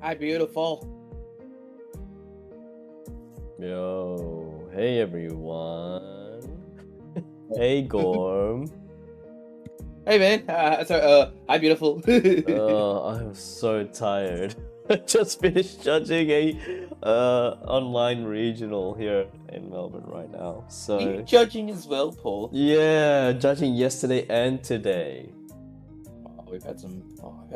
Hi, beautiful. Yo, hey everyone. Hey Gorm. Hey, man. Hi, beautiful. I'm so tired. I just finished judging a online regional here in Melbourne right now. Are you So judging as well, Paul? yeah, judging yesterday and today. We've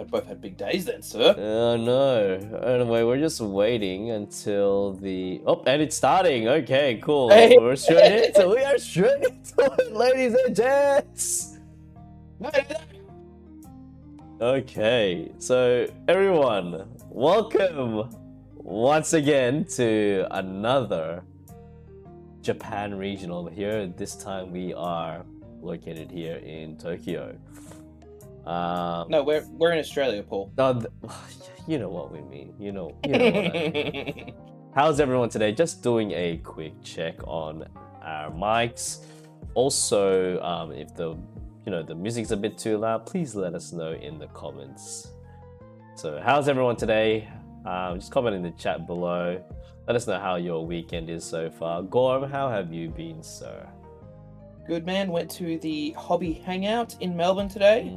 both had big days then, sir. No. Anyway, we're just waiting until the and it's starting. Okay, cool. Hey. We're straight into we are straight into it, ladies and gents. Okay, so everyone, welcome once again to another Japan regional here. This time we are located here in Tokyo. No, we're in Australia, Paul. You know what we mean. You know what I mean. How's everyone today? Just doing a quick check on our mics. Also, if the music's a bit too loud, please let us know in the comments. So, how's everyone today? Just comment in the chat below. Let us know how your weekend is so far. Gorm, how have you been, sir? Good, man. Went to the hobby hangout in Melbourne today.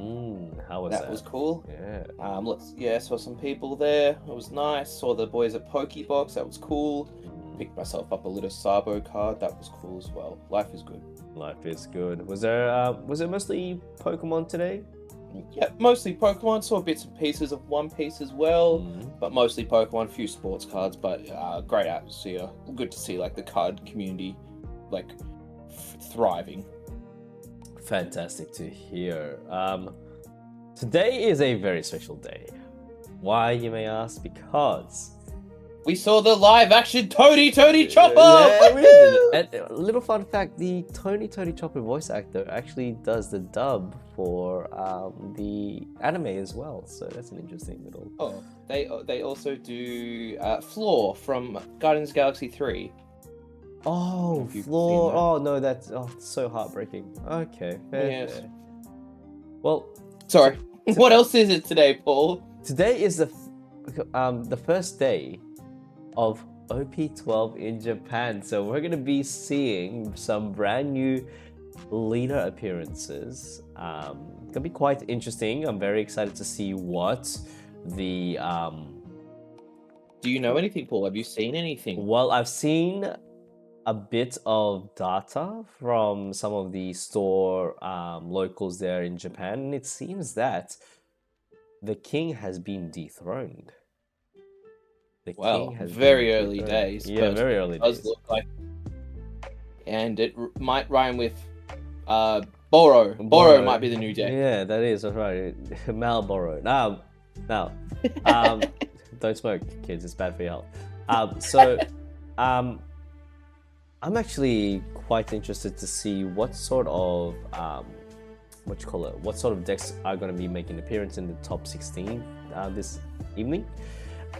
How was that? That was cool. Yeah. Saw some people there. It was nice. Saw the boys at Pokebox. That was cool. Picked myself up a little Sabo card. That was cool as well. Life is good. Life is good. Was it mostly Pokemon today? Yeah, mostly Pokemon. Saw bits and pieces of One Piece as well, but mostly Pokemon. A few sports cards, but great atmosphere. Good to see like the card community, like thriving. Fantastic to hear. Today is a very special day. Why, you may ask? Because we saw the live-action Tony Chopper! Yeah, we did. And a little fun fact, the Tony Chopper voice actor actually does the dub for the anime as well. So that's an interesting little... Oh, they also do Floor from Guardians of the Galaxy 3. Oh, Floor. Oh, no, that's so heartbreaking. Okay, fair. Well... Sorry. What else is it today, Paul? Today is the first day of OP12 in Japan, so we're going to be seeing some brand new leader appearances. It's going to be quite interesting. I'm very excited to see what the... Do you know anything, Paul? Have you seen anything? Well, I've seen a bit of data from some of the store locals there in Japan, and it seems that the king has been dethroned. Very early days. Yeah, very early days. Does look like, and it might rhyme with Boro. Boro might be the new day. Yeah, that is. That's right. Malboro. Now, don't smoke, kids. It's bad for your health. I'm actually quite interested to see what sort of what sort of decks are going to be making an appearance in the top 16 this evening.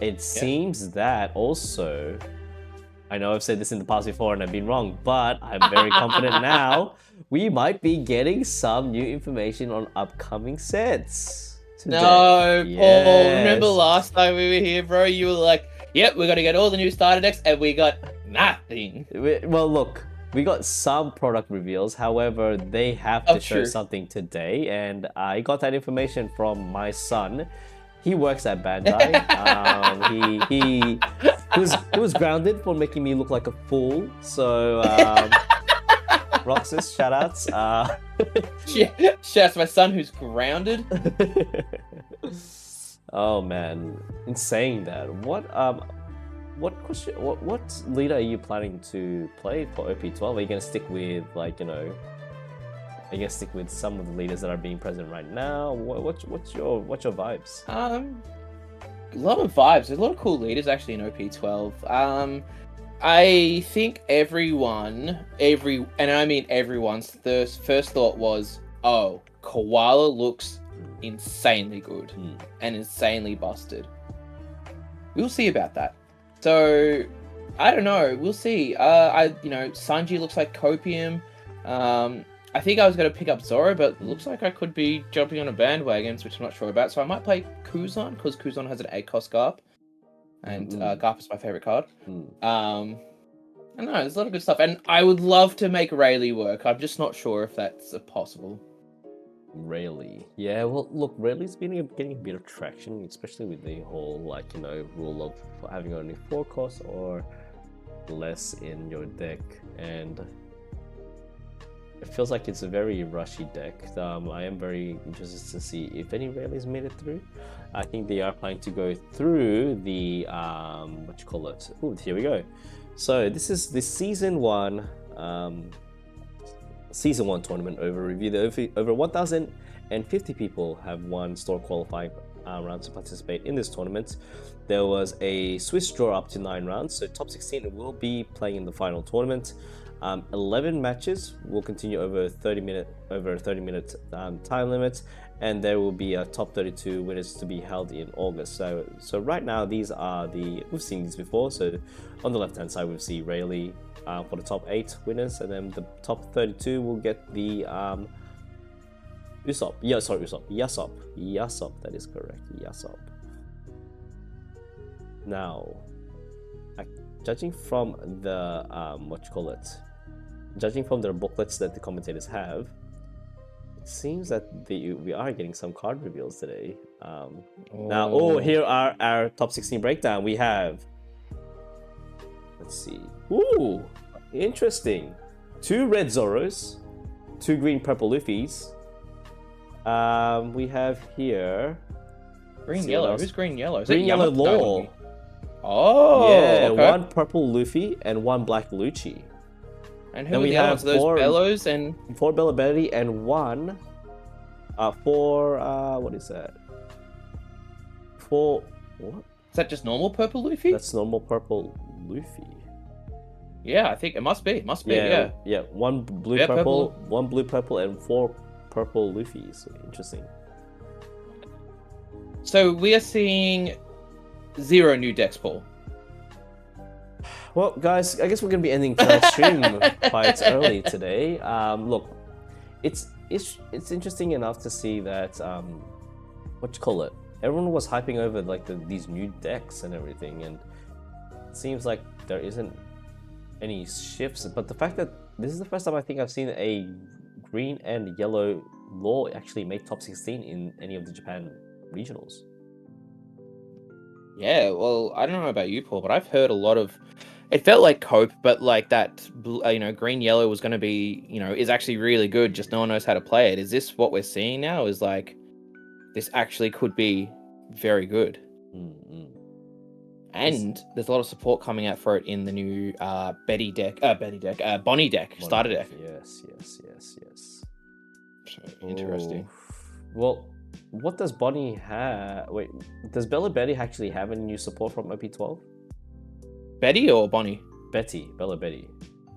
It seems that also, I know I've said this in the past before and I've been wrong, but I'm very confident now, we might be getting some new information on upcoming sets today. No, Paul, remember last time we were here, bro, you were like, yep, we're going to get all the new starter decks, and we got nothing. Well, look, we got some product reveals. However, they have to show true. something today, and I got that information from my son. He works at Bandai. He was grounded for making me look like a fool. So, Roxas, shoutouts. Shouts to my son who's grounded. Oh man, in saying that, what leader are you planning to play for OP12? Are you gonna stick with are you gonna stick with some of the leaders that are being present right now? What's your vibes? A lot of vibes. There's a lot of cool leaders actually in OP12. I think everyone's first thought was, oh, Koala looks insanely good and insanely busted. We'll see about that. So I don't know. We'll see. Sanji looks like Copium. I think I was going to pick up Zoro, but it looks like I could be jumping on a bandwagon, which I'm not sure about. So I might play Kuzan, because Kuzan has an 8-cost Garp. And Garp is my favorite card. I don't know, there's a lot of good stuff. And I would love to make Rayleigh work. I'm just not sure if that's possible. Rayleigh. Yeah, well, look, Rayleigh's been getting a bit of traction, especially with the whole, rule of having only 4 costs or less in your deck. And it feels like it's a very rushy deck. I am very interested to see if any Rayleighs made it through. I think they are planning to go through the, Ooh, here we go. So this is the Season 1 tournament overview. Over 1,050 people have won store qualifying rounds to participate in this tournament. There was a Swiss draw up to 9 rounds, so top 16 will be playing in the final tournament. 11 matches will continue over a 30-minute time limit, and there will be a top 32 winners to be held in August. So right now these are we've seen these before. So on the left hand side we see Rayleigh for the top 8 winners, and then the top 32 will get the Usopp. Yasop, that is correct. Yasop. Now, judging from the judging from the booklets that the commentators have, it seems that we are getting some card reveals today. Now, here are our top 16 breakdown. We have, let's see. Ooh, interesting. 2 red Zoros, 2 green purple Luffys. We have here green yellow. Who's green yellow? Is green yellow Law. Oh, yeah, okay. 1 purple Luffy and 1 black Luchi. And who are the other ones? Those Bellows and 4 Bella Betty and 1 what is that? 4 what? Is that just normal purple Luffy? That's normal purple Luffy. Yeah, I think it must be. Yeah. 1 blue purple, 1 blue purple, and 4 purple Luffys. Interesting. So we are seeing 0 new decks, Paul. Well, guys, I guess we're gonna be ending tonight's stream quite early today. Look, it's interesting enough to see that everyone was hyping over these new decks and everything, and it seems like there isn't any shifts. But the fact that this is the first time I think I've seen a green and yellow Law actually make top 16 in any of the Japan regionals. Yeah, well, I don't know about you, Paul, but I've heard a lot of. It felt like Cope, but like that, green yellow was going to be, is actually really good. Just no one knows how to play it. Is this what we're seeing now? Is like this actually could be very good. Mm-hmm. And there's a lot of support coming out for it in the new Bonnie deck, starter deck. Yes. So, interesting. Well, what does Bonnie have? Wait, does Bella Betty actually have any new support from OP12? Betty or Bonnie? Bella Betty.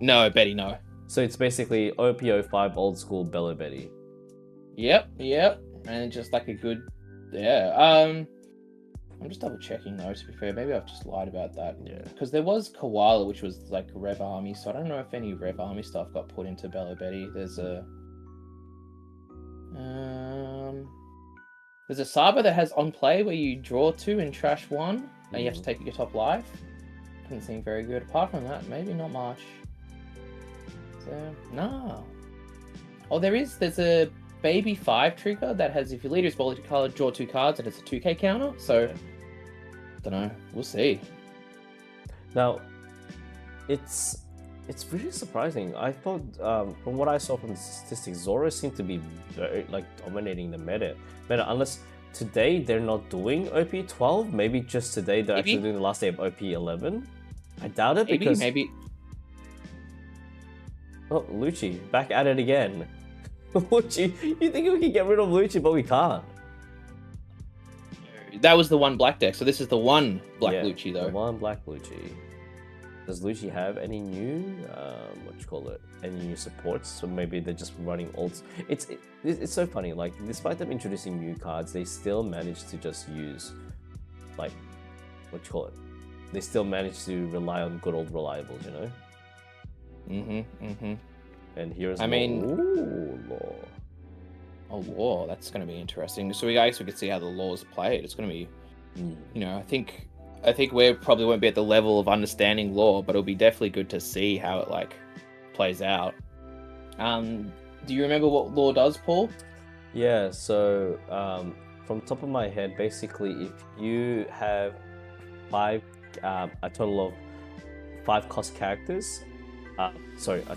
No, Betty, no. So it's basically OP05 old school Bella Betty. Yep. And just like a good, I'm just double checking though, to be fair. Maybe I've just lied about that. Yeah. Because there was Koala, which was like Rev Army, so I don't know if any Rev Army stuff got put into Bella Betty. There's a Saba that has on play where you draw 2 and trash 1, and you have to take your top life. Doesn't seem very good. Apart from that, maybe not much. No. Oh, there's a baby 5 trigger that has, if your leader is multicolored, draw 2 cards, and it's a 2k counter. So, don't know. We'll see. Now, it's really surprising. I thought, from what I saw from the statistics, Zoro seemed to be very, like, dominating the meta. Unless today they're not doing OP 12, maybe just today they're actually doing the last day of OP 11. I doubt it because maybe. Oh, Luchi, back at it again. Luchi, you think we can get rid of Luchi, but we can't. That was the one black deck, so this is the one black Luchi, though. The one black Luchi. Does Luchi have any new, any new supports? So maybe they're just running ults. It's so funny, like, despite them introducing new cards, they still manage to just use, like, they still manage to rely on good old reliables, you know? And here's Law. Oh, Law, that's going to be interesting. So we could see how the Law's played. It's going to be, you know, I think we probably won't be at the level of understanding Law, but it'll be definitely good to see how it, like, plays out. Do you remember what Law does, Paul? Yeah, so from top of my head, basically, if you have a total of 5 cost characters, a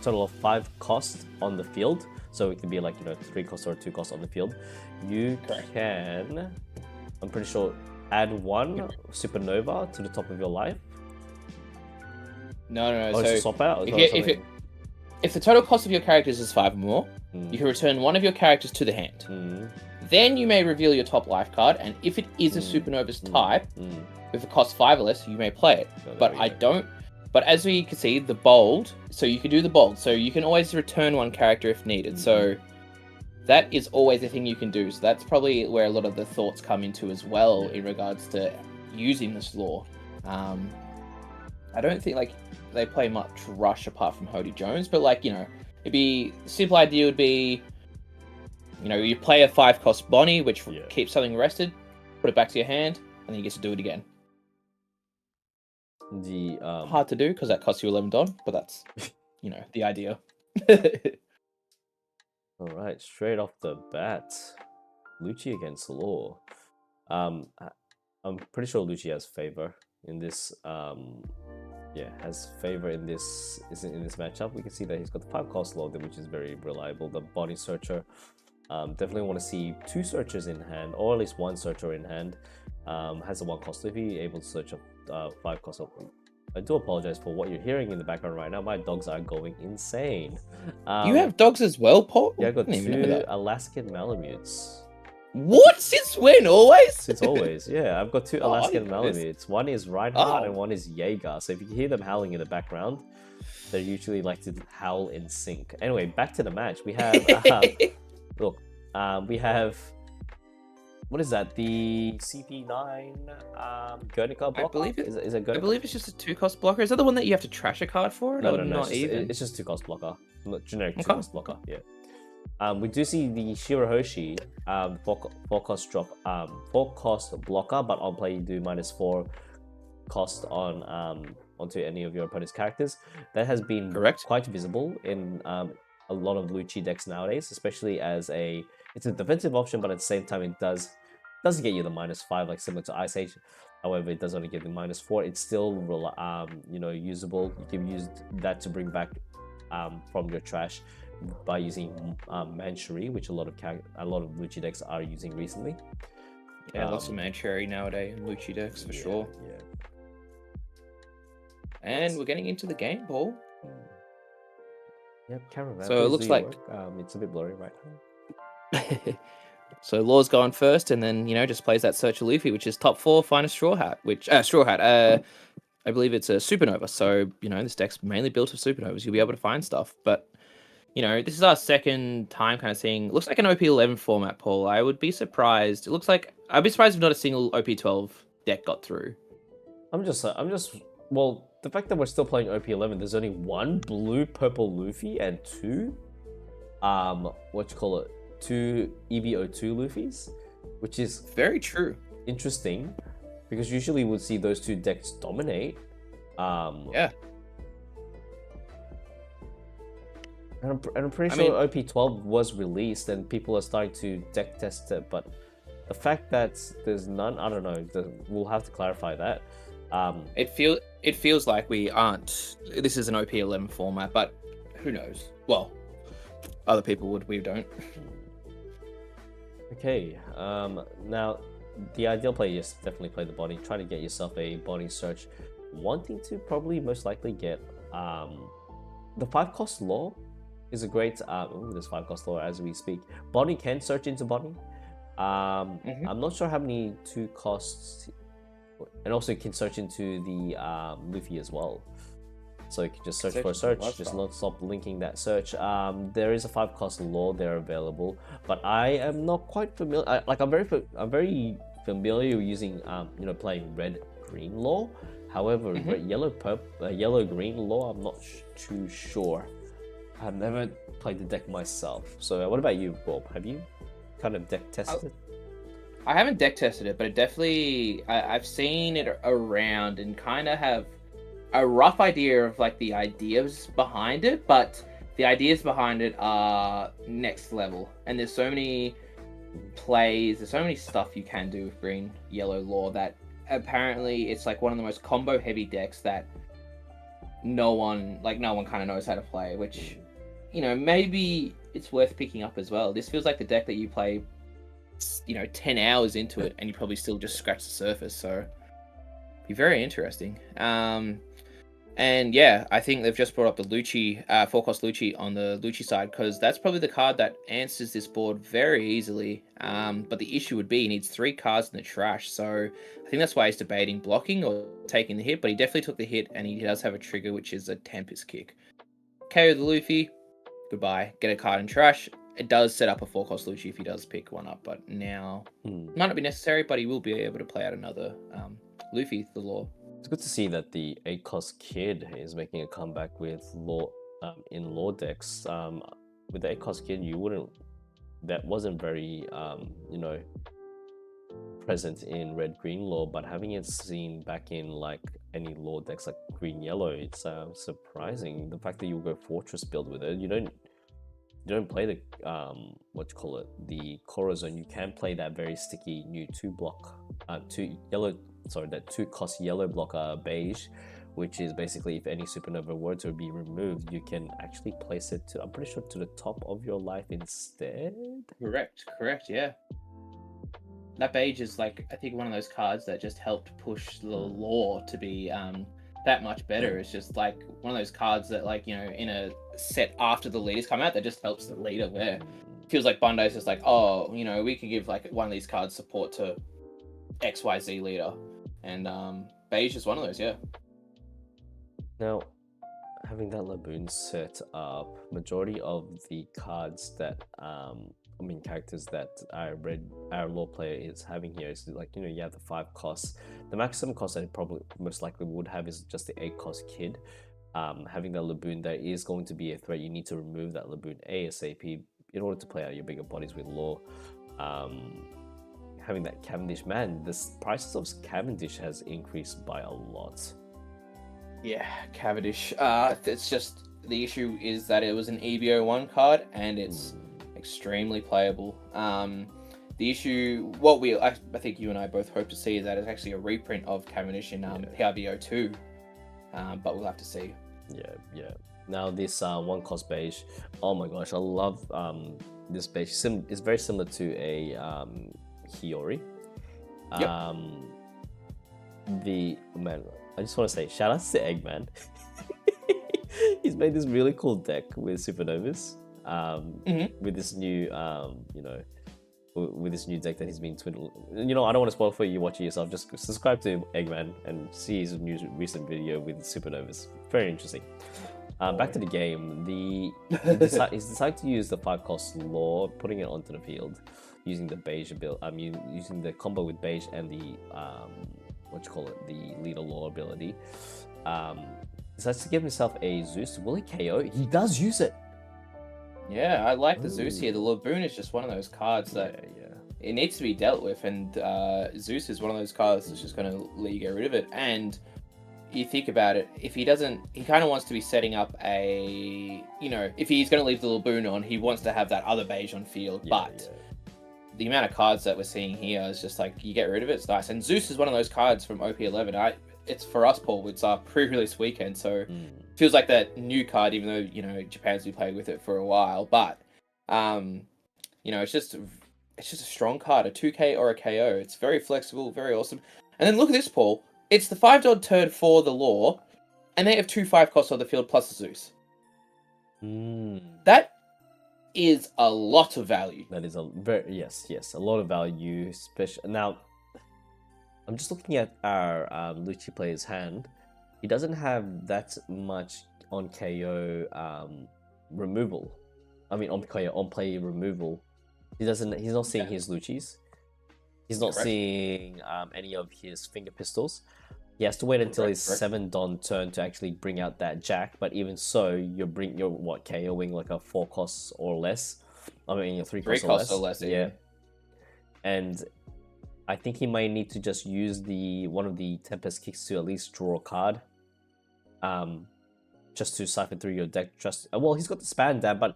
total of 5 cost on the field, so it can be like, you know, 3 cost or 2 cost on the field, you can, I'm pretty sure, add 1 supernova to the top of your life. No. Oh, so swap out? If the total cost of your characters is 5 or more, you can return 1 of your characters to the hand. Then you may reveal your top life card, and if it is a supernova's type, if it costs 5 or less, you may play it. But as we can see, the bold, so you can do the bold, so you can always return 1 character if needed. So that is always a thing you can do. So that's probably where a lot of the thoughts come into as well in regards to using this Law. I don't think, like, they play much Rush apart from Hody Jones, but, like, you know, simple idea would be, you know, you play a 5 cost Bonnie, which keeps something rested, put it back to your hand, and then you get to do it again. Hard to do because that costs you 11 Don, but that's, you know, the idea. All right, straight off the bat, Luchi against Law. I'm pretty sure Luchi has favor in this. Has favor in this matchup. We can see that he's got the 5 cost Law, which is very reliable. The Body Searcher. Definitely want to see 2 searchers in hand, or at least 1 searcher in hand. Has a 1 cost Luffy, able to search a 5 cost. I do apologize for what you're hearing in the background right now. My dogs are going insane. You have dogs as well, Paul? Yeah, I got 2 Alaskan Malamutes. What? Since when? Always? Since always, yeah. I've got 2 Alaskan Malamutes. One is Reinhardt and one is Jaeger. So if you hear them howling in the background, they usually like to howl in sync. Anyway, back to the match. We have... Look, we have, what is that? The CP9 Guernica blocker? I believe it. Is it Guernica? I believe it's just a 2 cost blocker. Is that the one that you have to trash a card for? No. It's It's just 2 cost blocker. Generic 2 cost blocker. Yeah. We do see the Shirahoshi 4 cost drop, 4 cost blocker, but on play you do -4 cost on onto any of your opponent's characters. That has been quite visible in a lot of Luchi decks nowadays, especially as it's a defensive option, but at the same time it doesn't get you the -5 like similar to Ice Age. However, it does only get the -4. It's still you know, usable. You can use that to bring back from your trash by using Manchury, which a lot of Luchi decks are using recently. Yeah, lots of Manchury nowadays in Luchi decks for sure. Yeah. And we're getting into the game, Paul. Yep, Caravan. So it looks like it's a bit blurry right now. So Law's going first, and then, you know, just plays that Search of Luffy, which is top 4 finest Straw Hat. I believe it's a Supernova. So, you know, this deck's mainly built of Supernovas. You'll be able to find stuff, but, you know, this is our second time kind of seeing. It looks like an OP11 format, Paul. I would be surprised. I'd be surprised if not a single OP12 deck got through. Well, the fact that we're still playing OP11, there's only 1 blue-purple Luffy and 2, 2 EVO2 Luffys, which is very true. Interesting, because usually we'd see those 2 decks dominate. Yeah. I'm pretty sure OP12 was released and people are starting to deck test it, but the fact that there's none, I don't know. We'll have to clarify that. It feels like we aren't. This is an OP11 format, but who knows? Well, other people would. We don't. Okay. Now, the ideal play is definitely play the body. Try to get yourself a body search. Wanting to probably most likely get the 5-cost law is a great. There's 5-cost law as we speak. Bonnie can search into Bonnie. I'm not sure how many 2 costs, and also you can search into the Luffy as well. So you can just search for a search, just not stop linking that search. There is a 5-cost law there available, but I am not quite familiar. I'm very familiar using playing red-green law. However, yellow-green law, I'm not too sure. I've never played the deck myself. So what about you, Bob? Have you kind of deck tested it? I haven't deck tested it, but it definitely I've seen it around and kind of have a rough idea of like the ideas behind it, but the ideas behind it are next level. And there's so many plays, there's so many stuff you can do with green yellow law that apparently it's like one of the most combo heavy decks that no one kind of knows how to play, which maybe it's worth picking up as well. This feels like the deck that you play 10 hours into it and you probably still just scratch the surface, so be very interesting. And yeah, I think they've just brought up the Luchi, 4-cost Luchi on the Luchi side, because that's probably the card that answers this board very easily. But the issue would be he needs 3 cards in the trash, so I think that's why he's debating blocking or taking the hit, but he definitely took the hit, and he does have a trigger, which is a Tempest Kick. KO the Luffy, goodbye, get a card in trash. It does set up a 4-cost Luchi if he does pick one up, but now might not be necessary, but he will be able to play out another Luffy, the law. It's good to see that the 8-cost Kid is making a comeback with law in law decks. With the 8-cost Kid, that wasn't very present in red-green law, but having it seen back in like any law decks like green-yellow, it's surprising. The fact that you go Fortress build with it, you don't play the the Corazon. You can play that very sticky new 2-cost yellow blocker beige, which is basically if any supernova were to be removed, you can actually place it to, I'm pretty sure, to the top of your life instead. Correct, yeah. That beige is like, I think, one of those cards that just helped push the law to be that much better. It's just like one of those cards that, like, in a set after the leaders come out, that just helps the leader, where it feels like Bandai's just like, oh, we could give like one of these cards support to XYZ leader, and beige is one of those. Yeah. Now, having that Laboon set up, majority of the cards that characters that our law player is having here is like, you have the 5 costs. The maximum cost that it probably most likely would have is just the 8-cost Kid. Having that Laboon, there is going to be a threat. You need to remove that Laboon ASAP in order to play out your bigger bodies with law. Having that Cavendish, man, the prices of Cavendish has increased by a lot. Yeah, Cavendish. It's just, the issue is that it was an EBO1 card and it's extremely playable. The issue, I think you and I both hope to see, is that it's actually a reprint of Cavendish in PRBO2, but we'll have to see. Yeah. Now this 1-cost beige, oh my gosh, I love this beige. It's very similar to a Hiyori. Yep. I just want to say shout out to Eggman. He's made this really cool deck with supernovas. With this new with this new deck that he's been twiddling. I don't want to spoil for you watching yourself. Just subscribe to Eggman and see his recent video with supernovas. Very interesting. Back to the game. He's decided to use the 5-cost law, putting it onto the field, using the beige ability. Using the combo with beige and the the leader law ability. Decides to give himself a Zeus. Will he KO? He does use it. Yeah, I like the Zeus here. The Laboon is just one of those cards that it needs to be dealt with, and Zeus is one of those cards that's just going to let you get rid of it. And you think about it, if he doesn't, he kind of wants to be setting up a, if he's going to leave the Laboon on, he wants to have that other beige on field. But the amount of cards that we're seeing here is just like, you get rid of it, it's nice. And Zeus is one of those cards from OP11. It's for us, Paul. It's our pre-release weekend, so it feels like that new card, even though Japan's been playing with it for a while. But it's just a strong card, a 2K or a KO. It's very flexible, very awesome. And then look at this, Paul. It's the 5 turn for the Law, and they have 2/5 costs on the field plus a Zeus. That is a lot of value. That is a lot of value. Especially now, I'm just looking at our Luchi player's hand. He doesn't have that much on KO removal. I mean, on play removal. He's not seeing his Luchis. He's not seeing any of his finger pistols. He has to wait until his 7 Don turn to actually bring out that Jack. But even so, you're KOing like a 4 costs or less. I mean, 3 costs or less. Yeah. And I think he might need to just use one of the Tempest kicks to at least draw a card. Just to siphon through your deck. He's got the Spandam, but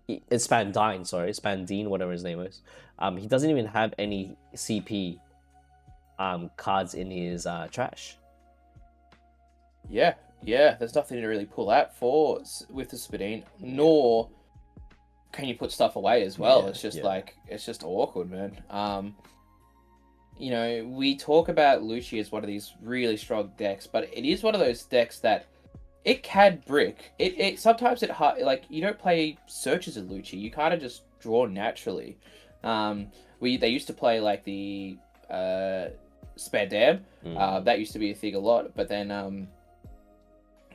it's Spandine, whatever his name is. He doesn't even have any CP cards in his trash. Yeah, there's nothing to really pull out with the Spadine, nor can you put stuff away as well. It's just it's just awkward, man. We talk about Luchi as one of these really strong decks, but it is one of those decks that it can brick. It sometimes you don't play searches in Luchi. You kind of just draw naturally. They used to play like the Spandam. That used to be a thing a lot, but then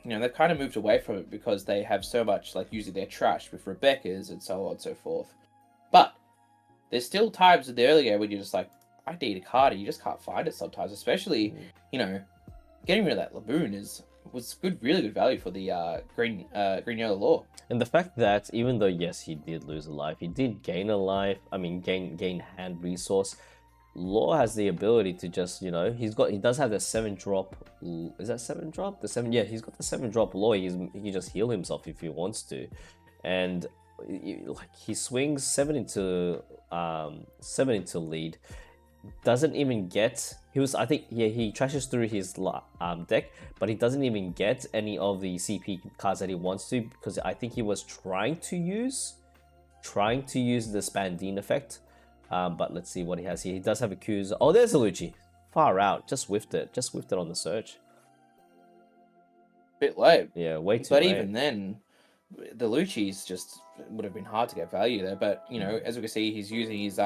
they've kind of moved away from it because they have so much like using their trash with Rebecca's and so on and so forth. But there's still times in the early game when you're just like, I need a card, and you just can't find it sometimes. Especially, getting rid of that Laboon was really good value for the green yellow Law. And the fact that even though yes he did lose a life, he did gain a life. I mean gain hand resource. Law has the ability to just he does have the 7-drop. Is that 7-drop? The 7, he's got the 7-drop Law. He can just heal himself if he wants to, and he swings 7 into lead. Doesn't even get. He trashes through his deck, but he doesn't even get any of the CP cards that he wants to, because I think he was trying to use the Spandine effect. But let's see what he has here. He does have a Kuz. Oh, there's a Luchi. Far out. Just whiffed it on the search. Bit late. Yeah, way too late. But even then, the Luchis just would have been hard to get value there. But as we can see, he's using his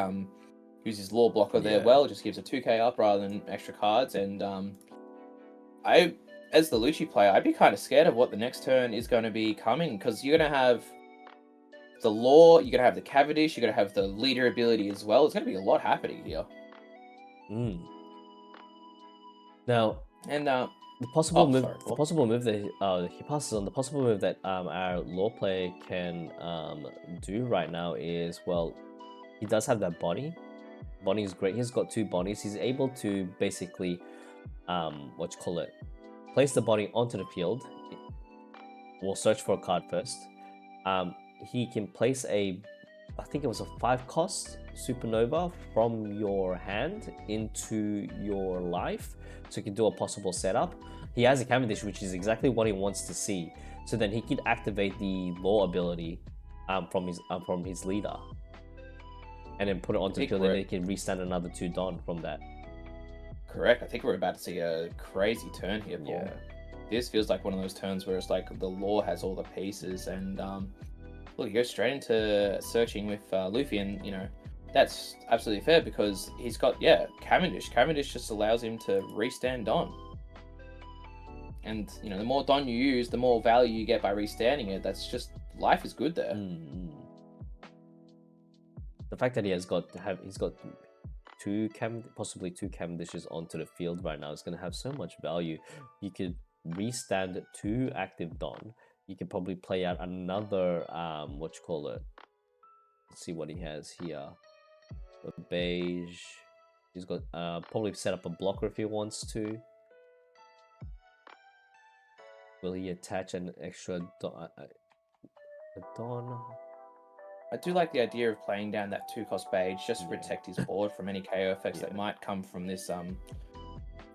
Law blocker there. Well, it just gives a 2K up rather than extra cards. And as the Luchi player, I'd be kind of scared of what the next turn is going to be coming, because you're going to have the Law, you're going to have the Cavendish, you're going to have the leader ability as well. There's going to be a lot happening here. Now, and the possible move that he passes on, the possible move that our Law player can do right now is, he does have that Bonnie. Bonnie is great. He's got 2 Bonnies. He's able to basically place the Bonnie onto the field. We'll search for a card first. He can place I think it was a 5-cost Supernova from your hand into your life, so he can do a possible setup. He has a Cavendish, which is exactly what he wants to see. So then he can activate the Law ability from his leader, and then put it onto the field, and then he can restand another 2 Don from that. Correct. I think we're about to see a crazy turn here, Paul. Yeah. This feels like one of those turns where it's like the Law has all the pieces, and he goes straight into searching with Luffy, and that's absolutely fair because he's got Cavendish. Cavendish just allows him to restand Don, and the more Don you use, the more value you get by restanding it. That's just, life is good there. The fact that he's got possibly 2 Cavendishes onto the field right now is going to have so much value. You could restand 2 active Don. You can probably play out another Let's see what he has here. The beige. He's got probably set up a blocker if he wants to. Will he attach an extra Don? I do like the idea of playing down that 2-cost beige just to protect his board from any KO effects that might come from this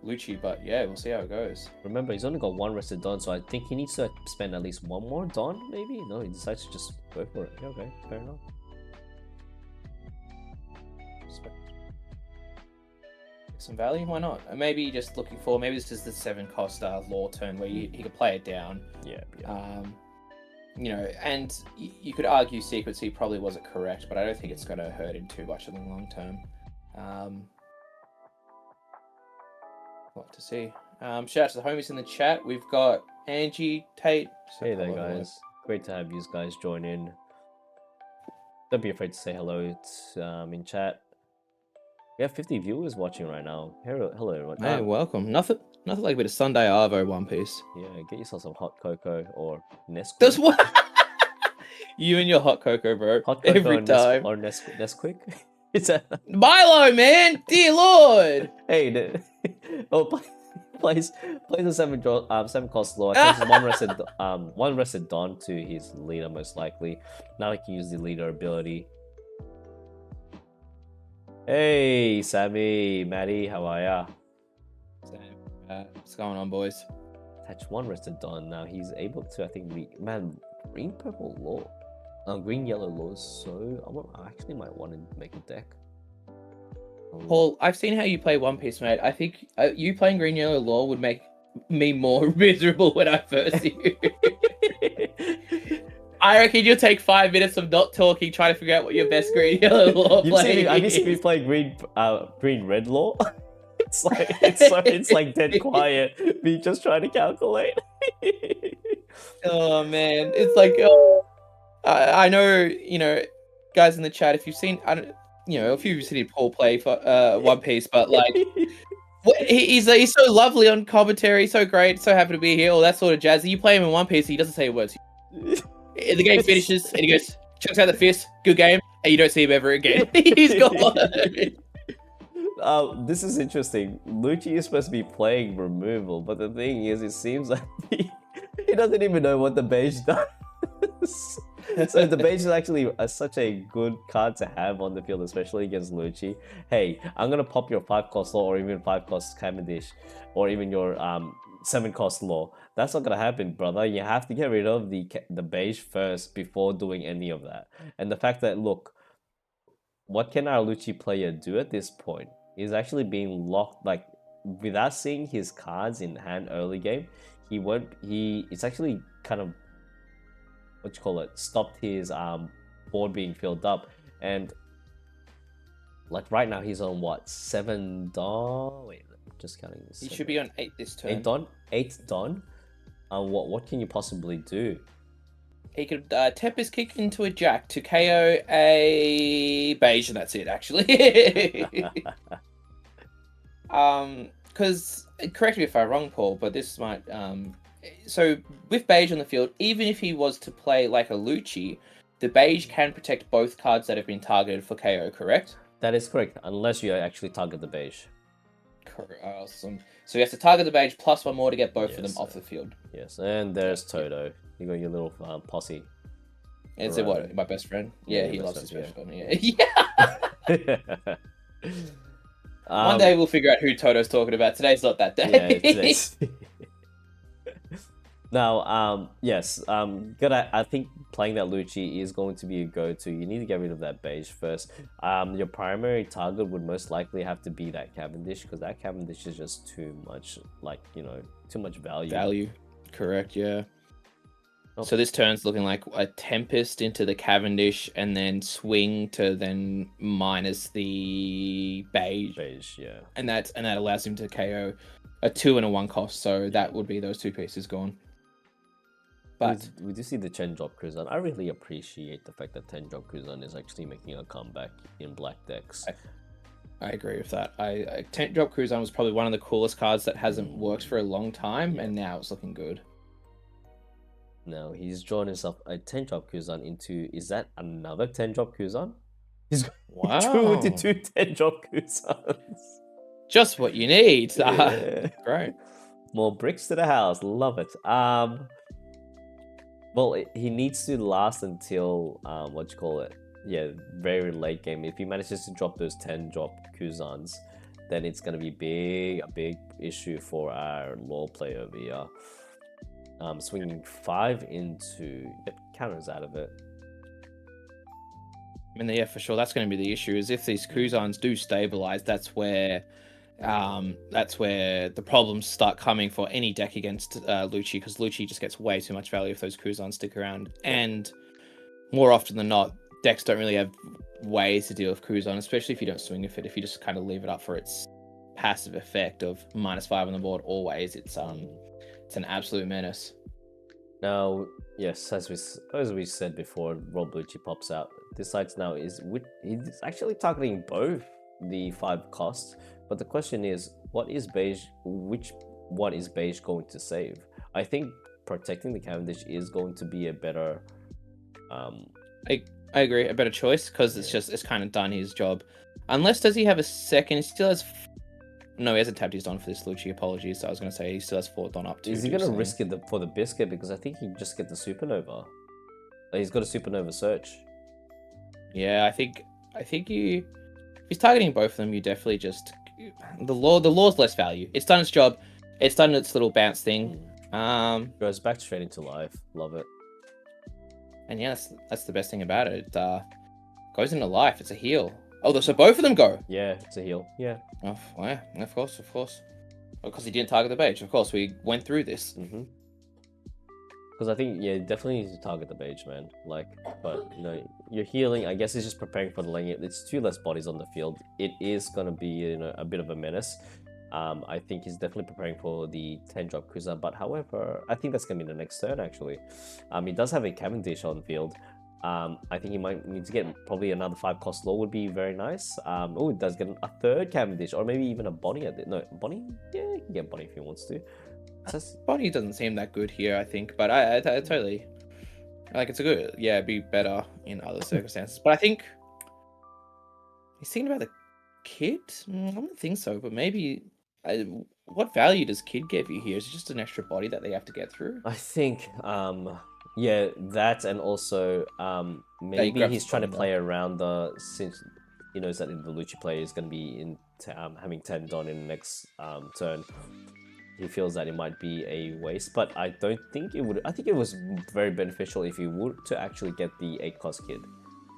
Luchi, but yeah, we'll see how it goes. Remember, he's only got one rested Don, so I think he needs to spend at least one more Don, maybe? No, he decides to just go for it. Yeah, okay, fair enough. Some value, why not? Maybe just looking for, maybe this is the 7-cost law turn where he could play it down. Yeah. You know, and you could argue Secrecy probably wasn't correct, but I don't think it's going to hurt him too much in the long term. We'll have to see. Shout out to the homies in the chat. We've got Angie, Tate. Hey there, guys. Great to have you guys join in. Don't be afraid to say hello in chat. We have 50 viewers watching right now. Hello, everyone. Hey, welcome. Nothing like a bit of Sunday Arvo One Piece. Yeah, get yourself some hot cocoa or Nesquik. That's what. You and your hot cocoa, bro. Hot cocoa every time. Or Nesquik. It's a Milo, man. Dear Lord. Hey, plays a 7-cost law. One rested Don to his leader most likely. Now he can use the leader ability. Hey, Sammy, Maddie, how are ya? What's going on, boys? Attach one rested Don. Now he's able to, I think, green purple law. Green yellow law is so. I actually might want to make a deck. Paul, I've seen how you play One Piece, mate. I think you playing green yellow law would make me more miserable when I first see you. I reckon you'll take 5 minutes of not talking, trying to figure out what your best green yellow law play is. Have you seen me play green red law? It's like dead quiet. Me just trying to calculate. Oh man, it's like I know, you know, guys in the chat. If you've seen, if you've seen Paul play for One Piece, but like he's so lovely on commentary, so great, so happy to be here, all that sort of jazz. You play him in One Piece, he doesn't say a word. The game finishes and he goes, chucks out the fist, good game, and you don't see him ever again. He's gone. This is interesting. Luchi is supposed to be playing removal, but the thing is, it seems like he doesn't even know what the beige does. So the beige is actually such a good card to have on the field, especially against Luchi. Hey, I'm gonna pop your 5-cost law or even 5-cost Cavendish, or even your 7-cost law. That's not gonna happen, brother. You have to get rid of the beige first before doing any of that. And the fact that, look, what can our Luchi player do at this point is actually being locked, like, without seeing his cards in hand early game, it's actually kind of, stopped his board being filled up. And like right now he's on what, 7 Don? Wait, just counting this. He should be on 8 this turn. 8 Don. What can you possibly do? He could Tempest kick into a Jack to KO a beige, and that's it, actually. Because, correct me if I'm wrong, Paul, but this might... So, with beige on the field, even if he was to play like a Luchi, the beige can protect both cards that have been targeted for KO, correct? That is correct, unless you actually target the beige. Awesome. So you have to target the beige plus one more to get both of them off the field. Yes, and there's Toto. You got your little posse. Is it what? My best friend? Yeah, he loves his best friend. Yeah. One day we'll figure out who Toto's talking about. Today's not that day. Yeah, now, yes, I think playing that Luchi is going to be a go-to. You need to get rid of that beige first. Your primary target would most likely have to be that Cavendish, because that Cavendish is just too much, too much value. Correct, yeah. Oh. So this turn's looking like a Tempest into the Cavendish, and then swing to then minus the beige. Yeah. And that allows him to KO a 2 and a 1 cost. So that would be those 2 pieces gone. But we do see the 10 drop Cruzan. I really appreciate the fact that 10 drop Cruzan is actually making a comeback in black decks. I agree with that. 10 drop Cruzan was probably one of the coolest cards that hasn't worked for a long time, and now it's looking good. Now he's drawn himself a 10 drop Cruzan into. Is that another 10 drop Cruzan? He's drew into 2 10 drop Cruzans. Just what you need. Yeah. Great. More bricks to the house. Love it. Well, he needs to last until what you call it? Yeah, very late game. If he manages to drop those 10 drop Kuzans, then it's gonna be a big issue for our law player over here. Swinging 5 into counters out of it. I mean, yeah, for sure. That's going to be the issue. Is if these Kuzans do stabilize, that's where the problems start coming for any deck against Luchi, because Luchi just gets way too much value if those Kuzans stick around. And more often than not, decks don't really have ways to deal with Kuzan, especially if you don't swing with it. If you just kind of leave it up for its passive effect of -5 on the board, always it's an absolute menace. Now, yes, as we said before, Rob Luchi pops out. Decides now he's actually targeting both the 5 costs, but the question is, which one is beige going to save? I think protecting the Cavendish is going to be a better I agree, a better choice, because it's kind of done his job. Unless, does he have a second? He still has. No, he hasn't tapped his Don for this, Luchi. Apologies. So I was going to say he still has 4 Don up to. Is he going to risk it for the biscuit? Because I think he just get the Supernova. He's got a Supernova search. Yeah, I think if he's targeting both of them, you definitely just the law's less value. It's done its job. It's done its little bounce thing. Goes back straight into life. Love it. And yeah, that's the best thing about it. It goes into life. It's a heal. Oh, so both of them go. Yeah, it's a heal. Yeah. Oh, yeah, of course. Because he didn't target the beige. Of course, we went through this. Because I think, yeah, definitely need to target the beige, man. Like, but, you know, you're healing. I guess it's just preparing for the lane. It's 2 less bodies on the field. It is going to be, you know, a bit of a menace. I think he's definitely preparing for the 10-drop Cruiser. But, however, I think that's going to be the next turn, actually. He does have a Cavendish on the field. I think he might need to get probably another 5-cost law would be very nice. Oh, it does get a 3rd Cavendish, or maybe even a Bonnie. No, Bonnie? Yeah, he can get Bonnie if he wants to. Bonnie doesn't seem that good here, I think, but I totally like it's a good. Yeah, it'd be better in other circumstances. But I think he's thinking about the kid. I don't think so, but maybe. What value does kid give you here? Is it just an extra body that they have to get through? I think, yeah, that, and also maybe he's trying to play around since he knows that the Luchi player is going to be in having 10 Don in the next turn. He feels that it might be a waste, but I don't think it would. I think it was very beneficial if you would to actually get the 8-cost kid,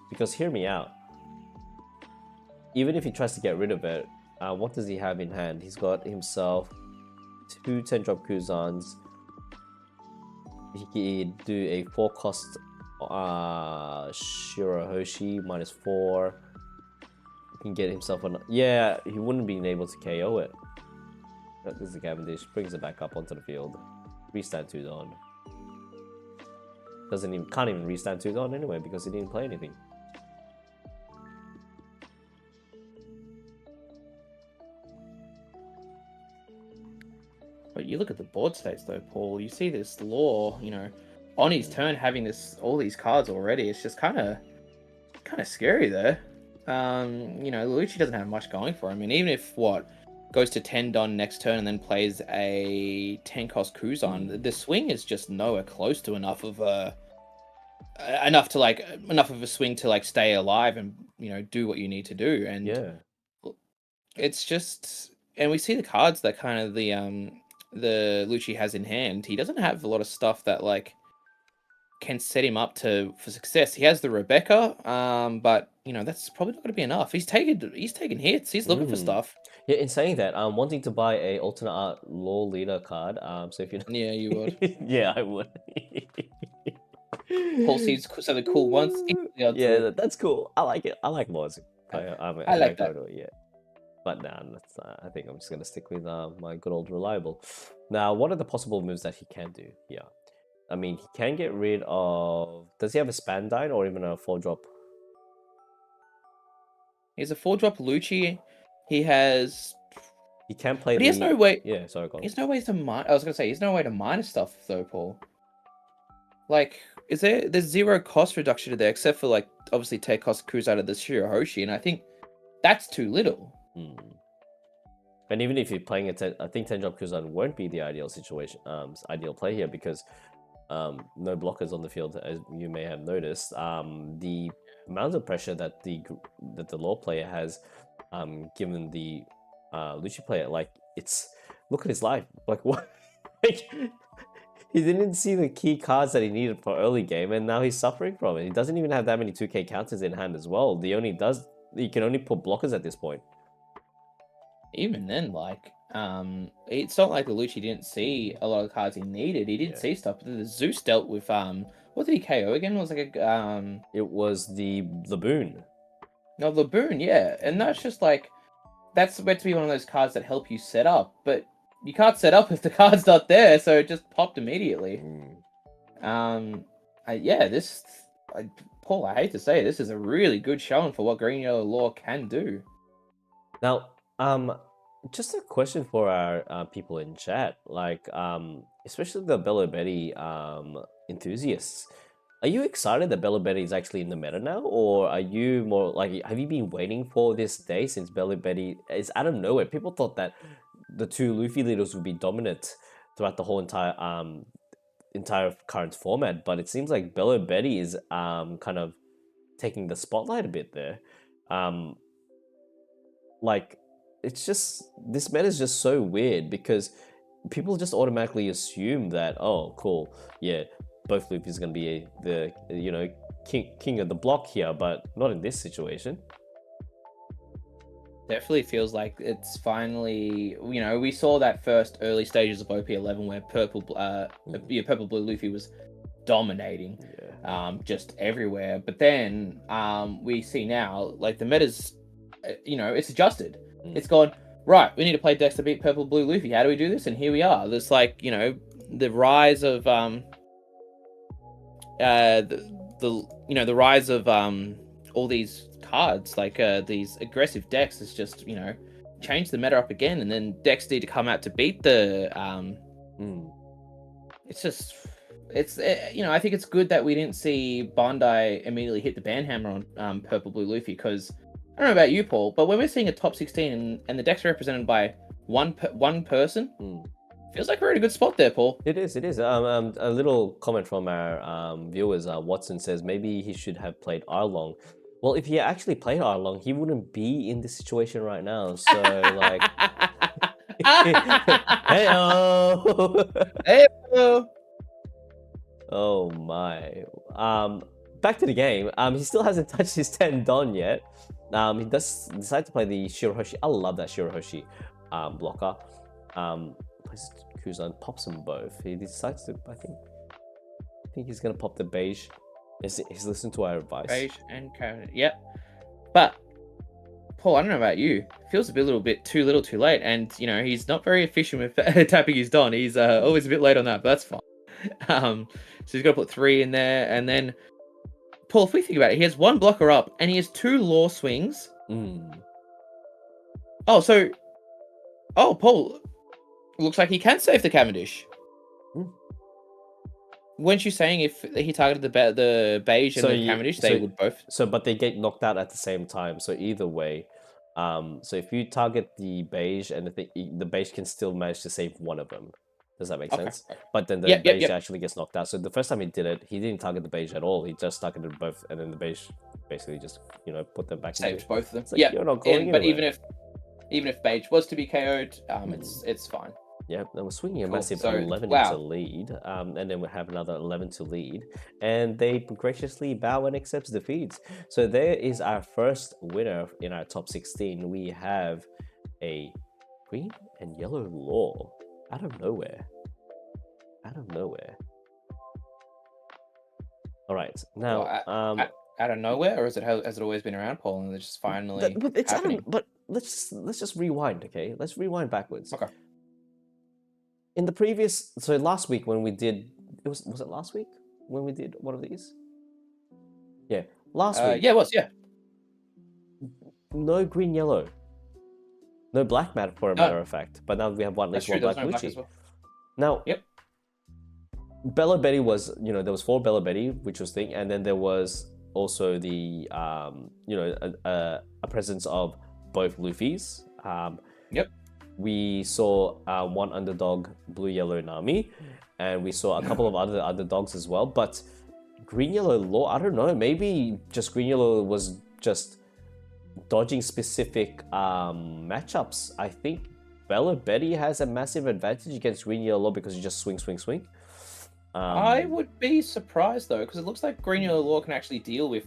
because hear me out. Even if he tries to get rid of it, what does he have in hand? He's got himself 2 10-drop Kuzans. He could do a 4-cost Shirahoshi -4. He can get himself on. Yeah, he wouldn't be able to KO it. This is the Cavendish, brings it back up onto the field. Restand 2 Don. Can't even restand 2 Don anyway because he didn't play anything. But you look at the board states though, Paul. You see this law, you know, on his turn having all these cards already. It's just kind of scary there. You know, Luchi doesn't have much going for him, and even if goes to 10 Don next turn and then plays a 10-cost Kuzan, the swing is just nowhere close to enough of a swing to like stay alive and, you know, do what you need to do. And yeah, it's just, and we see the cards that kind of the Luchi has in hand. He doesn't have a lot of stuff that like can set him up for success. He has the Rebecca, but you know that's probably not going to be enough. He's taking hits. He's looking for stuff. Yeah, in saying that, I'm wanting to buy a alternate art law leader card. So if you yeah, you would. Yeah, I would. Paul sees some of the cool ones. Yeah, that's cool. I like it. I like laws. I like that. Yeah. But nah, I think I'm just gonna stick with my good old reliable. Now, what are the possible moves that he can do? Yeah, I mean, he can get rid of. Does he have a Spandine or even a 4-drop? He's a 4-drop Luchi. He can play. But he has no way. Yeah, sorry, go on. There's no way to I was gonna say there's no way to minus stuff though, Paul. Like, there's 0 cost reduction to there except for like obviously take cost cruise out of the Shirahoshi, and I think that's too little. And even if you're playing I think 10-drop Kuzan won't be the ideal situation, ideal play here because no blockers on the field, as you may have noticed. The amount of pressure that the law player has given the Luchi player, like look at his life, like what, like, he didn't see the key cards that he needed for early game, and now he's suffering from it. He doesn't even have that many 2K counters in hand as well. He can only put blockers at this point. Even then, like, it's not like the Luchi didn't see a lot of cards he needed. He did see stuff, but the Zeus dealt with, what did he KO again? It was like a, It was the Boon. No, the Boon, yeah. And that's just like, that's meant to be one of those cards that help you set up, but you can't set up if the card's not there, so it just popped immediately. Paul, I hate to say it, this is a really good showing for what Green Yellow Law can do. Now, just a question for our people in chat, like, especially the Bello Betty enthusiasts. Are you excited that Bello Betty is actually in the meta now, or are you more like, have you been waiting for this day since Bello Betty is out of nowhere? People thought that the two Luffy leaders would be dominant throughout the whole entire current format, but it seems like Bello Betty is kind of taking the spotlight a bit there. Like, it's just, this meta is just so weird because people just automatically assume that, oh, cool, yeah, both Luffy's gonna be the king of the block here, but not in this situation. Definitely feels like it's finally, we saw that first early stages of OP11 where purple blue Luffy was dominating, just everywhere. But then we see now, like, the meta's, it's adjusted. It's gone, right, we need to play decks to beat purple blue Luffy. How do we do this? And here we are. There's like, the rise of the rise of all these cards, like these aggressive decks, has just changed the meta up again, and then decks need to come out to beat the I think it's good that we didn't see Bandai immediately hit the ban hammer on purple blue Luffy, because I don't know about you, Paul, but when we're seeing a top 16 and the decks are represented by one person, feels like we're in a good spot there, Paul. It is. A little comment from our viewers. Watson says maybe he should have played Arlong. Well, if he actually played Arlong, he wouldn't be in this situation right now. So, like, hey-o! Hey-o! Oh my. Back to the game. He still hasn't touched his 10 Don yet. He does decide to play the Shirohoshi. I love that Shirohoshi blocker. Plays Kuzan, pops them both. He decides to, I think he's gonna pop the beige. He's listened to our advice. Beige and carrot. Yep. But Paul, I don't know about you. Feels a little bit too little, too late, and he's not very efficient with tapping his Don. He's always a bit late on that, but that's fine. So he's got to put 3 in there, and then Paul, if we think about it, he has 1 blocker up, and he has 2 law swings. Oh, Paul, looks like he can save the Cavendish. Weren't you saying if he targeted the beige and the Cavendish, they would both? But they get knocked out at the same time. So either way, so if you target the beige, and the beige can still manage to save one of them. Does that make sense? But then the beige actually gets knocked out. So the first time he did it, he didn't target the beige at all. He just targeted both, and then the beige basically just put them back. Saved both of them. Like, you're not going but even if beige was to be KO'd, it's fine. Yeah, and we're swinging a massive 11 into lead, and then we have another 11 to lead, and they graciously bow and accepts defeat. So there is our first winner in our top 16. We have a green and yellow law out of nowhere. All right, now out of nowhere, or has it always been around, Paul, and it's just finally happening? But let's just rewind, okay? Let's rewind backwards. Okay. In the previous, so last week when we did, was it last week when we did one of these? Yeah, last week. Yeah, it was, yeah. No green, yellow. No black matter, for a matter of fact. But now we have one black Luchi. Well. Now, Bello Betty was, there was 4 Bello Betty, which was thing, and then there was also the, a presence of both Luffy's. we saw one underdog, Blue Yellow Nami, and we saw a couple of other underdogs as well. But Green Yellow Law, I don't know, maybe just Green Yellow was just dodging specific matchups. I think Bella Betty has a massive advantage against Green Yellow Law because you just swing, swing, swing. I would be surprised though, because it looks like Green Yellow Law can actually deal with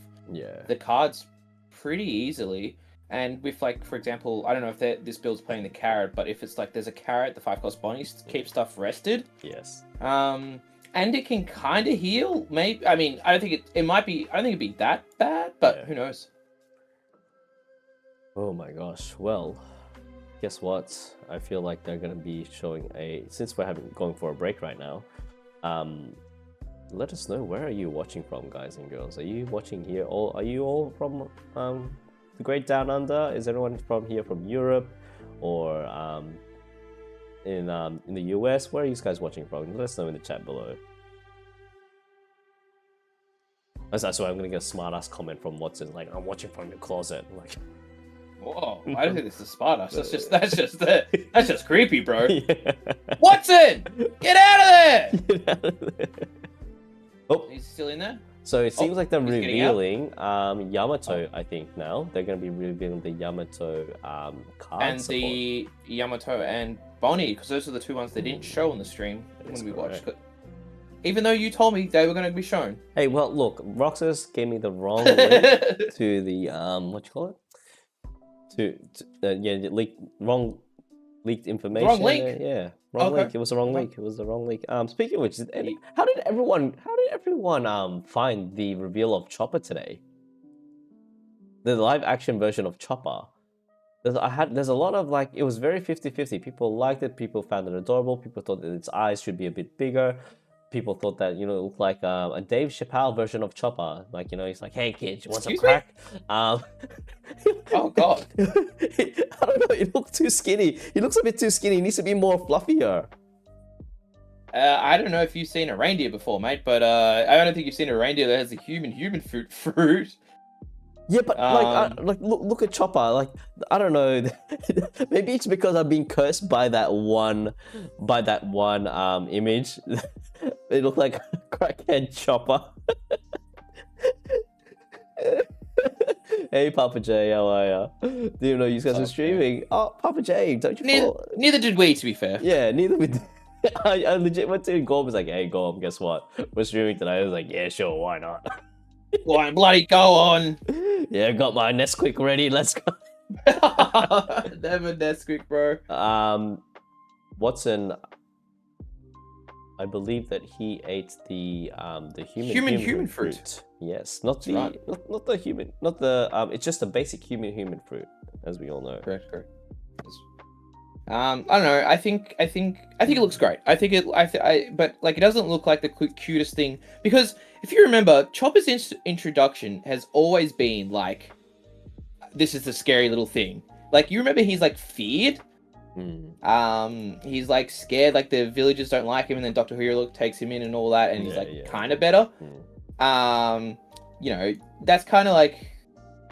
the cards pretty easily. And with, like, for example, I don't know if this build's playing the carrot, but if it's like there's a carrot, the 5-cost Bonnie keeps stuff rested. Yes. And it can kind of heal. Maybe, I mean, I don't think it might be. I don't think it'd be that bad, but who knows? Oh my gosh. Well, guess what? I feel like they're gonna be showing since we're going for a break right now. Let us know, where are you watching from, guys and girls? Are you watching here, or are you all from the Great Down Under? Is everyone from here, from Europe, or in the US? Where are you guys watching from? Let us know in the chat below. That's why I'm gonna get a smart ass comment from Watson, like, I'm watching from your closet. I'm like, whoa, I don't think this is smart ass. That's just creepy, bro. Yeah. Watson, get out of there! Get out of there. Oh, he's still in there. So it seems like they're revealing Yamato, I think, now. They're going to be revealing the Yamato card and support. The Yamato and Bonnie, because those are the two ones they didn't show on the stream when we watched. Even though you told me they were going to be shown. Hey, well, look, Roxas gave me the wrong link to the, what you call it? Wrong leaked information. Wrong link? Yeah. Wrong link. It was the wrong link. It was the wrong link. Speaking of which, how did everyone find the reveal of Chopper today? The live action version of Chopper. There's a lot of, like, it was very 50-50. People liked it, people found it adorable, people thought that its eyes should be a bit bigger. People thought that, it looked like a Dave Chappelle version of Chopper. Like, he's like, hey kids, you want some crack? Oh god. I don't know, he looked too skinny. He looks a bit too skinny. He needs to be more fluffier. I don't know if you've seen a reindeer before, mate, but I don't think you've seen a reindeer that has a human fruit. Yeah, but look at Chopper. Like, I don't know. Maybe it's because I'm being cursed by that one image. It looked like a crackhead Chopper. Hey, Papa J, how are ya? Do you know you guys are streaming? Oh, Papa J, don't you? Neither did we, to be fair. Yeah, neither we did. I legit went to Gorm. Was like, hey, Gorm, guess what? We're streaming tonight. I was like, yeah, sure, why not? Why bloody go on? Yeah, got my Nesquik ready. Let's go. Never Nesquik, bro. Watson, I believe that he ate the human fruit. Yes, not the human, not the it's just a basic human fruit, as we all know. Correct. I don't know. I think it looks great. But like, it doesn't look like the cutest thing, because if you remember, Chopper's introduction has always been like, this is the scary little thing. Like, you remember he's like feared. He's like scared, like the villagers don't like him, and then Dr. Hero takes him in and all that, and he's kind of better. That's kind of like,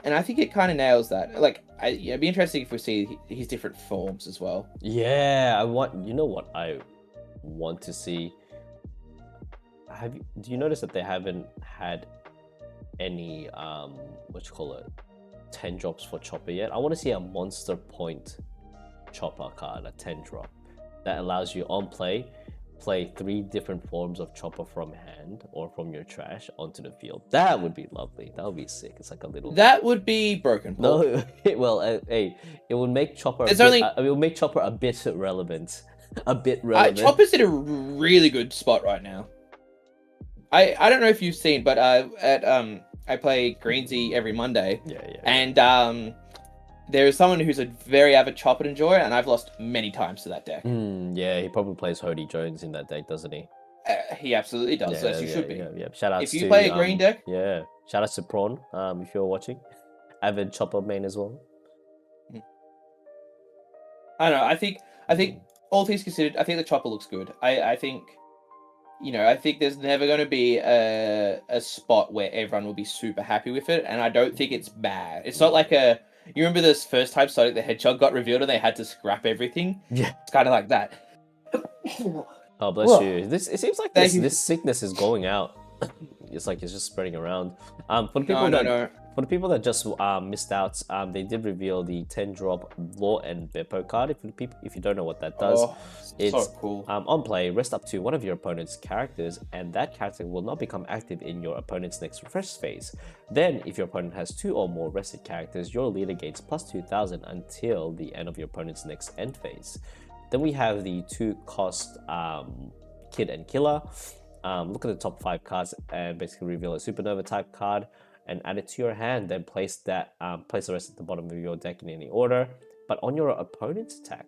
and I think it kind of nails that. Like, it'd be interesting if we see his different forms as well. Yeah, you know what I want to see? Do you notice that they haven't had any 10 drops for Chopper yet? I want to see a monster point Chopper card, a 10 drop that allows you on play 3 different forms of Chopper from hand or from your trash onto the field. That would be lovely. That would be sick. It's like a little. That would be broken. Paul. No, well, hey, it would make Chopper. It will make Chopper a bit relevant. A bit relevant. Chopper's in a really good spot right now. I don't know if you've seen, but I play Greensy every Monday. Yeah. And there is someone who's a very avid Chopper enjoyer, and I've lost many times to that deck. Yeah, he probably plays Hody Jones in that deck, doesn't he? He absolutely does, as he should be. Yeah. Shout out if you play a green deck. Yeah, shout out to Prawn, if you're watching. Avid Chopper main as well. I don't know, I think all things considered, I think the Chopper looks good. I think there's never going to be a spot where everyone will be super happy with it, and I don't think it's bad. It's not like you remember this first time Sonic the Hedgehog got revealed and they had to scrap everything? Yeah. It's kind of like that. Oh, bless Whoa. you. It seems like Thank you. this sickness is going out. It's like it's just spreading around. For the people for the people that just missed out, they did reveal the 10-drop Law and Beppo card. If you don't know what that does, it's so cool. On play, rest up to one of your opponent's characters, and that character will not become active in your opponent's next refresh phase. Then, if your opponent has 2 or more rested characters, your leader gains plus 2,000 until the end of your opponent's next end phase. Then we have the 2-cost Kid and Killer. Look at the top 5 cards and basically reveal a Supernova type card and add it to your hand. Then place the rest at the bottom of your deck in any order. But on your opponent's attack,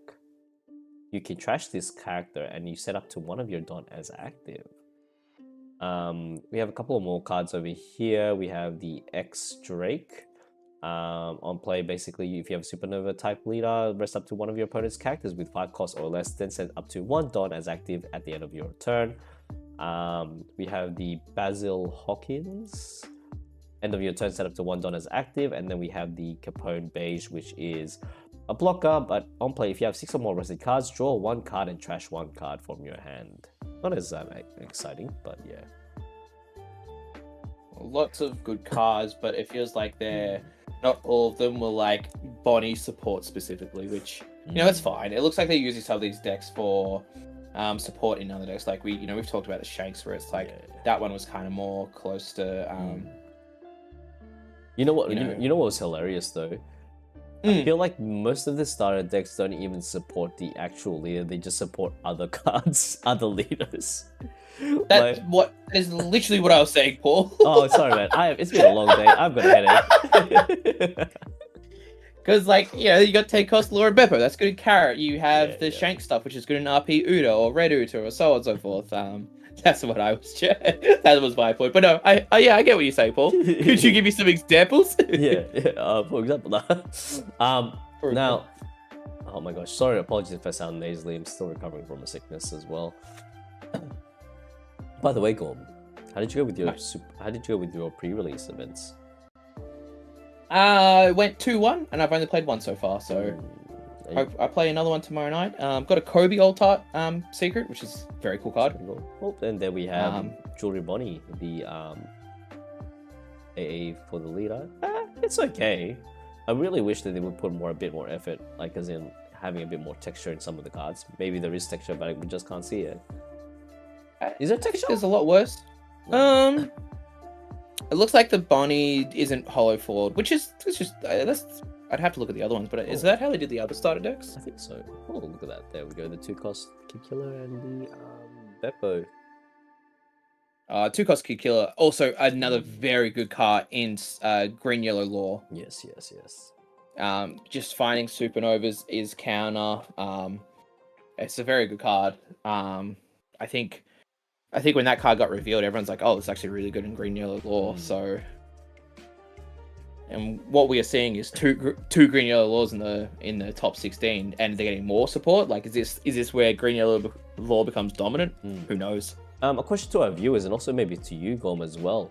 you can trash this character and you set up to one of your Don as active. We have a couple of more cards over here. We have the X Drake. On play, basically, if you have a Supernova type leader, rest up to one of your opponent's characters with 5 costs or less, then set up to 1 Don as active at the end of your turn. We have the Basil Hawkins. End of your turn, set up to 1 Don as active, and then we have the Capone Beige, which is a blocker, but on play, if you have 6 or more rested cards, draw 1 card and trash 1 card from your hand. Not as exciting, but yeah. Lots of good cards, but it feels like not all of them were like Bonnie support specifically, which that's fine. It looks like they're using some of these decks for support in other decks. Like we've talked about the Shanks, where it's like that one was kind of more close to. You know what was hilarious though? I feel like most of the starter decks don't even support the actual leader. They just support other cards, other leaders. That's what is literally what I was saying, Paul. Oh, sorry, man. It's been a long day. I've got a headache. Because, you got 10 cost Laura Beppo. That's good in Carrot. You have the Shank stuff, which is good in RP Uda or Red Uta or so on and so forth. That's what I was. That was my point. But no, I get what you say, Paul. Could you give me some examples? For example, now, oh my gosh, sorry, apologies if I sound nasally. I'm still recovering from a sickness as well. By the way, Gorm, how did you go with your pre-release events? I went 2-1, and I've only played 1 so far. So I play another one tomorrow night. Got a Kobe Alt Art secret, which is a very cool card. Oh, and then we have Jewelry Bonnie, the AA for the leader. It's okay. I really wish that they would put a bit more effort, like as in having a bit more texture in some of the cards. Maybe there is texture, but we just can't see it. Is there texture? It's a lot worse. It looks like the Bonnie isn't hollow forward, which is just I'd have to look at the other ones, but is that how they did the other starter decks? I think so. Oh, look at that! There we go. The 2-cost Kid Killer and the Beppo. 2-cost Kid Killer. Also, another very good card in Green Yellow Law. Yes. Just finding supernovas is counter. It's a very good card. I think when that card got revealed, everyone's like, "Oh, it's actually really good in Green Yellow Law." So, and what we are seeing is two Green Yellow Laws in the top 16, and they're getting more support. Like, is this where Green Yellow Law becomes dominant? Who knows? A question to our viewers, and also maybe to you, Gorm, as well.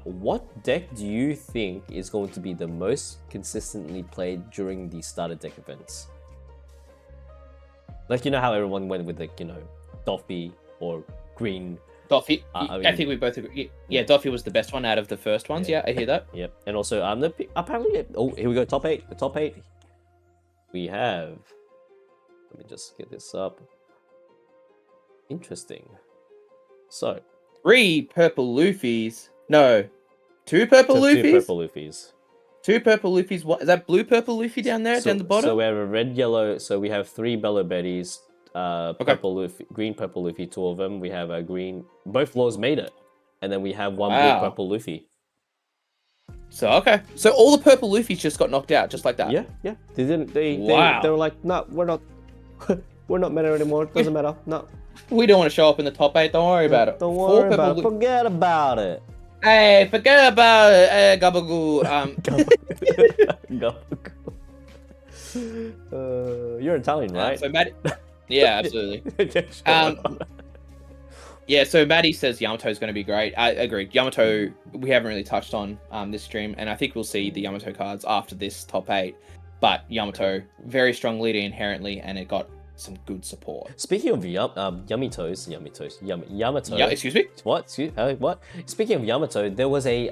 What deck do you think is going to be the most consistently played during the starter deck events? Like, you know how everyone went with Doffy or Green. Doffy. I think we both agree. Yeah, Doffy was the best one out of the first ones. Yeah, I hear that. Yep. And also, apparently, here we go. Top 8. The top 8. We have. Let me just get this up. Interesting. So. 3 purple Luffys. No. 2 purple Luffys. 2 purple Luffys. 2 purple Luffys. What is that? Blue purple Luffy down there, down the bottom. So we have a red, yellow. So we have 3 Bello Betties. Purple Luffy, green purple Luffy, 2 of them. We have a green. Both laws made it, and then we have 1 blue purple Luffy. So okay, so all the purple Luffys just got knocked out, just like that. Yeah. They didn't. They were like, no, we're not. We're not meta anymore. It doesn't matter. No. We don't want to show up in the top 8. Don't worry about it. Don't worry about it. Forget about it. Hey, forget about it. Hey, Gabagoo. Gabagoo. You're Italian, right? So Matt. Yeah, absolutely. Yeah, so Maddie says Yamato is going to be great. I agree. Yamato, we haven't really touched on this stream, and I think we'll see the Yamato cards after this top 8. But Yamato, very strong leader inherently, and it got some good support. Speaking of Yamato. Yeah, excuse me? What? Speaking of Yamato, there was a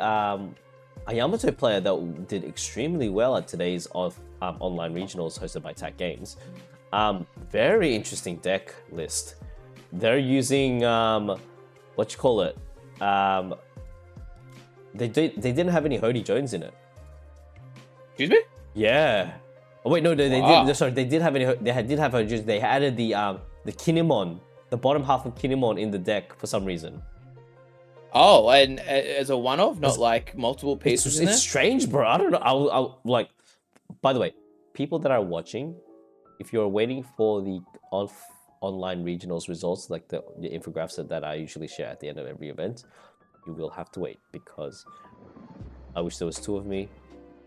Yamato player that did extremely well at today's online regionals hosted by TAC Games. Very interesting deck list. They're using what you call it? They didn't have any Hody Jones in it. Excuse me? Yeah. Oh wait, no, they did. Sorry, they did have any. They did have Hody Jones. They added the Kinemon, the bottom half of Kinemon in the deck for some reason. Oh, and as a one-off, not like multiple pieces. It's strange, bro. I don't know. I'll like. By the way, people that are watching, if you're waiting for the online regionals results, like the infographics that I usually share at the end of every event, you will have to wait because I wish there was 2 of me,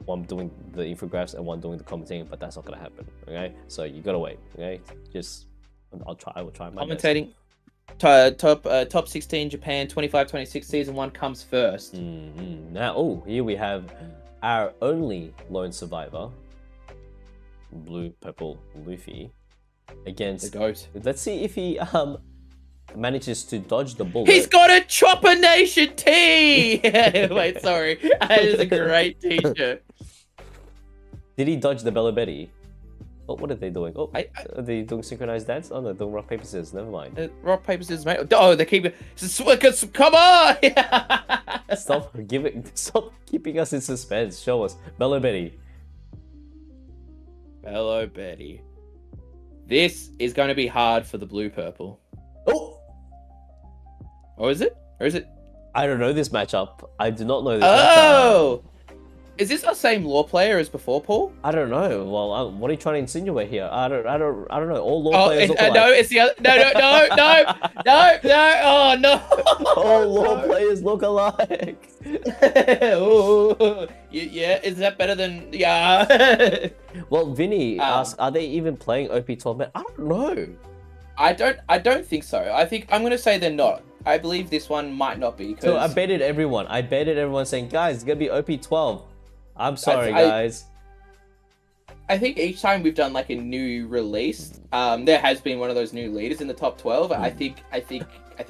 one doing the infographics and one doing the commentating, but that's not gonna happen. Okay, so you gotta wait. Okay, just I will try my commentating. best. Top 16 Japan 25-26 season 1 comes first. Now, here we have our only lone survivor, blue purple Luffy, against the GOAT. Let's see if he manages to dodge the bullet. He's got a Chopper Nation tee! Wait, sorry. That is a great t-shirt. Did he dodge the Bello Betty? Oh, what are they doing? Oh, are they doing synchronized dance? Oh no, doing rock, paper, scissors. Never mind. Rock, paper, scissors, mate. Oh, they keep it. Come on! Stop keeping us in suspense. Show us. Bello Betty. Bello Betty. This is going to be hard for the blue-purple. Oh! Or is it? Or is it? I don't know this matchup. I do not know this matchup. Is this the same law player as before, Paul? I don't know. Well, what are you trying to insinuate here? I don't know. All law players look alike. No, it's the other. No. Oh no. All law players look alike. Ooh. Yeah, is that better than Well, Vinny asked, are they even playing OP12 man? I don't know. I don't think so. I think I'm gonna say they're not. I believe this one might not be. So I baited everyone. Saying, guys, it's gonna be OP12. I'm sorry, guys. I think each time we've done like a new release, there has been one of those new leaders in the top 12. I think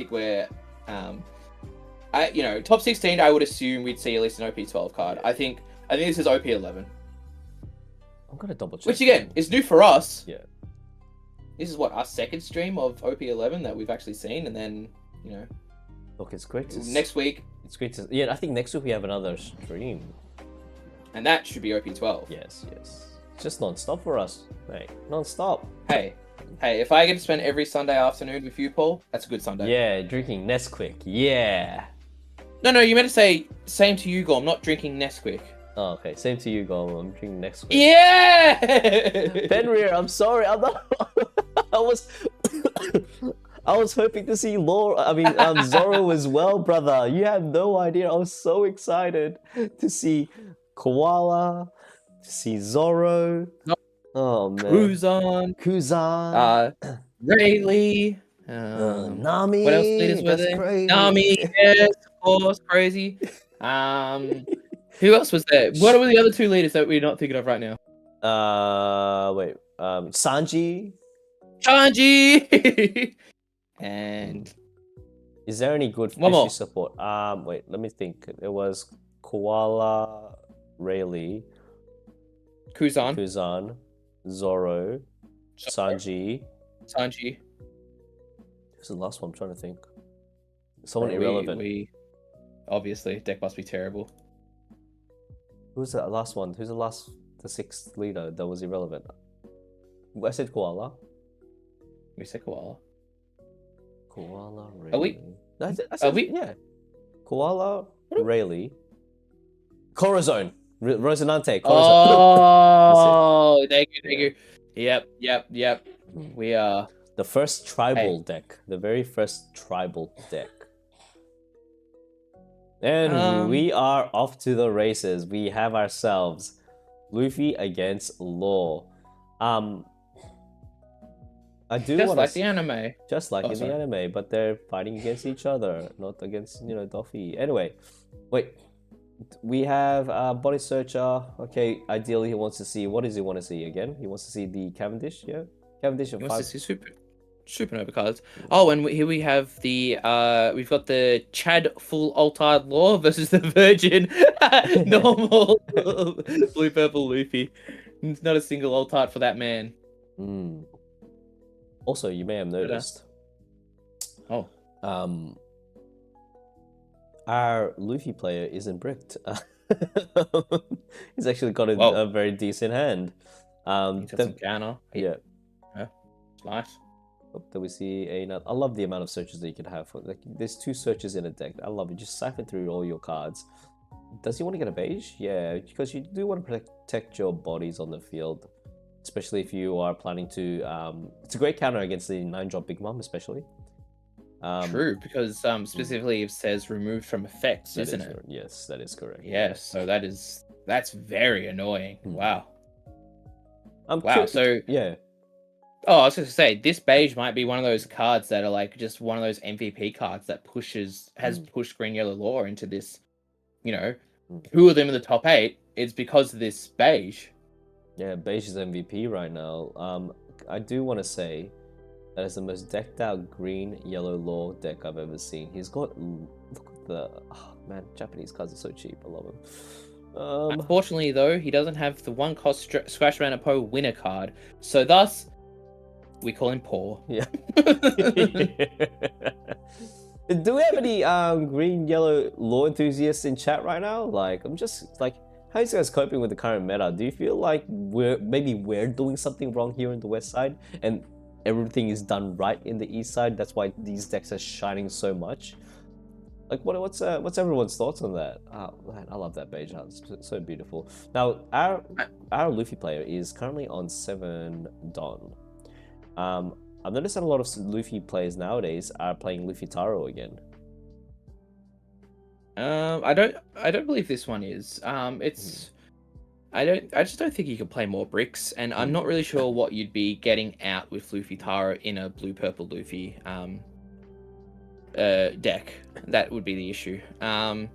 we're, top 16. I would assume we'd see at least an OP12 card. I think this is OP11. I'm gonna double check. Which again is new for us. Yeah. This is what our second stream of OP11 that we've actually seen, and then look, it's great. Next week. It's great to I think next week we have another stream. And that should be OP12. Yes. It's just non-stop for us, mate. Non-stop. Hey, if I get to spend every Sunday afternoon with you, Paul, that's a good Sunday. Yeah, drinking Nesquik. Yeah. No, you meant to say same to you, Gorm, not drinking Nesquik. Oh, okay. Same to you, Gorm. I'm drinking Nesquik. Yeah! Fenrir, I'm sorry. I'm not... I was hoping to see Zoro as well, brother. You have no idea. I was so excited to see Koala, to see Zoro. Oh man. Kuzan. Rayleigh. Nami. What else leaders were there? Crazy. Nami, yes, of course, crazy. Who else was there? What were the other 2 leaders that we're not thinking of right now? Sanji. And is there any good fishy support? Wait, let me think. It was Koala, Rayleigh, Kuzan, Zoro, Sanji. Who's the last one? I'm trying to think. Someone irrelevant. Obviously, deck must be terrible. Who's the last one? Who's the 6th leader that was irrelevant? I said Koala. We said Koala. Koala, Rayleigh. Are we? Yeah. Koala, Rayleigh. Corazon. Rosinante. Oh, thank you. Yep. We are... The first tribal deck. The very first tribal deck. And we are off to the races. We have ourselves Luffy against Law. I do Just want like to the anime. just like Oh, in the sorry. anime, but they're fighting against each other, not against Luffy. Anyway, wait. We have Body Searcher. Okay, ideally he wants to see, what does he want to see again? He wants to see the Cavendish, yeah? Cavendish of He wants to 5. see supernova cards. Oh, and here we have the we've got the Chad full Altard Law versus the Virgin normal blue purple Luffy. It's not a single Altart for that man. Mm. Also, you may have noticed, Oh, our Luffy player isn't bricked. He's actually got whoa. a very decent hand. He's got some counter. Yeah. Yeah, it's nice. Oh, there we see another. I love the amount of searches that you can have. For, like, there's 2 searches in a deck. I love it. Just siphon through all your cards. Does he want to get a beige? Yeah, because you do want to protect your bodies on the field, especially if you are planning to. It's a great counter against the 9-drop Big Mom, especially. True, because specifically it says removed from effects, isn't it? Yes, that is correct. Yes, so that's very annoying. Wow. Wow. So yeah. Oh, I was going to say, this beige might be one of those cards that are like just one of those MVP cards that has pushed Green Yellow Law into this, 2 of them in the top 8. It's because of this beige. Yeah, beige is MVP right now. I do want to say that is the most decked out Green Yellow Law deck I've ever seen. He's got, look at the, oh man, Japanese cards are so cheap. I love them. Unfortunately, though, he doesn't have the 1-cost Scratch Mana Po winner card. So thus, we call him poor. Yeah. Do we have any Green Yellow Law enthusiasts in chat right now? Like, I'm just like, how are you guys coping with the current meta? Do you feel like we're doing something wrong here in the west side and everything is done right in the east side? That's why these decks are shining so much. Like, what's everyone's thoughts on that? Oh man, I love that beige art. It's so beautiful. Now, our Luffy player is currently on 7 Don. I've noticed that a lot of Luffy players nowadays are playing Luffy Taro again. I don't believe this one is. I just don't think you can play more bricks, and I'm not really sure what you'd be getting out with Luffy Taro in a blue purple Luffy deck. That would be the issue. And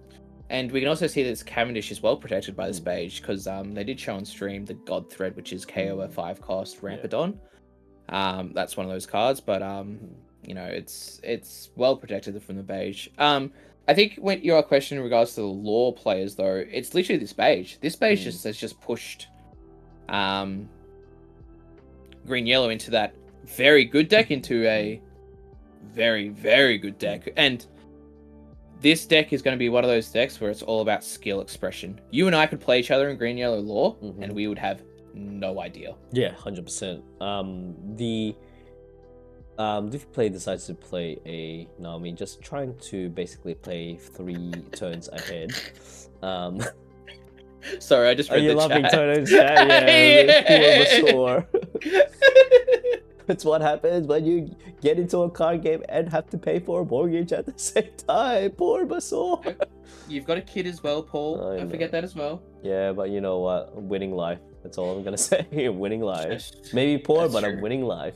we can also see that this Cavendish is well protected by this beige, because they did show on stream the God Thread, which is KO a 5-cost Rampadon. That's one of those cards, but it's well protected from the beige. I think when your question in regards to the law players, though, it's literally this beige. This beige has just pushed green yellow into that very good deck into a very, very good deck. And this deck is going to be one of those decks where it's all about skill expression. You and I could play each other in green yellow law, and we would have no idea. Yeah, 100%. If player decides to play a Nami, just trying to basically play 3 turns ahead. Sorry, I just read the chat. Are you loving turn chat? Yeah, poor That's what happens when you get into a card game and have to pay for a mortgage at the same time. Poor Basor. You've got a kid as well, Paul. Don't forget that as well. Yeah, but you know what? Winning life. That's all I'm gonna say. Winning life. Maybe poor, but I'm winning life.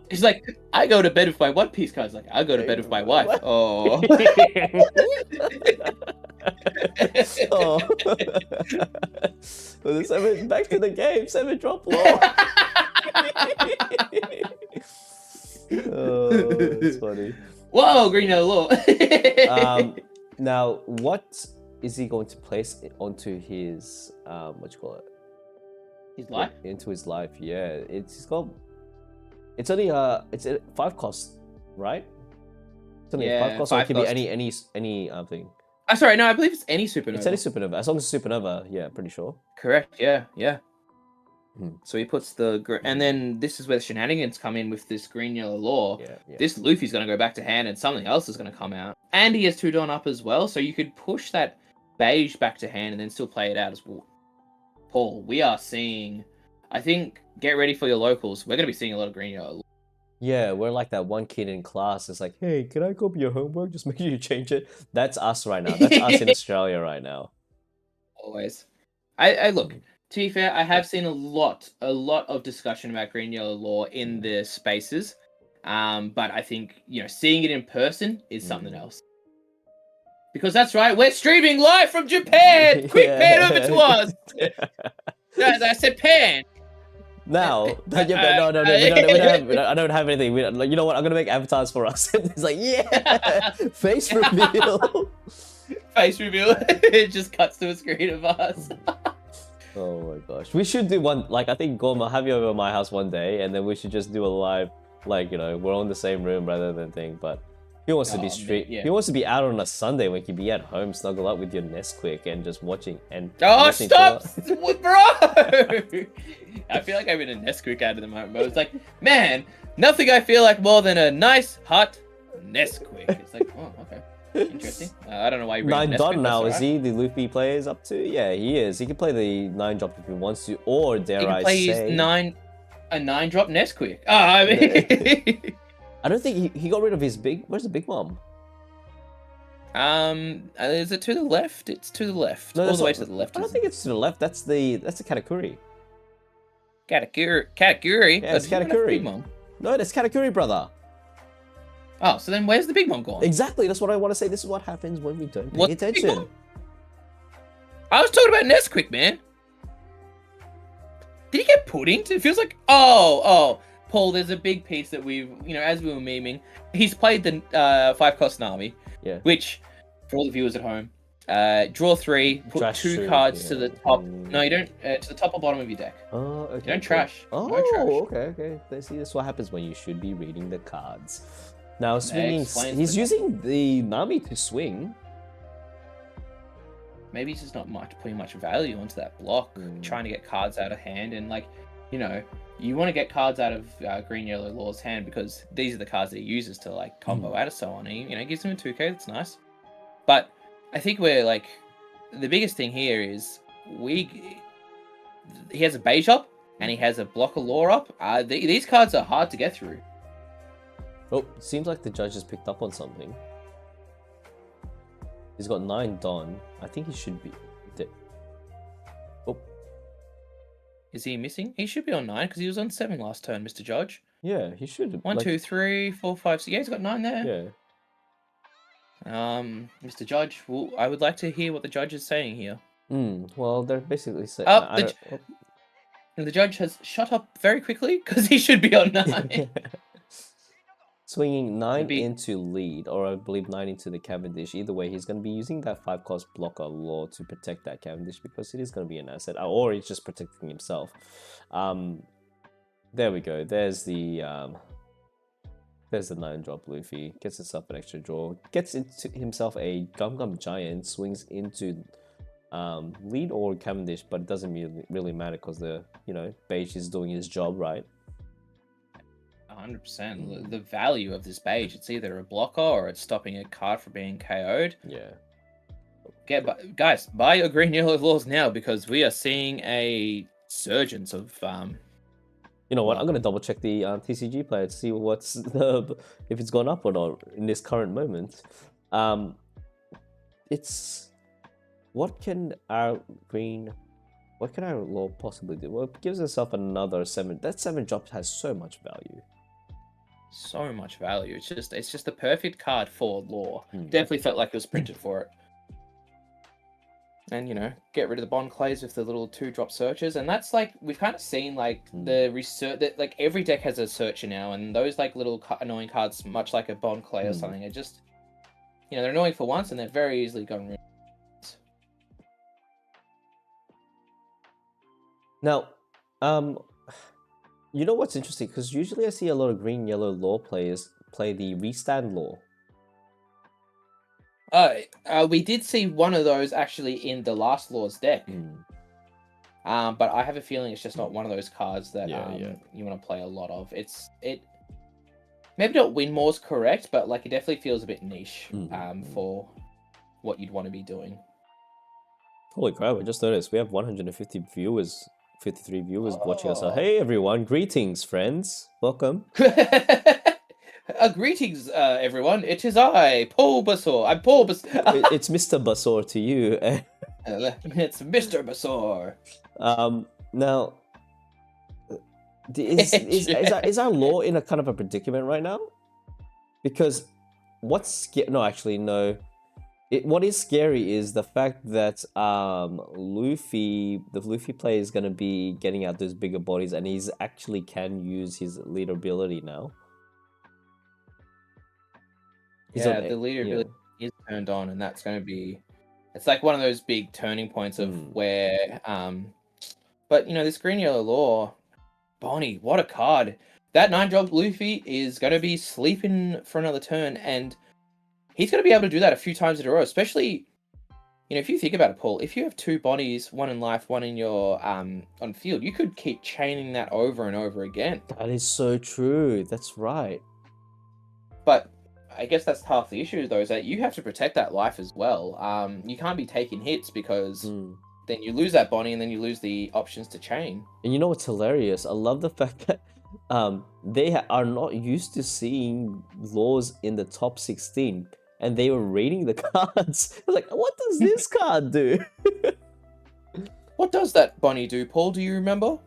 He's like, I go to bed with my One Piece cards. Like, I go to bed with my wife. Oh. Oh. Well, back to the game. 7 drop low. Oh, that's funny. Whoa, green yellow law. Now, what is he going to place onto his what you call it? His life? Into his life, yeah. It's only it's a 5 cost, right? It's only a 5 cost, or it could be any thing. I'm sorry, no, I believe it's any supernova. It's any supernova, as long as it's supernova, yeah, pretty sure. Correct, yeah. So he puts and then this is where the shenanigans come in with this green yellow law. Yeah. This Luffy's going to go back to hand and something else is going to come out. And he has 2 Dawn up as well, so you could push that beige back to hand and then still play it out as well. Paul, we are seeing, I think, get ready for your locals. We're going to be seeing a lot of green yellow law. Yeah, we're like that one kid in class. It's like, hey, can I copy your homework? Just make sure you change it. That's us right now. That's us in Australia right now. Always. I look, To be fair, I have seen a lot of discussion about green yellow law in the spaces, but I think seeing it in person is something else. Because that's right, we're streaming live from Japan. Quick, pan over to us. I said pan. Now, no, I don't have anything. You know what? I'm gonna make avatars for us. It's like, yeah, face reveal. Face reveal. It just cuts to a screen of us. Oh my gosh, we should do one. Like, I think Gorma, I'll have you over at my house one day, and then we should just do a live. Like, we're all in the same room rather than thing. But he wants to be street. Yeah. He wants to be out on a Sunday when he can be at home, snuggle up with your Nesquik and just watching and. Oh, stop, bro! I feel like I'm in a Nesquik ad at the moment, but it's like, man, nothing I feel like more than a nice, hot Nesquik. It's like, oh, okay. Interesting. I don't know why you bring 9 now, is he? The Luffy player is up to? Yeah, he is. He can play the 9-drop if he wants to, or dare I say... He can play a 9-drop Nesquik. Oh, I mean... I don't think he got rid of his big... Where's the big mom? Is it to the left? It's to the left. No, all the way to the left. I don't think it's to the left. That's the Katakuri. Katakuri? Yeah, it's Katakuri. Mom. No, that's Katakuri, brother. Oh, so then where's the big mom gone? Exactly, that's what I want to say. This is what happens when we don't pay attention. I was talking about Nesquik, man. Did he get puddinged? It feels like... Oh, Paul, there's a big piece that we've... as we were memeing, he's played the 5-cost Nami. Yeah. Which, for all the viewers at home, draw 3, put trash 2 cards to the top... No, you don't... to the top or bottom of your deck. Oh, okay. You don't trash. Oh, no trash. Okay. See, that's what happens when you should be reading the cards. Now, swinging... He's using the Nami to swing. Maybe he's just not putting much value onto that block, trying to get cards out of hand, and you want to get cards out of Green Yellow Law's hand because these are the cards that he uses to combo out of so on. He gives him a 2k. That's nice. But I think we're the biggest thing here is he has a beige up and he has a blocker law up. These cards are hard to get through. Oh, seems like the judge has picked up on something. He's got 9 Don. I think he should be. Oh. Is he missing? He should be on 9 because he was on 7 last turn, Mr. Judge. Yeah, he should. 1, 2, 3, 4, 5, 6. Yeah, he's got 9 there. Yeah. Mr. Judge, I would like to hear what the judge is saying here. Well, they're basically saying. The judge has shut up very quickly because he should be on 9. Swinging 9 into lead, or I believe 9 into the Cavendish. Either way, he's going to be using that 5-cost blocker law to protect that Cavendish because it is going to be an asset, or he's just protecting himself. There we go. There's the 9-drop Luffy. Gets himself an extra draw. Gets into himself a Gum Giant. Swings into lead or Cavendish, but it doesn't really matter because the beige is doing his job right. 100%. The value of this beige, it's either a blocker or it's stopping a card from being KO'd. Yeah. Guys, buy your Green Yellow Laws now because we are seeing a surgence of... You know what? I'm going to double check the TCG player to see if it's gone up or not in this current moment. What can our law possibly do? Well, it gives itself another 7. That 7 drop has so much value. So much value. It's just the perfect card for law. Definitely felt like it was printed for it. And get rid of the bond clays with the little 2-drop searches, and that's we've kind of seen the research that every deck has a searcher now, and those little annoying cards, much like a bond clay or something, are just they're annoying for once and they're very easily gone rid of. Now, you know what's interesting? Because usually I see a lot of Green Yellow Law players play the Restand Law. We did see one of those actually in the last Law's deck. But I have a feeling it's just not one of those cards that you want to play a lot of. It maybe not win more is correct, but it definitely feels a bit niche for what you'd want to be doing. Holy crap, I just noticed we have 150 viewers. 53 viewers watching us. Hey everyone, greetings friends, welcome. Greetings everyone, it is I, Paul Basor. I'm Paul Basor. It's Mr. Basor to you. It's Mr. Basor. Now, is our law in a kind of a predicament right now? Because no, actually, no. What is scary is the fact that Luffy, the Luffy player, is gonna be getting out those bigger bodies, and he's actually can use his leader ability now. Yeah, the leader ability is turned on, and that's going to be. It's like one of those big turning points of where, but this green yellow law, Bonnie, what a card! That 9-drop Luffy is going to be sleeping for another turn, and he's going to be able to do that a few times in a row. Especially, if you think about it, Paul, if you have 2 Bonnies, one in life, one in your on field, you could keep chaining that over and over again. That is so true. That's right. But I guess that's half the issue, though, is that you have to protect that life as well. You can't be taking hits because then you lose that Bonnie and then you lose the options to chain. And you know what's hilarious? I love the fact that they are not used to seeing laws in the top 16, and they were reading the cards. Like, what does this card do? What does that Bonnie do, Paul? Do you remember?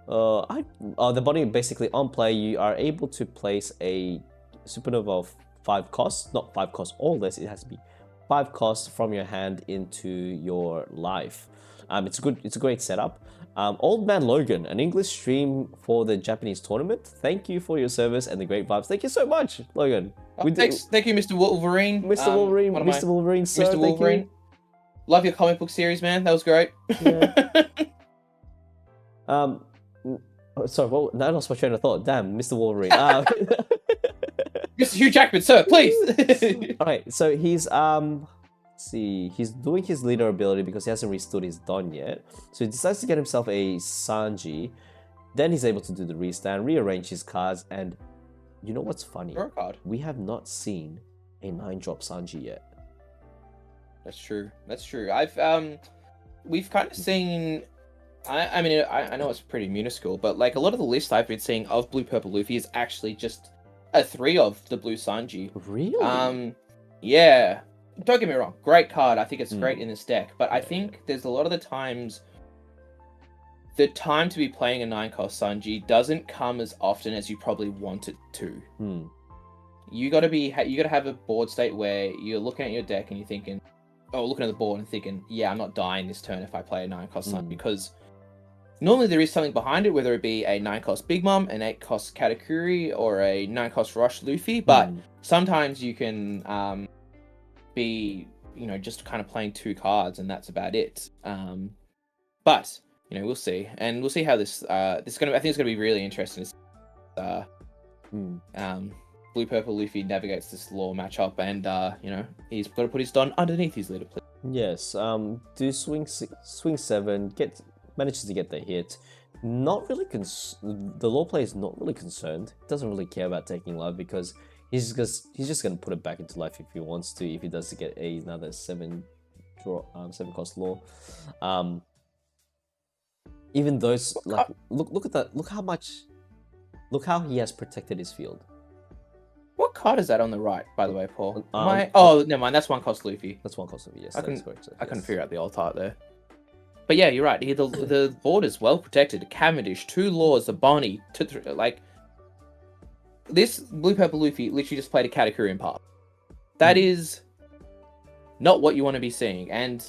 The Bonnie, basically on play, you are able to place a supernova of 5 costs, not 5 costs all this, it has to be 5 costs from your hand into your life. It's a great setup. Old Man Logan, an English stream for the Japanese tournament. Thank you for your service and the great vibes. Thank you so much, Logan. Thank you, Mr. Wolverine. Mr. Wolverine, Mr. Wolverine, sir. Mr. Wolverine. Thank you. Love your comic book series, man. That was great. Yeah. Sorry, now I lost my train of thought. Damn, Mr. Wolverine. Mr. Hugh Jackman, sir, please. Alright, so he's let's see, he's doing his leader ability because he hasn't restored his Don yet. So he decides to get himself a Sanji. Then he's able to do the restand, rearrange his cards, and you know what's funny? Draw a card. We have not seen a 9-drop Sanji yet. That's true. That's true. We've kind of seen. I mean, I know it's pretty minuscule, but like a lot of the list I've been seeing of Blue Purple Luffy is actually just a 3 of the Blue Sanji. Really? Yeah. Don't get me wrong. Great card. I think it's great in this deck, but I think there's a lot of the times. The time to be playing a 9-cost Sanji doesn't come as often as you probably want it to. You gotta have a board state where you're looking at your deck and you're thinking, looking at the board and thinking, yeah, I'm not dying this turn if I play a 9-cost Sanji, because normally there is something behind it, whether it be a 9-cost Big Mom, an 8-cost Katakuri, or a 9-cost Rush Luffy, but sometimes you can be, just kind of playing 2 cards and that's about it. But we'll see, and we'll see how this I think it's gonna be really interesting. Blue Purple Luffy navigates this law matchup, and he's got to put his Don underneath his leader, please. Yes. Do swing 7, manages to get the hit. Not really the law player is not really concerned. Doesn't really care about taking life because he's just gonna put it back into life if he wants to. If he does to get another 7-cost law. Even those look at that. Look how he has protected his field. What card is that on the right, by the way, Paul? Never mind. That's 1-cost Luffy. That's 1-cost Luffy. Yes, that's correct. I couldn't figure out the alt art there. But yeah, you're right. The board is well protected. Cavendish, 2 laws, the Bonnie, this Blue Purple Luffy literally just played a Katakuri in part. That is not what you want to be seeing. And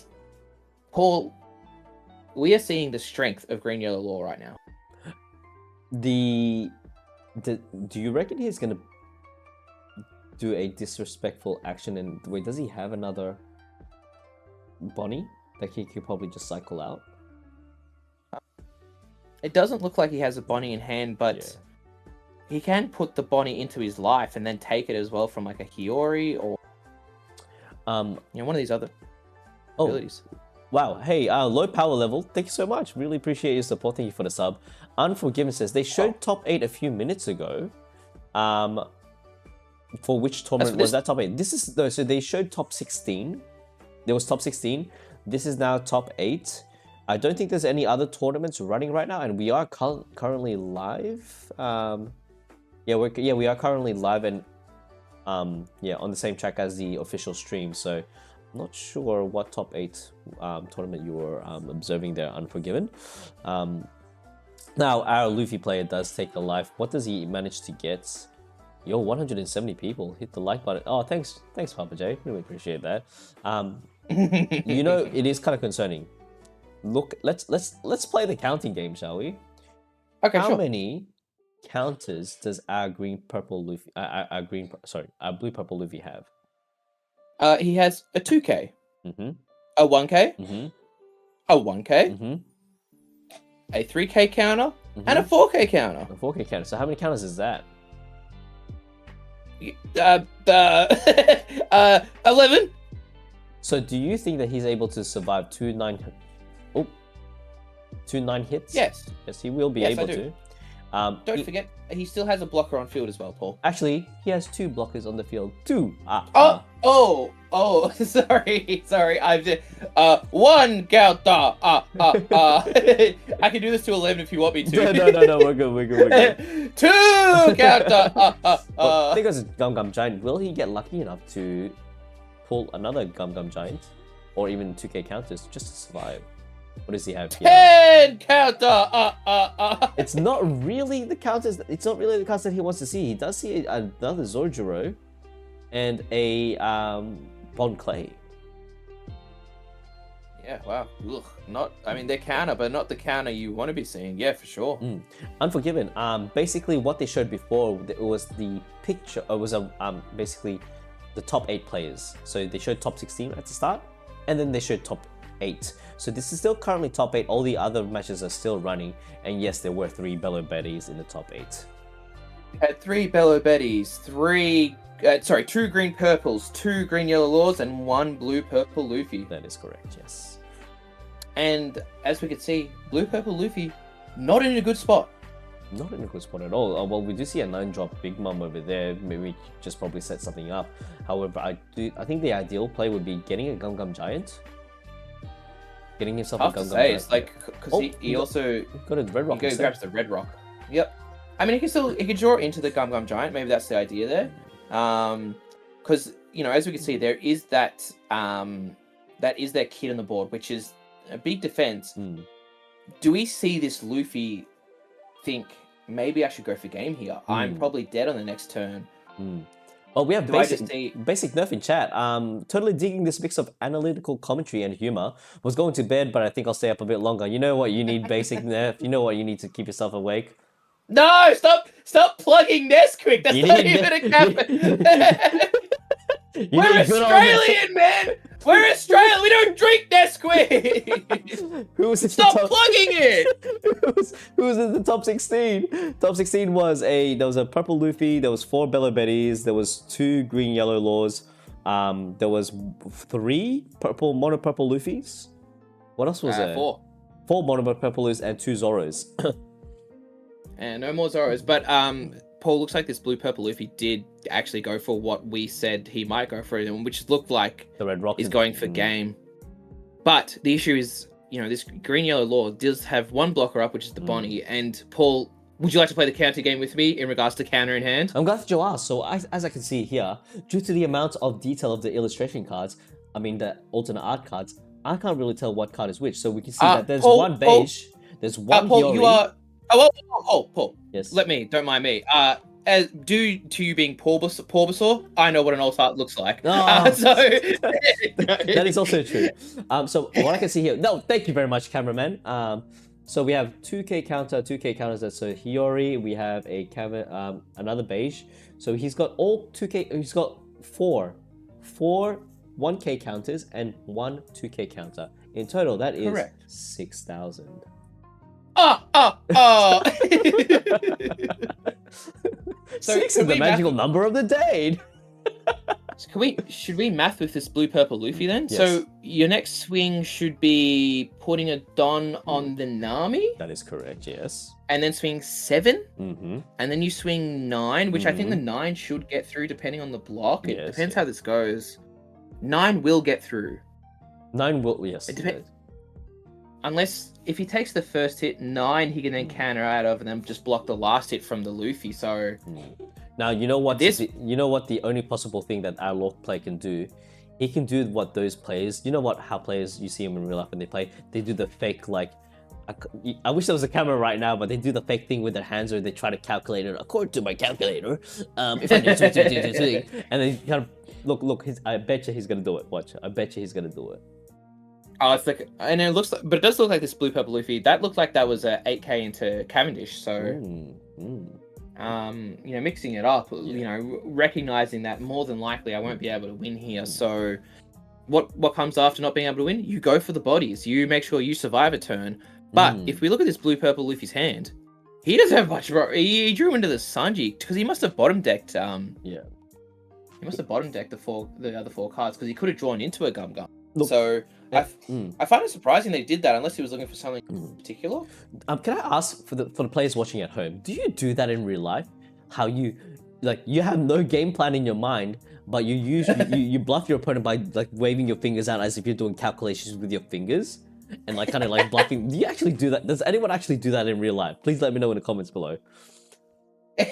Paul, we are seeing the strength of Green Yellow Law right now. Do you reckon he's gonna do a disrespectful action? And wait, does he have another Bonnie that he could probably just cycle out? It doesn't look like he has a Bonnie in hand, but he can put the Bonnie into his life and then take it as well from like a Hiyori or one of these other abilities. Wow, hey, low power level, thank you so much. Really appreciate your support. Thank you for the sub. Unforgiven says they showed top 8 a few minutes ago. For which tournament was that top 8? So they showed top 16. There was top 16. This is now top 8. I don't think there's any other tournaments running right now, and we are currently live. We are currently live and on the same track as the official stream. So Not sure what top 8 tournament you were observing there, Unforgiven. Now, our Luffy player does take the life. What does he manage to get? Yo, 170 people hit the like button. Oh, thanks, Papa J. Really appreciate that. You know, it is kind of concerning. Look, let's play the counting game, shall we? Okay, How sure. many counters does our blue purple Luffy have? He has a 2K, Mm-hmm. a 1K, Mm-hmm. a 1K, Mm-hmm. a 3K counter, Mm-hmm. and a 4K counter. A 4K counter. So how many counters is that? 11. So do you think that he's able to survive 2 9 hits? Yes. Yes, he will be Yes, I able do. to. Don't forget, he still has a blocker on field as well, Paul. Actually, he has 2 blockers on the field. 2. Oh, sorry. I've just, 1 counter. I can do this to 11 if you want me to. No, we're good. 2 counter. I think it's Gum Gum Giant. Will he get lucky enough to pull another Gum Gum Giant, or even 2K counters just to survive? What does he have here? 10 counter. It's not really the counters. It's not really the counters that he wants to see. He does see another Zorjiro and a Bon Clay. Yeah, wow. Ugh, they're counter, but not the counter you want to be seeing. Yeah, for sure. Unforgiven. Basically, what they showed before, it was the picture. It was basically the top 8 players. So they showed top 16 at the start, and then they showed top 8. So this is still currently top 8. All the other matches are still running, and yes, there were 3 Bello Betties in the top 8. Had 3 Bello Betties, 2 green purples, 2 green yellow laws, and 1 blue purple Luffy. That is correct, yes. And as we can see, blue purple Luffy not in a good spot. Not in a good spot at all. Well, we do see a 9-drop Big Mom over there. Maybe we just probably set something up. However, I think the ideal play would be getting a Gum Gum Giant. Getting himself a Gum Gum Giant. It's like, because he also got a Red Rock. He grabs the Red Rock. Yep. I mean, he can draw into the Gum Gum Giant. Maybe that's the idea there. Because as we can see, there is that is their kid on the board, which is a big defense. Do we see this Luffy think maybe I should go for game here? I'm probably dead on the next turn. Well, we have basic nerf in chat. Totally digging this mix of analytical commentary and humor. Was going to bed, but I think I'll stay up a bit longer. You know what you need, basic nerf. You know what you need to keep yourself awake. No, stop plugging Nesquik. That's not even a cap. We're Australian, man. We're Australian. We don't drink Nesquik. Stop plugging it. Who was in the top 16? Top 16 was there was a purple Luffy. There was 4 Bello Betties. There was 2 green yellow laws. There was 3 mono purple Luffys. What else was there? 4 mono purple Luffys and 2 Zoros. And no more Zoros, but Paul, looks like this blue purple Luffy did actually go for what we said he might go for, which looked like the Red Rock is going for game. But the issue is, this green yellow law does have 1 blocker up, which is the Bonnie. And Paul, would you like to play the counter game with me in regards to counter in hand? I'm glad that you asked. So as I can see here, due to the amount of detail of the illustration cards, the alternate art cards, I can't really tell what card is which. So we can see that there's Paul, 1 beige, there's 1 Paul, Hiyori. you are... Paul. Yes. Don't mind me. As due to you being Bulbasaur, I know what an alt art looks like. That is also true. So what I can see here, thank you very much, cameraman. So we have 2K counters. So Hiyori, we have another beige. So he's got all 2K. He's got 4 1K counters and 1 2K counter. In total, that is correct. 6,000. So 6 is the magical number of the day. Should we math with this blue purple Luffy then? Yes. So your next swing should be putting a Don on the Nami. That is correct, yes. And then swing 7. Mm-hmm. And then you swing 9, which I think the 9 should get through depending on the block. It depends how this goes. 9 will get through. 9 will, yes. It depends. Unless, if he takes the first hit, 9 he can then counter out of and then just block the last hit from the Luffy, so... Now, you know what the only possible thing that our Lord player can do he can do what those players, you know what, how players, you see them in real life when they play, they do the fake, like, I wish there was a camera right now, but they do the fake thing with their hands where they try to calculate it according to my calculator. If I do this, and then kind of look. I bet you he's gonna do it. Watch. I bet you he's gonna do it. Oh, it's like, and it looks like, but it does look like this blue purple Luffy. That looked like that was a 8K into Cavendish. So, you know, mixing it up, you know, recognizing that more than likely I won't be able to win here. So, what comes after not being able to win? You go for the bodies. You make sure you survive a turn. But if we look at this blue purple Luffy's hand, he doesn't have much. He drew into the Sanji because he must have bottom decked. He must have bottom decked the other 4 cards because he could have drawn into a Gum Gum. Look, so I find it surprising that he did that unless he was looking for something particular. Can I ask for the players watching at home? Do you do that in real life? How you have no game plan in your mind, but you you bluff your opponent by like waving your fingers out as if you're doing calculations with your fingers? And like kind of like bluffing. Do you actually do that? Does anyone actually do that in real life? Please let me know in the comments below.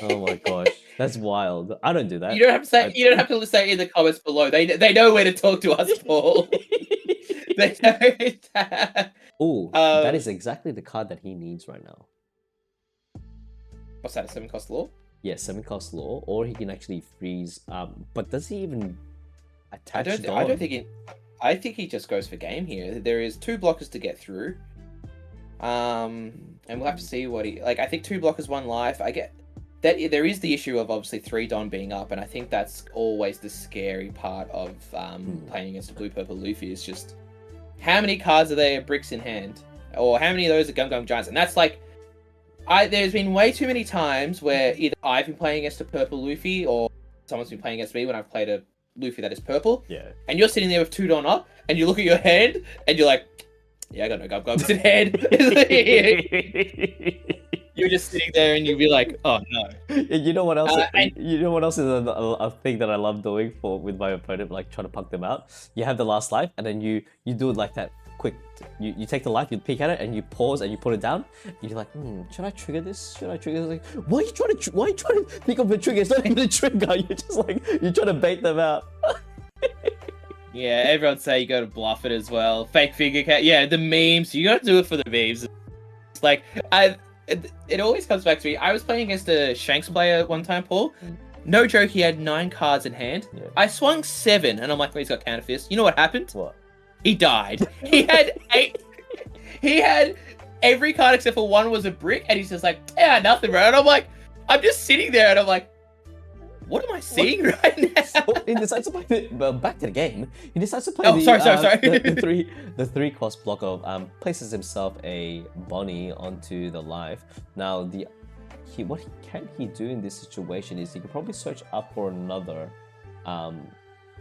Oh my gosh, that's wild. I don't do that. You don't have to say. You don't have to say in the comments below. They know where to talk to us, Paul. They know. Oh, that is exactly the card that he needs right now. What's that? 7-cost law? Yeah, 7-cost law, or he can actually freeze. But does he even attach? I don't think. I think he just goes for game here. There is 2 blockers to get through. And we'll have to see what he... Like, I think 2 blockers, 1 life. I get... that there is the issue of, obviously, 3 Don being up, and I think that's always the scary part of playing against a blue-purple Luffy, is just... How many cards are there bricks in hand? Or how many of those are Gum Gum Giants? And that's like... There's been way too many times where either I've been playing against a purple Luffy, or someone's been playing against me when I've played a Luffy that is purple, and you're sitting there with 2 Don up, and you look at your hand, and you're like, yeah, I got no Gum Gums in hand. You're just sitting there, and you'll be like, oh no. You know what else? You know what else is a thing that I love doing with my opponent, like trying to punk them out? You have the last life, and then you do it like that. Quick, you take the life, you peek at it, and you pause, and you put it down. You're like, should I trigger this? Should I trigger this? Like, why are you trying to think of the trigger? It's not even a trigger. You're just like, you're trying to bait them out. Yeah, everyone say you got to bluff it as well. Fake figure cat. Yeah, the memes. You got to do it for the memes. It's like, it always comes back to me. I was playing against a Shanks player one time, Paul. No joke, he had 9 cards in hand. Yeah. I swung 7, and I'm like, well, he's got counter fist. You know what happened? What? He died. He had 8. He had every card except for 1 was a brick, and he's just like, yeah, nothing, bro. And I'm like, I'm just sitting there, and I'm like, what am I seeing right now? So he decides to play back to the game. He decides to play the 3-cost block of places himself a Bonnie onto the life. Now what can he do in this situation is he can probably search up for another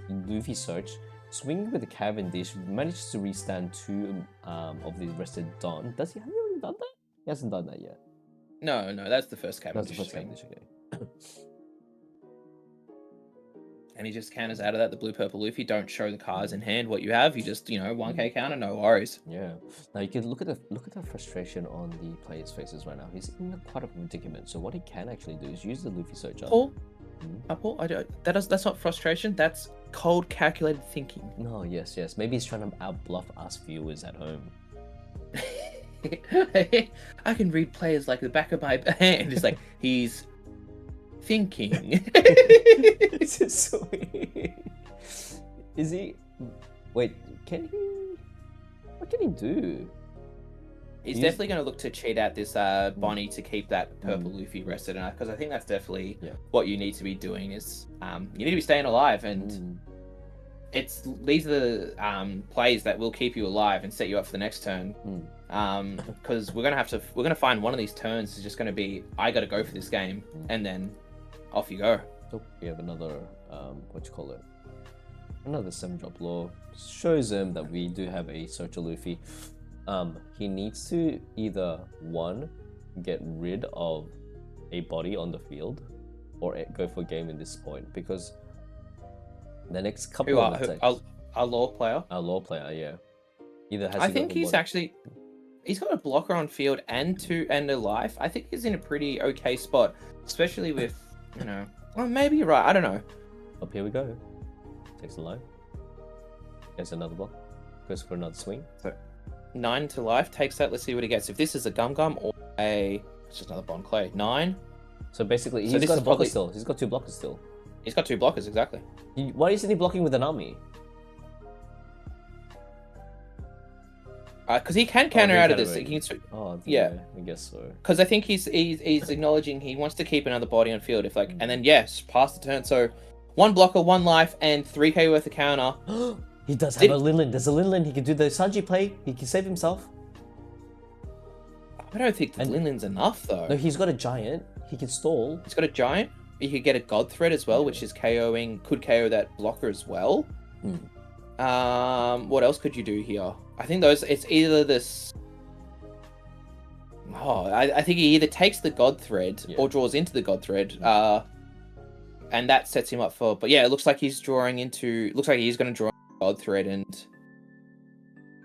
Luffy search. Swing with the Cavendish, manages to restand 2 of the rested Don. Have you already done that? He hasn't done that yet. No, that's the first Cavendish. That's the first Cavendish, okay. And he just counters out of that. The blue-purple Luffy, don't show the cards in hand what you have. You just, 1K counter, no worries. Yeah. Now you can look at the frustration on the player's faces right now. He's in quite a predicament. So what he can actually do is use the Luffy searcher. Paul, that's not frustration. That's cold, calculated thinking. No, yes. Maybe he's trying to outbluff us viewers at home. I can read players like the back of my hand. It's like he's thinking. This is so weird. Is he? Wait, can he? What can he do? He's definitely going to look to cheat out this Bonnie to keep that purple Luffy rested, because I think that's definitely what you need to be doing. Is you need to be staying alive, and these are the plays that will keep you alive and set you up for the next turn. Because we're gonna find one of these turns is just going to be, I got to go for this game, and then off you go. Oh, we have another another 7-drop law. Shows him that we do have a searcher Luffy. He needs to either 1, get rid of a body on the field, or go for a game in this point, because the next couple of attacks. Our law player? Our law player, yeah. I think he's actually... He's got a blocker on field and a life. I think he's in a pretty okay spot, especially with, well, maybe you're right. I don't know. Up here we go. Takes a life. There's another block. Goes for another swing. So 9 to life takes that. Let's see what he gets. If this is a Gum Gum or it's just another Bond Clay. 9. So basically, So he's this got a is blocker probably- still. He's got 2 blockers still. He's got 2 blockers, exactly. Why isn't he blocking with an army? Because he can counter out of this. already. He can Oh, Yeah. I guess so. Because I think he's acknowledging he wants to keep another body on field. If like, and then yes, pass the turn. So 1 blocker, 1 life, and 3k worth of counter. He does have a Linland. There's a Linland. He can do the Sanji play. He can save himself. I don't think the Linland's enough though. No, he's got a giant. He can stall. He's got a giant. You could get a God Thread as well, which is could KO that blocker as well. What else could you do here? I think it's either this. I think he either takes the God Thread or draws into the God Thread, and that sets him up for. But yeah, it looks like he's drawing into. Looks like he's going to draw God Thread and.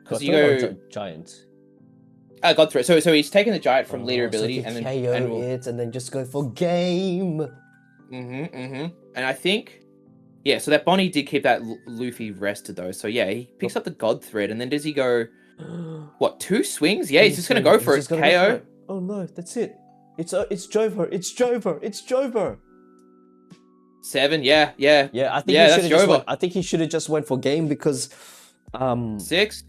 Because you go giant. God Thread. So he's taking the giant from leader ability so and then KO it and then just go for game. And I think. Yeah, so that Bonnie did keep that Luffy rested though. So yeah, he picks up the God Thread and then does he go, what, 2 swings? Yeah, he's just going to go for it. KO. Oh no, that's it. It's Jover. It's Jover. It's Jover. 7, yeah. Yeah, I think that's Jover. I think he should have just went for game because 6.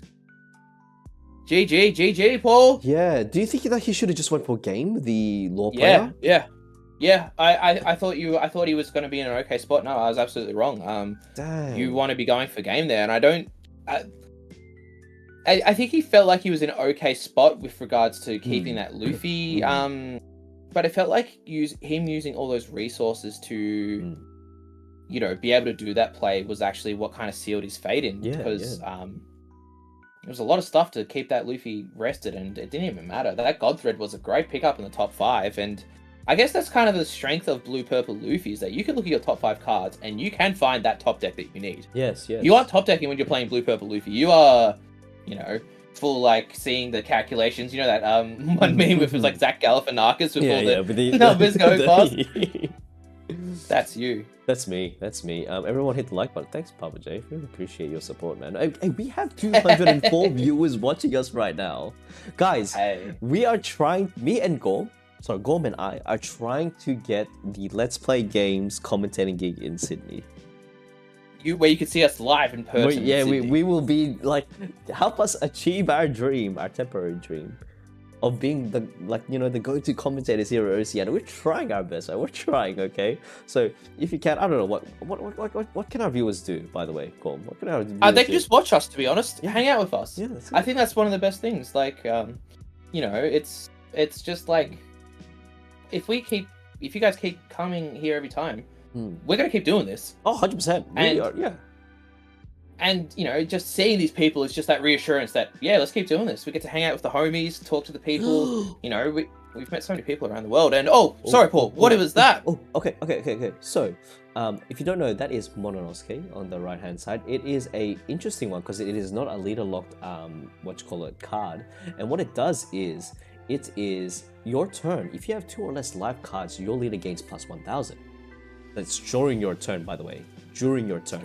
GG, Paul. Yeah, do you think that he should have just went for game, the law player? Yeah, I thought he was going to be in an okay spot. No, I was absolutely wrong. Dang. You want to be going for game there, and I think he felt like he was in an okay spot with regards to keeping that Luffy. But it felt like him using all those resources to, be able to do that play was actually what kind of sealed his fate in. Because there was a lot of stuff to keep that Luffy rested, and it didn't even matter. That God Thread was a great pickup in the top 5, and I guess that's kind of the strength of blue-purple Luffy, is that you can look at your top 5 cards and you can find that top deck that you need. Yes. You aren't top decking when you're playing blue-purple Luffy. You are, full like seeing the calculations. You know that one meme with like Zach Galifianakis with all the numbers going past. That's you. That's me. Everyone hit the like button. Thanks, Papa J. Really appreciate your support, man. Hey, we have 204 viewers watching us right now. Guys, we are trying, me and Gorm and I are trying to get the Let's Play Games commentating gig in Sydney. Where you can see us live in person. We will be like, help us achieve our dream, our temporary dream of being the go-to commentators here at Oceania. We're trying our best. We're trying, okay? So if you can, I don't know what can our viewers do, by the way, Gorm? What can our viewers they can just watch us, to be honest. Hang out with us. Yeah, I think that's one of the best things. Like, it's just like, if you guys keep coming here every time, we're gonna keep doing this. Oh, 100%. And just seeing these people is just that reassurance that let's keep doing this. We get to hang out with the homies, talk to the people. We've met so many people around the world. And sorry, Paul, what was that? Okay. So, if you don't know, that is Mononosuke on the right hand side. It is a interesting one because it is not a leader locked card. And what it does is it is your turn. If you have 2 or less live cards, your leader gains plus 1,000. That's during your turn, by the way. During your turn.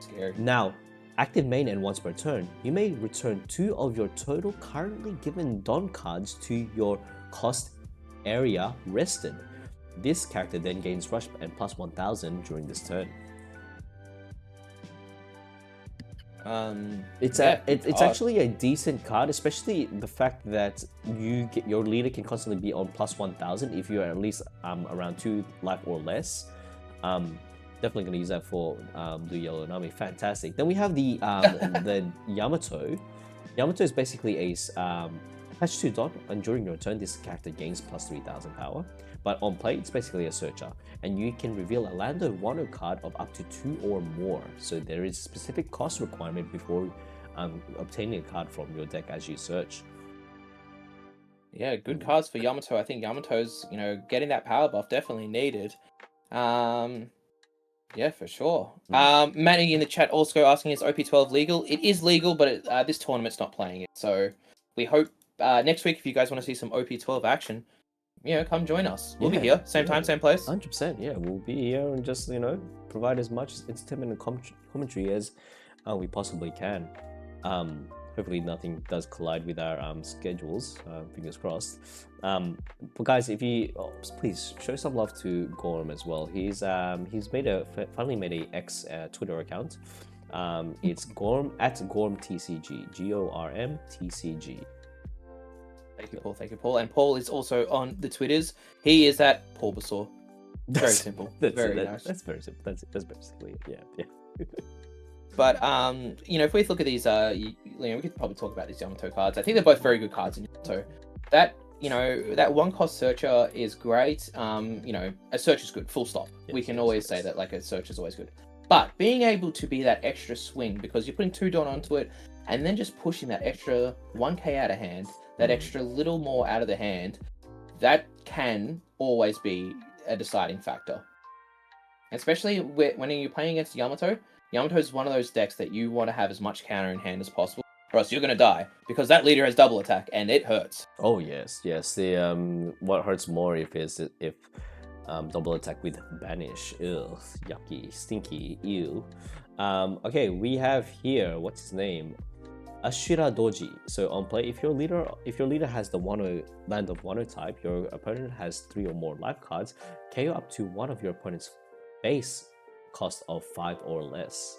Scary. Now, active main and once per turn, you may return 2 of your total currently given Don cards to your cost area rested. This character then gains rush and plus 1,000 during this turn. It's actually a decent card, especially the fact that your leader can constantly be on plus 1,000 if you're at least around 2 life or less. Definitely gonna use that for Blue Yellow Nami. Fantastic. Then we have the Yamato. Yamato is basically a attached to Don, and during your turn, this character gains plus 3,000 power. But on play, it's basically a searcher, and you can reveal a Land or Wano card of up to 2 or more. So there is a specific cost requirement before obtaining a card from your deck as you search. Yeah, good cards for Yamato. I think Yamato's, getting that power buff definitely needed. Yeah, for sure. Manny in the chat also asking, is OP12 legal? It is legal, but this tournament's not playing it. So we hope next week, if you guys want to see some OP12 action, come join us. We'll be here, same time, same place. 100%, yeah. We'll be here and just, provide as much entertainment and commentary as we possibly can. Hopefully nothing does collide with our schedules. Fingers crossed. But guys, if you please show some love to Gorm as well. He's finally made a X Twitter account. It's Gorm at Gorm TCG, GORM TCG. Thank you, Paul. Thank you, Paul. And Paul is also on the Twitters. He is at Paul Basor. Very simple. Very nice. That's very simple. That's basically it. Yeah. But if we look at these, we could probably talk about these Yamato cards. I think they're both very good cards in Yamato. That one cost searcher is great. A search is good. Full stop. Yes, we can always say that a search is always good. But being able to be that extra swing because you're putting 2 Don onto it, and then just pushing that extra 1k out of hand, that extra little more out of the hand, that can always be a deciding factor. Especially when you're playing against Yamato. Yamato is one of those decks that you want to have as much counter in hand as possible, or else you're going to die, because that leader has double attack, and it hurts. Oh, yes. The what hurts more if double attack with banish. Ugh, yucky, stinky, ew. Okay, we have here, what's his name? Ashura Doji. So on play, if your leader has the land of Wano type, your opponent has 3 or more life cards, KO up to one of your opponent's base cost of 5 or less.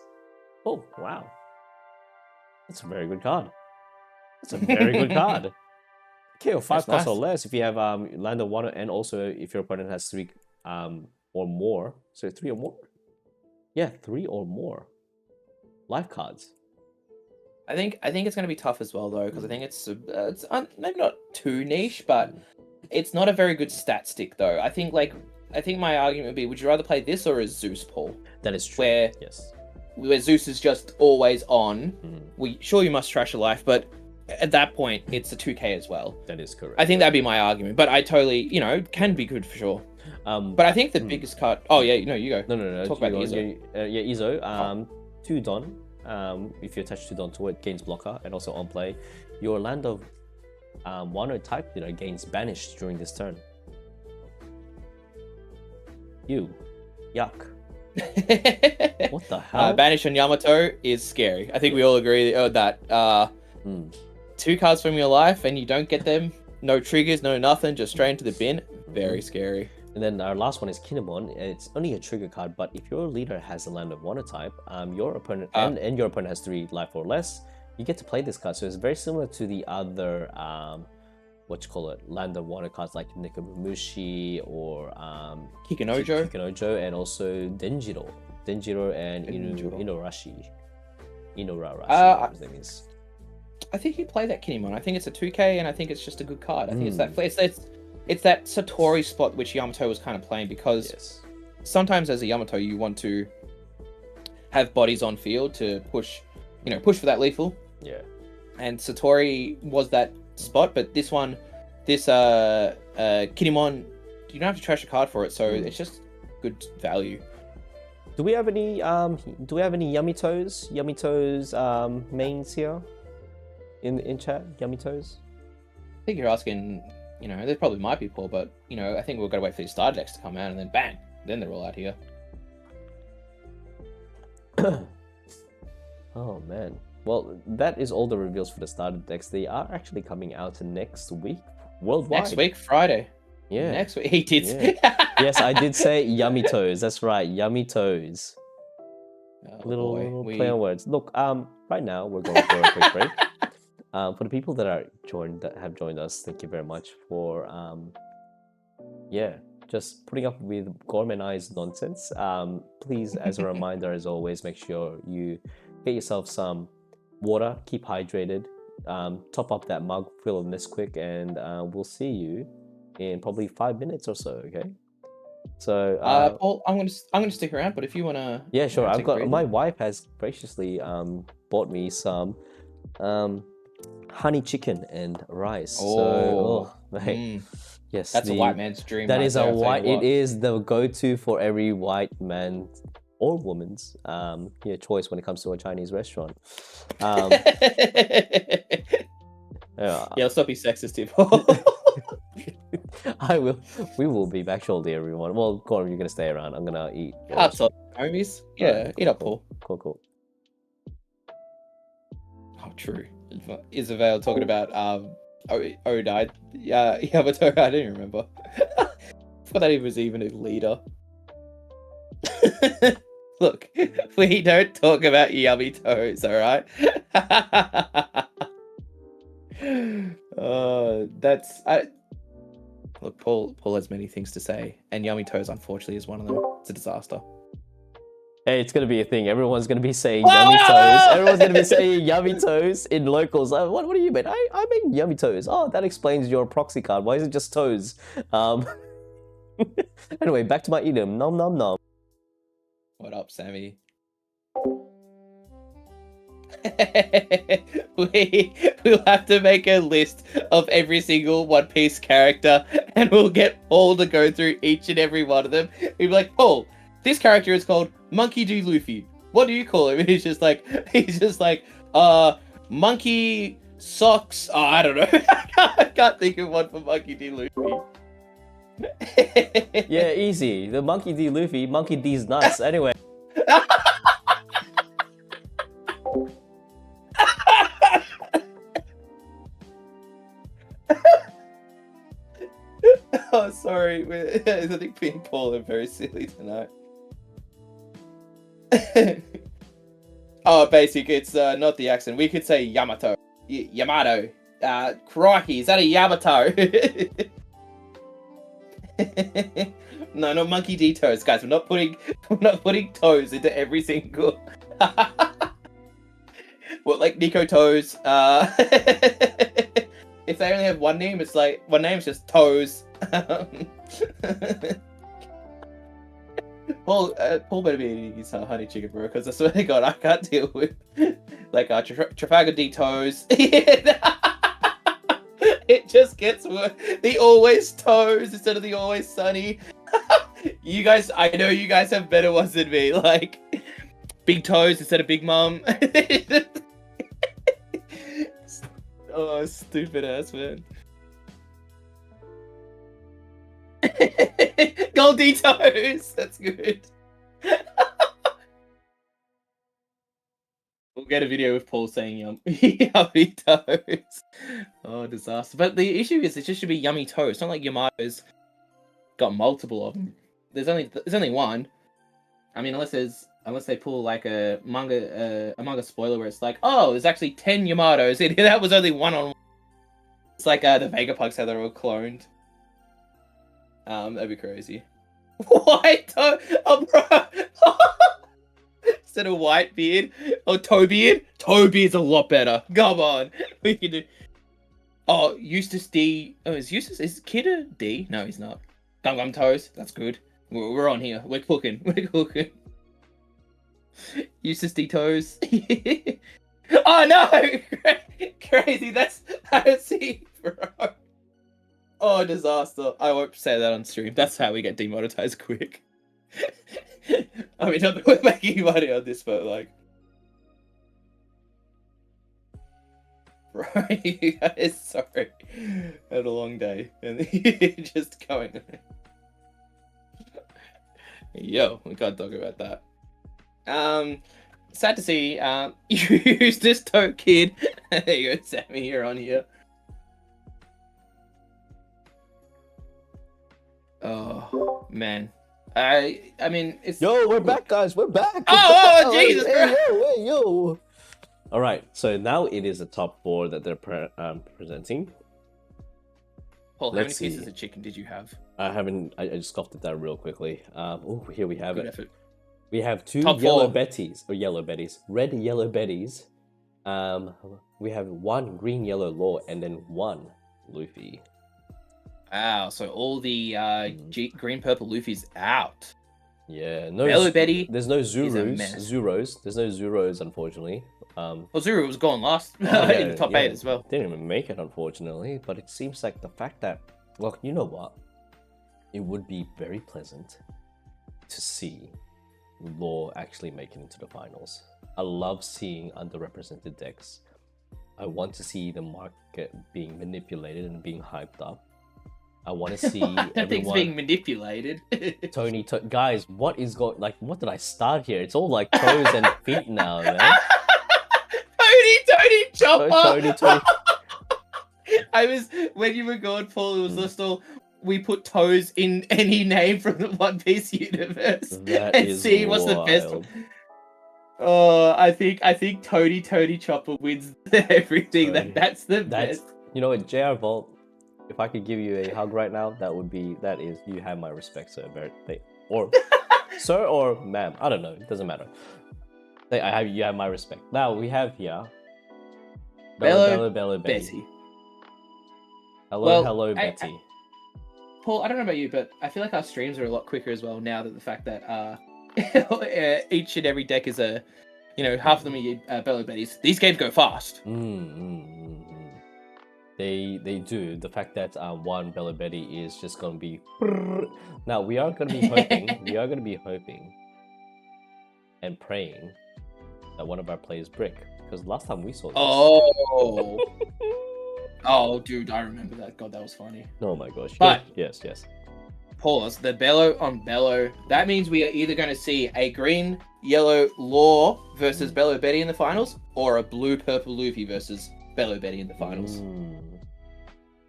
Oh, wow. That's a very good card. That's a very good card. KO 5 cost or less if you have land of Wano, and also if your opponent has 3 or more. So 3 or more? Yeah, 3 or more life cards. I think it's going to be tough as well, though, because I think it's maybe not too niche, but it's not a very good stat stick, though. I think my argument would be: would you rather play this or a Zeus, Paul? That is true. Where Zeus is just always on. You must trash a life, but at that point, it's a 2k as well. That is correct. I think that'd be my argument, but I totally, can be good for sure. But I think the biggest card. Oh yeah, you go. No. Talk about Izo. Izo. 2 Don. If you attach 2 Don to it, gains blocker, and also on play, your land of Wano type gains banished during this turn. Yuck. What the hell? Banish on Yamato is scary. I think we all agree that 2 cards from your life and you don't get them, no triggers, no nothing, just straight into the bin. Very scary. And then our last one is Kinemon. It's only a trigger card, but if your leader has a land of Wano type, your opponent and your opponent has 3 life or less, you get to play this card. So it's very similar to the other land of Wano cards like Nekomamushi or Kikinojo, and also Denjiro and Inorarashi. Whatever his name is. I think you play that Kinemon. I think it's a 2k, and I think it's just a good card. I think it's that Satori spot which Yamato was kind of playing, because sometimes as a Yamato you want to have bodies on field to push for that lethal. Yeah. And Satori was that spot, but this Kinemon, you don't have to trash a card for it, so it's just good value. Do we have any Yamitos mains here in chat? Yamitos? I think you're asking, there probably might be, Paul, but I think we've got to wait for these starter decks to come out, and then bang, then they're all out here. Oh man. Well, that is all the reveals for the starter decks. They are actually coming out next week worldwide. Next week, Friday. Yeah. Next week. He did. Yeah. Yes, I did say yummy toes. That's right, yummy toes. Little play on words. Look, right now we're going for a quick break. For the people that have joined us, thank you very much for just putting up with Gorm and I's nonsense. Please, as a reminder, as always, make sure you get yourself some water, keep hydrated, top up that mug full of Nesquik, and we'll see you in probably 5 minutes or so. Okay. So Paul, I'm gonna stick around, but if you wanna, yeah, sure. My wife has graciously bought me some honey chicken and rice. Yes, that's a white man's dream. That is it is the go-to for every white man or woman's choice when it comes to a Chinese restaurant. Yeah, let's not be sexist here, Paul. We will be back shortly, everyone. Well, Gorm, you're gonna stay around. I'm gonna eat. Absolutely, homies. Yeah, eat up, Paul. Cool. True. Isabel talking about Odai. Yamato. I didn't remember. Thought that he was even a leader. Look, we don't talk about yummy toes, all right? Look, Paul has many things to say, and yummy toes, unfortunately, is one of them. It's a disaster. Hey, it's gonna be a thing. Everyone's gonna be saying yummy toes. Everyone's gonna be saying yummy toes in locals. What do you mean? I mean yummy toes. Oh, that explains your proxy card. Why is it just toes? Anyway, back to my idiom. Nom nom nom. What up, Sammy? We'll have to make a list of every single One Piece character, and we'll get Paul to go through each and every one of them. We'll be like, Paul, this character is called Monkey D. Luffy. What do you call him? And he's just like, Monkey Socks. Oh, I don't know. I can't think of one for Monkey D. Luffy. Yeah, easy. The Monkey D. Luffy, Monkey D's nuts. Anyway. Oh, sorry. I think me and Paul are very silly tonight. Oh, basic. It's not the accent. We could say Yamato. Yamato. Crikey, is that a Yamato? No, not Monkey D toes, guys. We're not putting toes into every single. What, like Nico Toes? If they only have one name, it's like one name's just Toes. Paul better be eating his honey chicken, bro, because I swear to God, I can't deal with like Trafalgar D Toes. It just gets worse. The Always Toes instead of the Always Sunny. You guys, I know you guys have better ones than me, like Big Toes instead of Big Mom. Oh, stupid ass, man. Goldie Toes! That's good. We'll get a video with Paul saying yummy toes. Oh, disaster. But the issue is it just should be yummy toes. It's not like Yamato's got multiple of them. There's only one. I mean, unless they pull like a manga spoiler where it's like, oh, there's actually 10 Yamatos. That was only one on one. It's like the Vegapugs, how they're all cloned. That'd be crazy. White toe, oh, bro. Instead of white beard or toe beard, toe beard's a lot better. Come on, we can do. Oh, Eustace D. Oh, is Kid a D? No, he's not. Gum Gum Toes. That's good. We're on here. We're cooking. We're cooking. Eustace D Toes. Oh no! Crazy. That's I don't see, bro. Oh, disaster. I won't say that on stream. That's how we get demonetized quick. I mean, not that we're making money on this, but like... Bro, you guys, sorry. Had a long day. And just going... Yo, we can't talk about that. Sad to see, use this tote kid. There you go, Sammy, you're on here. Oh, man. I mean, it's... Yo, we're back, guys. We're back. Oh, Jesus Christ. Hey, yo. All right, so now it is the top 4 that they're presenting. Paul, how many pieces of chicken did you have? I haven't. I just scoffed at that real quickly. Oh, here we have Good it. effort. We have 2 top yellow 4. Betties, or yellow Betties, red yellow Betties. We have 1 green yellow Law, and then 1 Luffy. Wow, so all the green purple Luffy's out. Yeah, no Yellow Betty. There's no Zuros. There's no Zuros, unfortunately. Well, Zuru was gone last in the top 8 as well. Didn't even make it, unfortunately. But it seems like the fact that, well, you know what? It would be very pleasant to see Law actually make it into the finals. I love seeing underrepresented decks. I want to see the market being manipulated and being hyped up. I want to see everyone being manipulated. Guys, what is going? Like, what did I start here? It's all like toes and feet now, man. Tony Tony Chopper. Tony. I was when you were going, Paul. It was just all we put toes in any name from the One Piece universe That and is see what's the best. wild. Oh, I think Tony Chopper wins everything. Tony. That's the best. You know what, JR Vault, if I could give you a hug right now, that is you have my respect, sir. Or sir or ma'am, I don't know, it doesn't matter. You have my respect. Now we have here Bello Betty. Hello Betty. Paul, I don't know about you, but I feel like our streams are a lot quicker as well now that the fact that each and every deck is a, half of them are Bello Betties. These games go fast. They do. The fact that one Bello Betty is just gonna be. Now we are gonna be hoping. And praying that one of our players brick, because last time we saw this. Oh. Oh, dude, I remember that. God, that was funny. Oh my gosh. But yes. Pause. The Bello on Bello. That means we are either going to see a green, yellow Law versus Bello Betty in the finals, or a blue, purple Luffy versus Bello Betty in the finals.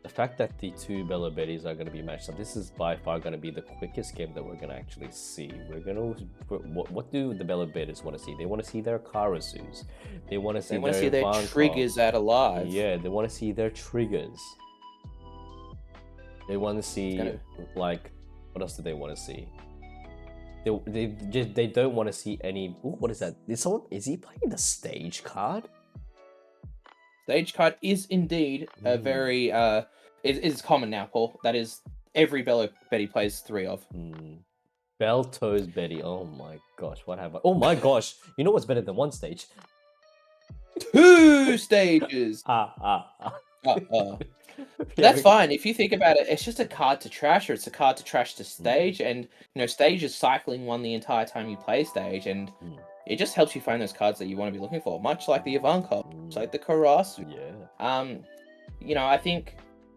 The fact that the two Bello Betties are going to be matched up, this is by far going to be the quickest game that we're going to actually see. What do the Bello Betties want to see? They want to see their Karasus. They want to see their triggers out alive. Yeah, they want to see their triggers. They want to see, like, what else do they want to see? They don't want to see any. Ooh, what is that? Is he playing the stage card? Stage card is indeed a very is common now, Paul. That is every Bello Betty plays 3 of. Bell Toes Betty. Oh my gosh, what have I? Oh my gosh, you know what's better than one stage? 2 stages. That's fine. If you think about it, it's just a card to trash, or it's a card to trash to stage, and stage is cycling one the entire time you play stage, and it just helps you find those cards that you want to be looking for, much like the Ivankov, much like the Karasu. Yeah.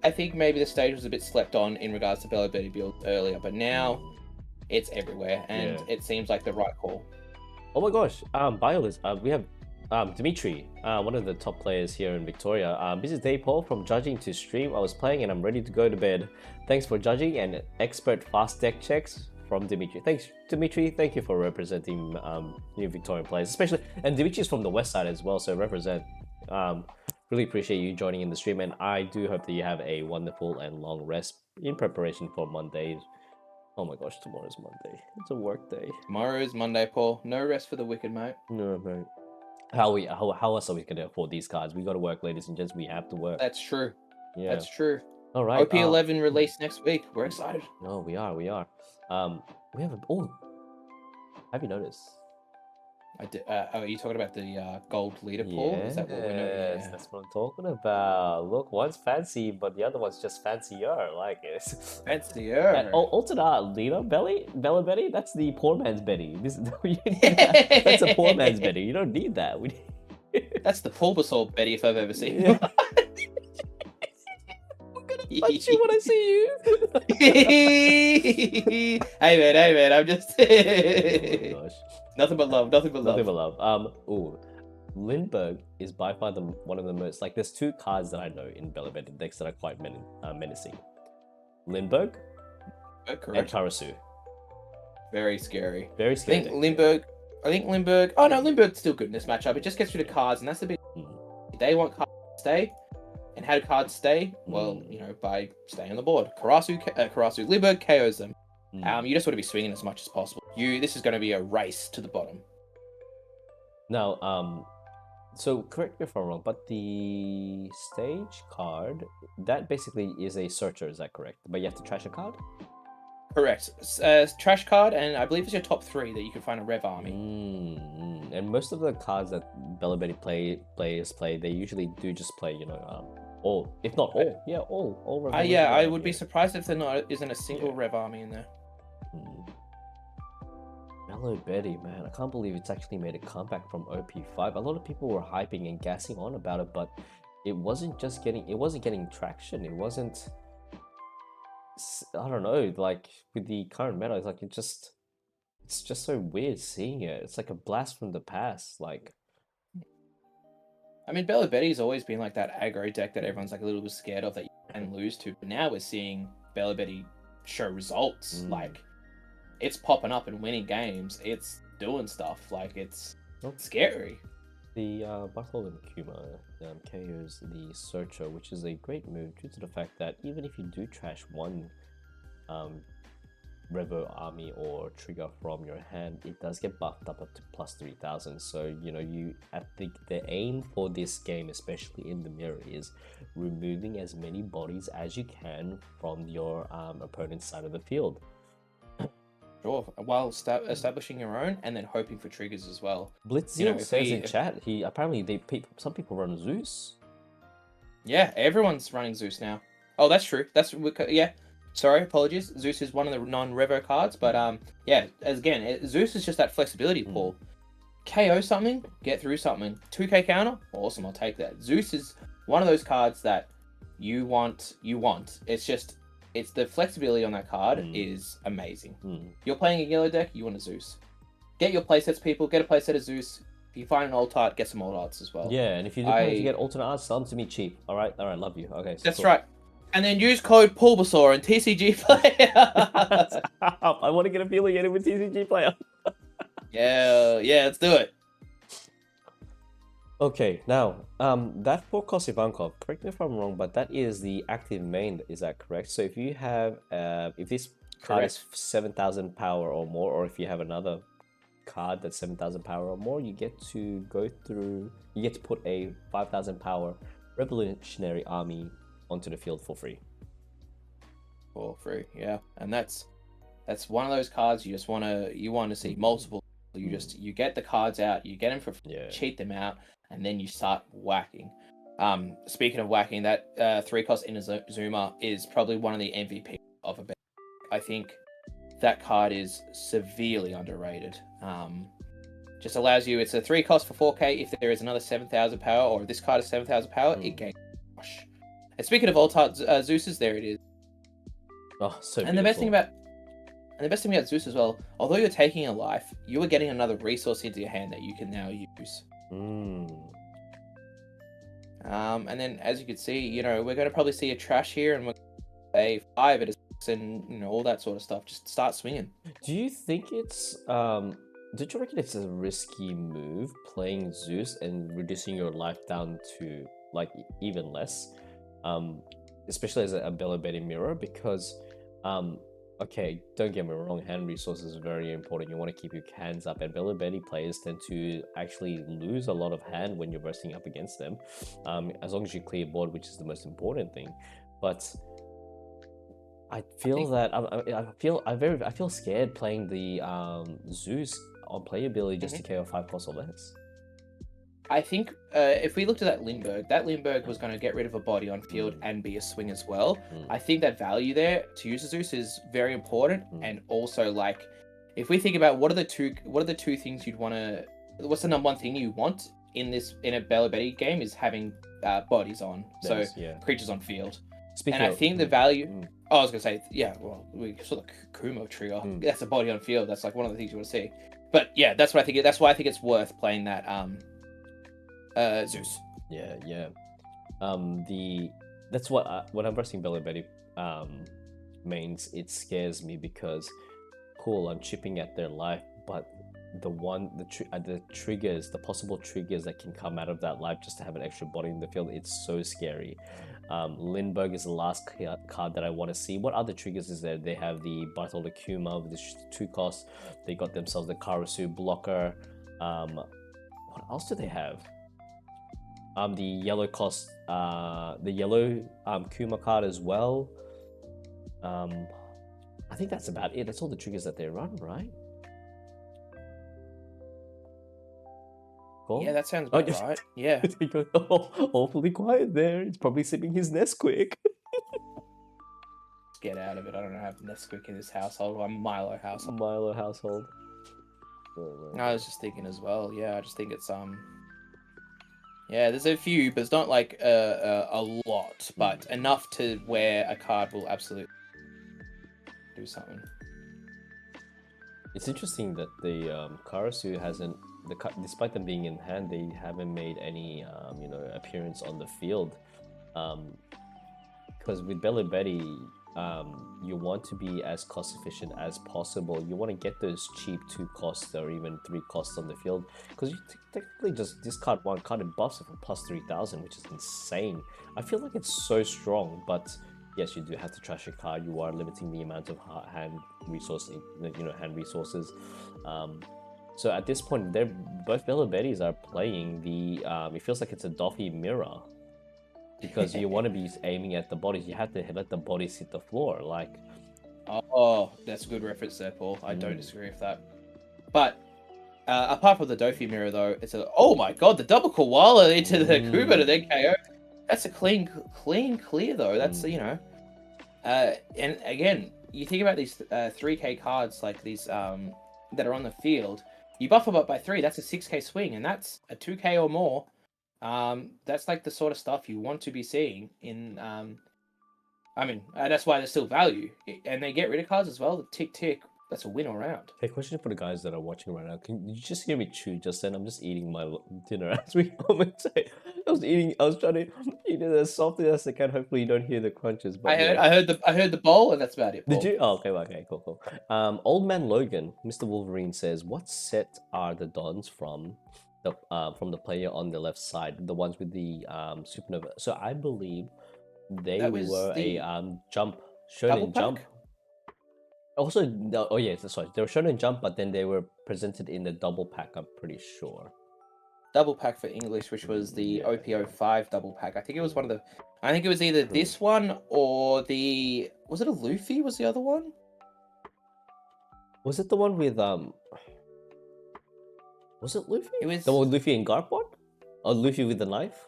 I think maybe the stage was a bit slept on in regards to Bello Betty build earlier, but now it's everywhere, and it seems like the right call. Oh my gosh, BioList, we have Dimitri, one of the top players here in Victoria. This is Dave Paul from judging to stream. I was playing and I'm ready to go to bed. Thanks for judging and expert fast deck checks from Dimitri. Thanks, Dimitri. Thank you for representing new Victorian players, especially. And Dimitri's from the west side as well, so represent. Really appreciate you joining in the stream, and I do hope that you have a wonderful and long rest in preparation for Monday. Oh my gosh, tomorrow's Monday. It's a work day. Tomorrow's Monday, Paul. No rest for the wicked, mate. No, mate. How else are we going to afford these cards? We got to work, ladies and gents. We have to work. That's true. Yeah. That's true. All right. OP11 released next week. We're excited. No, we are. We have a. Oh, have you noticed? I did. Are you talking about the gold leader pool? Yes, is that what we know? Yeah. That's what I'm talking about. Look, one's fancy, but the other one's just fancier. Like it's fancier. Alternate leader Bello Betty. That's the poor man's Betty. That's a poor man's Betty. You don't need that. That's the Bulbasaur Betty if I've ever seen. Yeah. I'm gonna punch you when I see you. Hey man, I'm just. Oh my gosh. Nothing but love. Ooh, Lindbergh is by far one of the most, like, there's 2 cards that I know in Bello Betty decks that are quite menacing. Lindbergh and Karasu. Very scary. Very scary. I think Lindbergh. Oh no, Lindbergh's still good in this matchup. It just gets rid of cards, and that's the big. They want cards to stay, and how do cards stay? Well, by staying on the board. Karasu, Lindbergh KOs them. You just want to be swinging as much as possible. This is going to be a race to the bottom. Now, so correct me if I'm wrong, but the stage card, that basically is a searcher, is that correct? But you have to trash a card? Correct. Trash card, and I believe it's your top 3 that you can find a Rev Army. And most of the cards that Bello Betty players play, they usually do just play, all, if not all. Yeah, all Rev Army. I would be surprised if there isn't a single Rev Army in there. Bello Betty, man, I can't believe it's actually made a comeback from OP5. A lot of people were hyping and gassing on about it, but it wasn't getting traction. It wasn't, I don't know, like with the current meta, it's like it's just so weird seeing it. It's like a blast from the past. Like I mean, Bella Betty's always been like that aggro deck that everyone's like a little bit scared of that you can lose to. But now we're seeing Bella Betty show results. Like, it's popping up and winning games. It's doing stuff. Like, it's scary. The Bartholomew Kuma KOs the Searcher, which is a great move due to the fact that even if you do trash one Revo army or trigger from your hand, it does get buffed up to plus 3000. So I think the aim for this game, especially in the mirror, is removing as many bodies as you can from your opponent's side of the field. Sure, while establishing your own and then hoping for triggers as well. Blitzziel says in chat, some people run Zeus. Yeah, everyone's running Zeus now. Oh, that's true. Yeah. Sorry, apologies. Zeus is one of the non-Revo cards, but yeah. Zeus is just that flexibility pool. KO something, get through something. 2k counter, awesome. I'll take that. Zeus is one of those cards that you want. It's the flexibility on that card is amazing. You're playing a yellow deck, you want a Zeus. Get your playsets, people. Get a playset of Zeus. If you find an alt art, get some alt arts as well. Yeah, and if you do get alternate arts, sell them to me cheap. All right, love you. Okay, so that's cool. Right. And then use code Bulbasaur and TCG player. I want to get affiliated with TCG player. yeah, let's do it. Okay, now, that for Kosivankov, correct me if I'm wrong, but that is the active main, is that correct? So if you have, if this card is 7,000 power or more, or if you have another card that's 7,000 power or more, you get to put a 5,000 power revolutionary army onto the field for free. For free, yeah. And that's one of those cards you want to see multiple. You get the cards out, you get them for free, cheat them out, and then you start whacking. Speaking of whacking, that 3-cost Inazuma is probably one of the MVP of a bet. I think that card is severely underrated. Just allows you, it's a 3-cost for 4k. If there is another 7,000 power, or this card is 7,000 power, it gains. And speaking of alt-art Zeus's, there it is. Oh, so and the best thing about Zeus as well, although you're taking a life, you are getting another resource into your hand that you can now use. And then, as you can see, we're going to probably see a trash here, and we're going to a 5 at a 6, and all that sort of stuff. Just start swinging. Do you think it's did you reckon it's a risky move playing Zeus and reducing your life down to like even less, especially as a Bella Betty mirror? Because okay, don't get me wrong, hand resources are very important. You want to keep your hands up, and Bella Betty players tend to actually lose a lot of hand when you're bursting up against them, as long as you clear board, which is the most important thing. But I feel that I feel scared playing the Zeus on playability just to KO 5 costs or less. I think if we looked at that Lindbergh was going to get rid of a body on field and be a swing as well. I think that value there to use Zeus is very important, and also like if we think about what are the two things you'd want to, what's the number one thing you want in a Bella Betty game is having bodies on, creatures on field. I think the value. Oh, I was gonna say, yeah. Well, we saw the Kumo trigger. That's a body on field. That's like one of the things you want to see. But yeah, that's what I think. That's why I think it's worth playing that Zeus. Yeah. That's what when I'm versing Bella Betty mains, it scares me because cool, I'm chipping at their life, but the triggers, the possible triggers that can come out of that life just to have an extra body in the field, it's so scary. Lindbergh is the last card that I want to see. What other triggers is there? They have the Bartholomew Kuma with the 2 costs. They got themselves the Karasu blocker. What else do they have? The yellow cost, the yellow Kuma card as well. I think that's about it. That's all the triggers that they run, right? Cool. Yeah, that sounds about right. Yeah. Awfully quiet there. He's probably sipping his Nesquik. Get out of it. I don't have Nesquik in this household. I'm Milo household. Milo household. I was just thinking as well. Yeah, I just think it's yeah, there's a few, but it's not like a lot, but enough to where a card will absolutely do something. It's interesting that the Karasu hasn't despite them being in hand, they haven't made any appearance on the field. Because with Belly Betty, you want to be as cost efficient as possible. You want to get those cheap 2 costs or even 3 costs on the field, because you technically just discard 1 card and buffs it for plus 3,000, which is insane. I feel like it's so strong, but yes, you do have to trash a card. You are limiting the amount of hand resources. So at this point, both Belly Betties are playing the. It feels like it's a Doffy mirror, because you want to be aiming at the bodies. You have to let the bodies hit the floor. Like, oh, that's a good reference there, Paul. I don't disagree with that. But apart from the Dofi mirror, though, it's oh my god, the double koala into the Kuba to then KO. That's a clean clear, though. That's and again, you think about these 3K cards like these that are on the field. You buff them up by 3. That's a 6K swing, and that's a 2K or more. That's like the sort of stuff you want to be seeing in. I mean, that's why there's still value, and they get rid of cards as well. The tick. That's a win all round. Hey, question for the guys that are watching right now. Did you just hear me chew just then? I'm just eating my dinner as we commentate. I was trying to eat it as softly as I can. Hopefully you don't hear the crunches. But I heard the bowl, and that's about it. Paul. Did you? Oh, okay, cool. Old Man Logan, Mr. Wolverine says, what set are the Dons from the player on the left side? The ones with the supernova. So I believe they were a jump, shonen jump. Also, sorry, they were shonen jump, but then they were presented in the double pack. I'm pretty sure. Double pack for English, which was the OP05 double pack. I think it was one of the. I think it was either this one or the. Was it a Luffy? Was the other one? Was it the one with Was it Luffy? It was the one with Luffy and Garp one, or Luffy with the knife.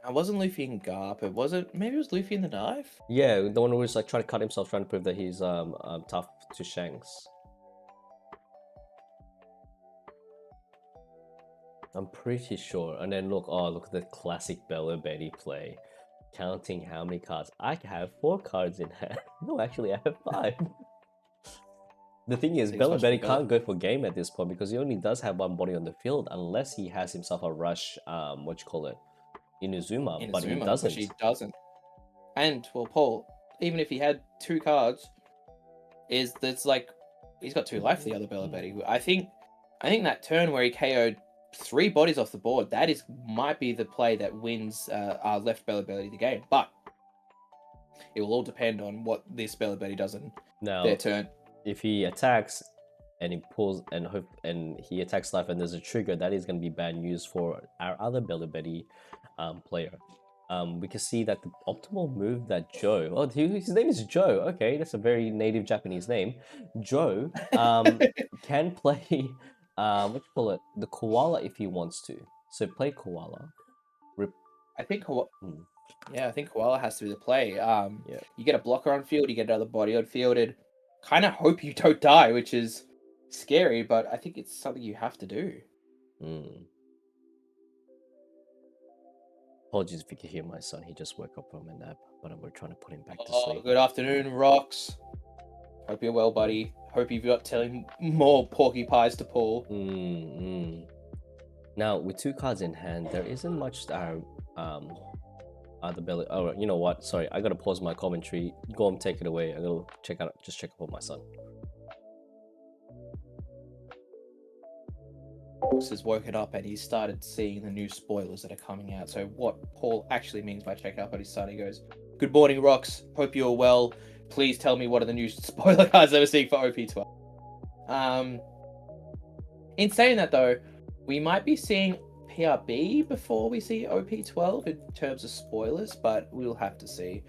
It wasn't Luffy and Garp. It wasn't. Maybe it was Luffy and the knife. Yeah, the one who was like trying to cut himself, trying to prove that he's tough to Shanks. I'm pretty sure. And then look at the classic Bella Betty play, counting how many cards. I have 4 cards in hand. No, actually, I have 5. The thing is, Bella Betty can't go for game at this point because he only does have 1 body on the field unless he has himself a rush. Inazuma, but he doesn't. He doesn't. And well, Paul, even if he had 2 cards, that's like he's got 2 life. The other Bella Betty. I think that turn where he KO'd 3 bodies off the board, might be the play that wins our left Bella Betty the game. But it will all depend on what this Bella Betty does in their turn. If he attacks and he pulls and he attacks life and there's a trigger, that is going to be bad news for our other Bella Betty player. We can see that the optimal move that Joe, his name is Joe. Okay, that's a very native Japanese name. Joe can play the koala if he wants to. So play koala. I think koala has to be the play. You get a blocker on field, you get another body on field, and kind of hope you don't die, which is scary, but I think it's something you have to do. Apologies if you can hear my son. He just woke up from a nap, but we're trying to put him back to sleep. Good afternoon, Rocks. Hope you're well, buddy. Hope you've got telling more porky pies to Paul. Now, with 2 cards in hand, there isn't much the belly. Oh, you know what? Sorry, I gotta pause my commentary. Go and take it away. I gotta check up on my son. Has woken up and he started seeing the new spoilers that are coming out. So what Paul actually means by check up on his son, he goes, "Good morning, Rocks. Hope you're well. Please tell me what are the new spoiler cards that we're seeing for OP12." In saying that though, we might be seeing PRB before we see OP12 in terms of spoilers, but we'll have to see.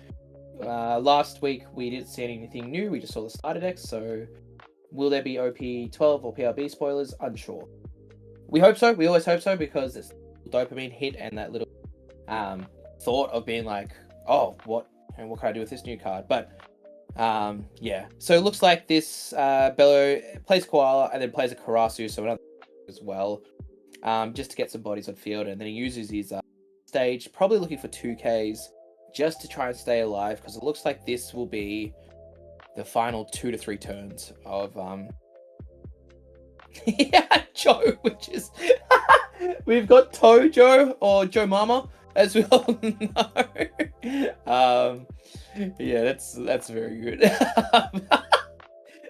Last week we didn't see anything new. We just saw the starter decks. So will there be OP12 or PRB spoilers? Unsure. We hope so. We always hope so because it's dopamine hit and that little thought of being like, oh, what can I do with this new card? But yeah. So it looks like this Bello plays Koala and then plays a Karasu, so another as well, just to get some bodies on field, and then he uses his stage, probably looking for 2Ks just to try and stay alive, because it looks like this will be the final 2 to 3 turns of Yeah, Joe, which is we've got Tojo or Joe Mama, as we all know. Yeah, that's very good.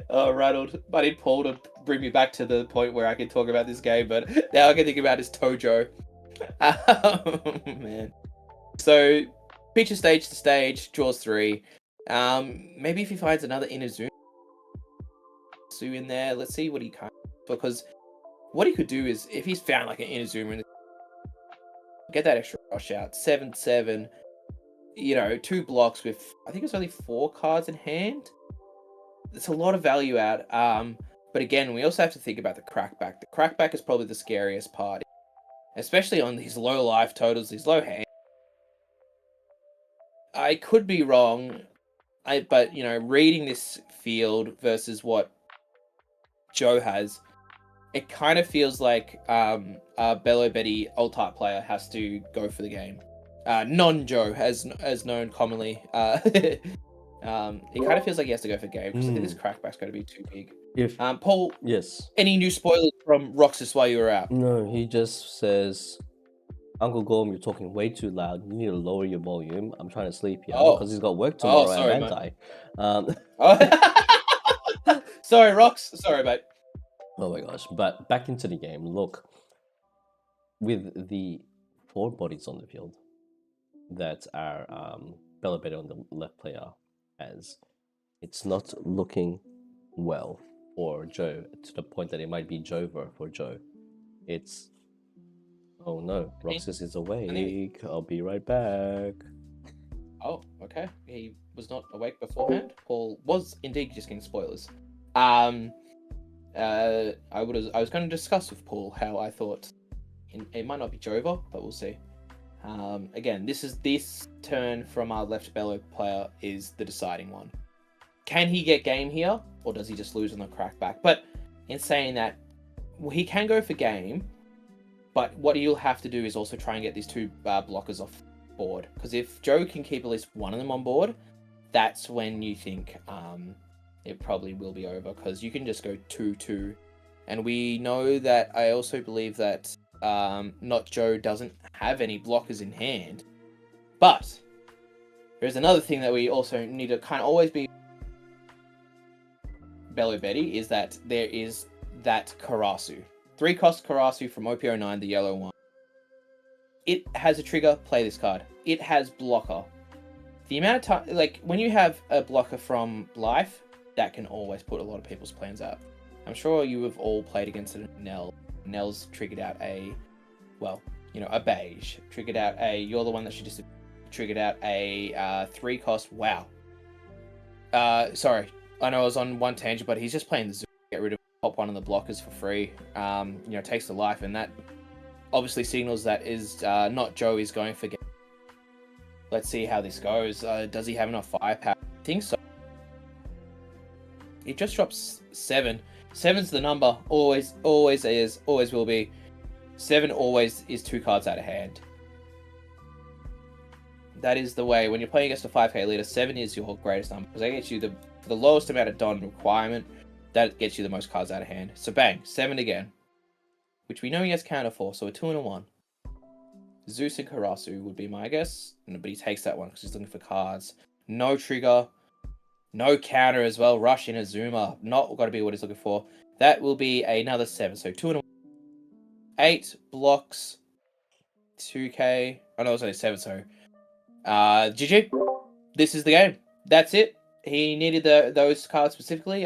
Oh, rattled. I need Paul to bring me back to the point where I can talk about this game, but now I can think about is Tojo. Man. So, feature stage to stage, draws 3. Maybe if he finds another Inazuma in there, let's see what he can. Because what he could do is, if he's found like an Inazuma, get that extra rush out. 7/7. 2 blocks with, I think it's only 4 cards in hand. It's a lot of value out. But again, we also have to think about the crackback. The crackback is probably the scariest part, especially on these low life totals, these low hands. I could be wrong, but reading this field versus what Joe has, it kind of feels like a Bello Betty old type player has to go for the game. Non-Joe, as known commonly. It kind of feels like he has to go for game because I think this crackback's going to be too big. Paul, yes. Any new spoilers from Roxas while you were out? No, he just says, Uncle Gorm, you're talking way too loud. You need to lower your volume. I'm trying to sleep here because he's got work tomorrow at Bantai. Sorry, Rox. Sorry, mate. Oh my gosh. But back into the game. Look, with the 4 bodies on the field that are Bella Better on the left player has, it's not looking well for Joe to the point that it might be Jover for Joe. It's, oh no, Roxas is awake. I'll be right back. Oh, okay. He was not awake beforehand. Paul was indeed just getting spoilers. I was going to discuss with Paul how I thought it might not be Jover, but we'll see. Again, this turn from our left bellow player is the deciding one. Can he get game here, or does he just lose on the crackback? But in saying that, he can go for game, but what he'll have to do is also try and get these 2 blockers off board. Because if Joe can keep at least one of them on board, that's when you think it probably will be over, because you can just go 2-2. And we know that, I also believe that Not Joe doesn't have any blockers in hand. But there's another thing that we also need to kind of always be Bello Betty, is that there is that Karasu. 3-cost Karasu from OP09, the yellow one. It has a trigger, play this card. It has blocker. The amount of time, like, when you have a blocker from Life, that can always put a lot of people's plans out. I'm sure you have all played against Nell. Nell's triggered out a beige. Triggered out you're the one that she just triggered out a 3-cost, wow. Sorry, I know I was on one tangent, but he's just playing the Zoo, get rid of pop one of the blockers for free. Takes the life, and that obviously signals that is Not Joe is going for game. Let's see how this goes. Does he have enough firepower? I think so. He just drops 7. 7's the number. Always is. Always will be. 7 always is 2 cards out of hand. That is the way. When you're playing against a 5k leader, 7 is your greatest number. Because that gets you the lowest amount of Don requirement. That gets you the most cards out of hand. So bang, 7 again. Which we know he has counter for, so a 2 and a 1. Zeus and Karasu would be my guess. But he takes that one because he's looking for cards. No trigger. No counter as well. Rush in Azuma. Not got to be what he's looking for. That will be another 7. So 2 and a 1. 8 blocks. 2k. Oh no, it was only 7, so. GG. This is the game. That's it. He needed those cards specifically.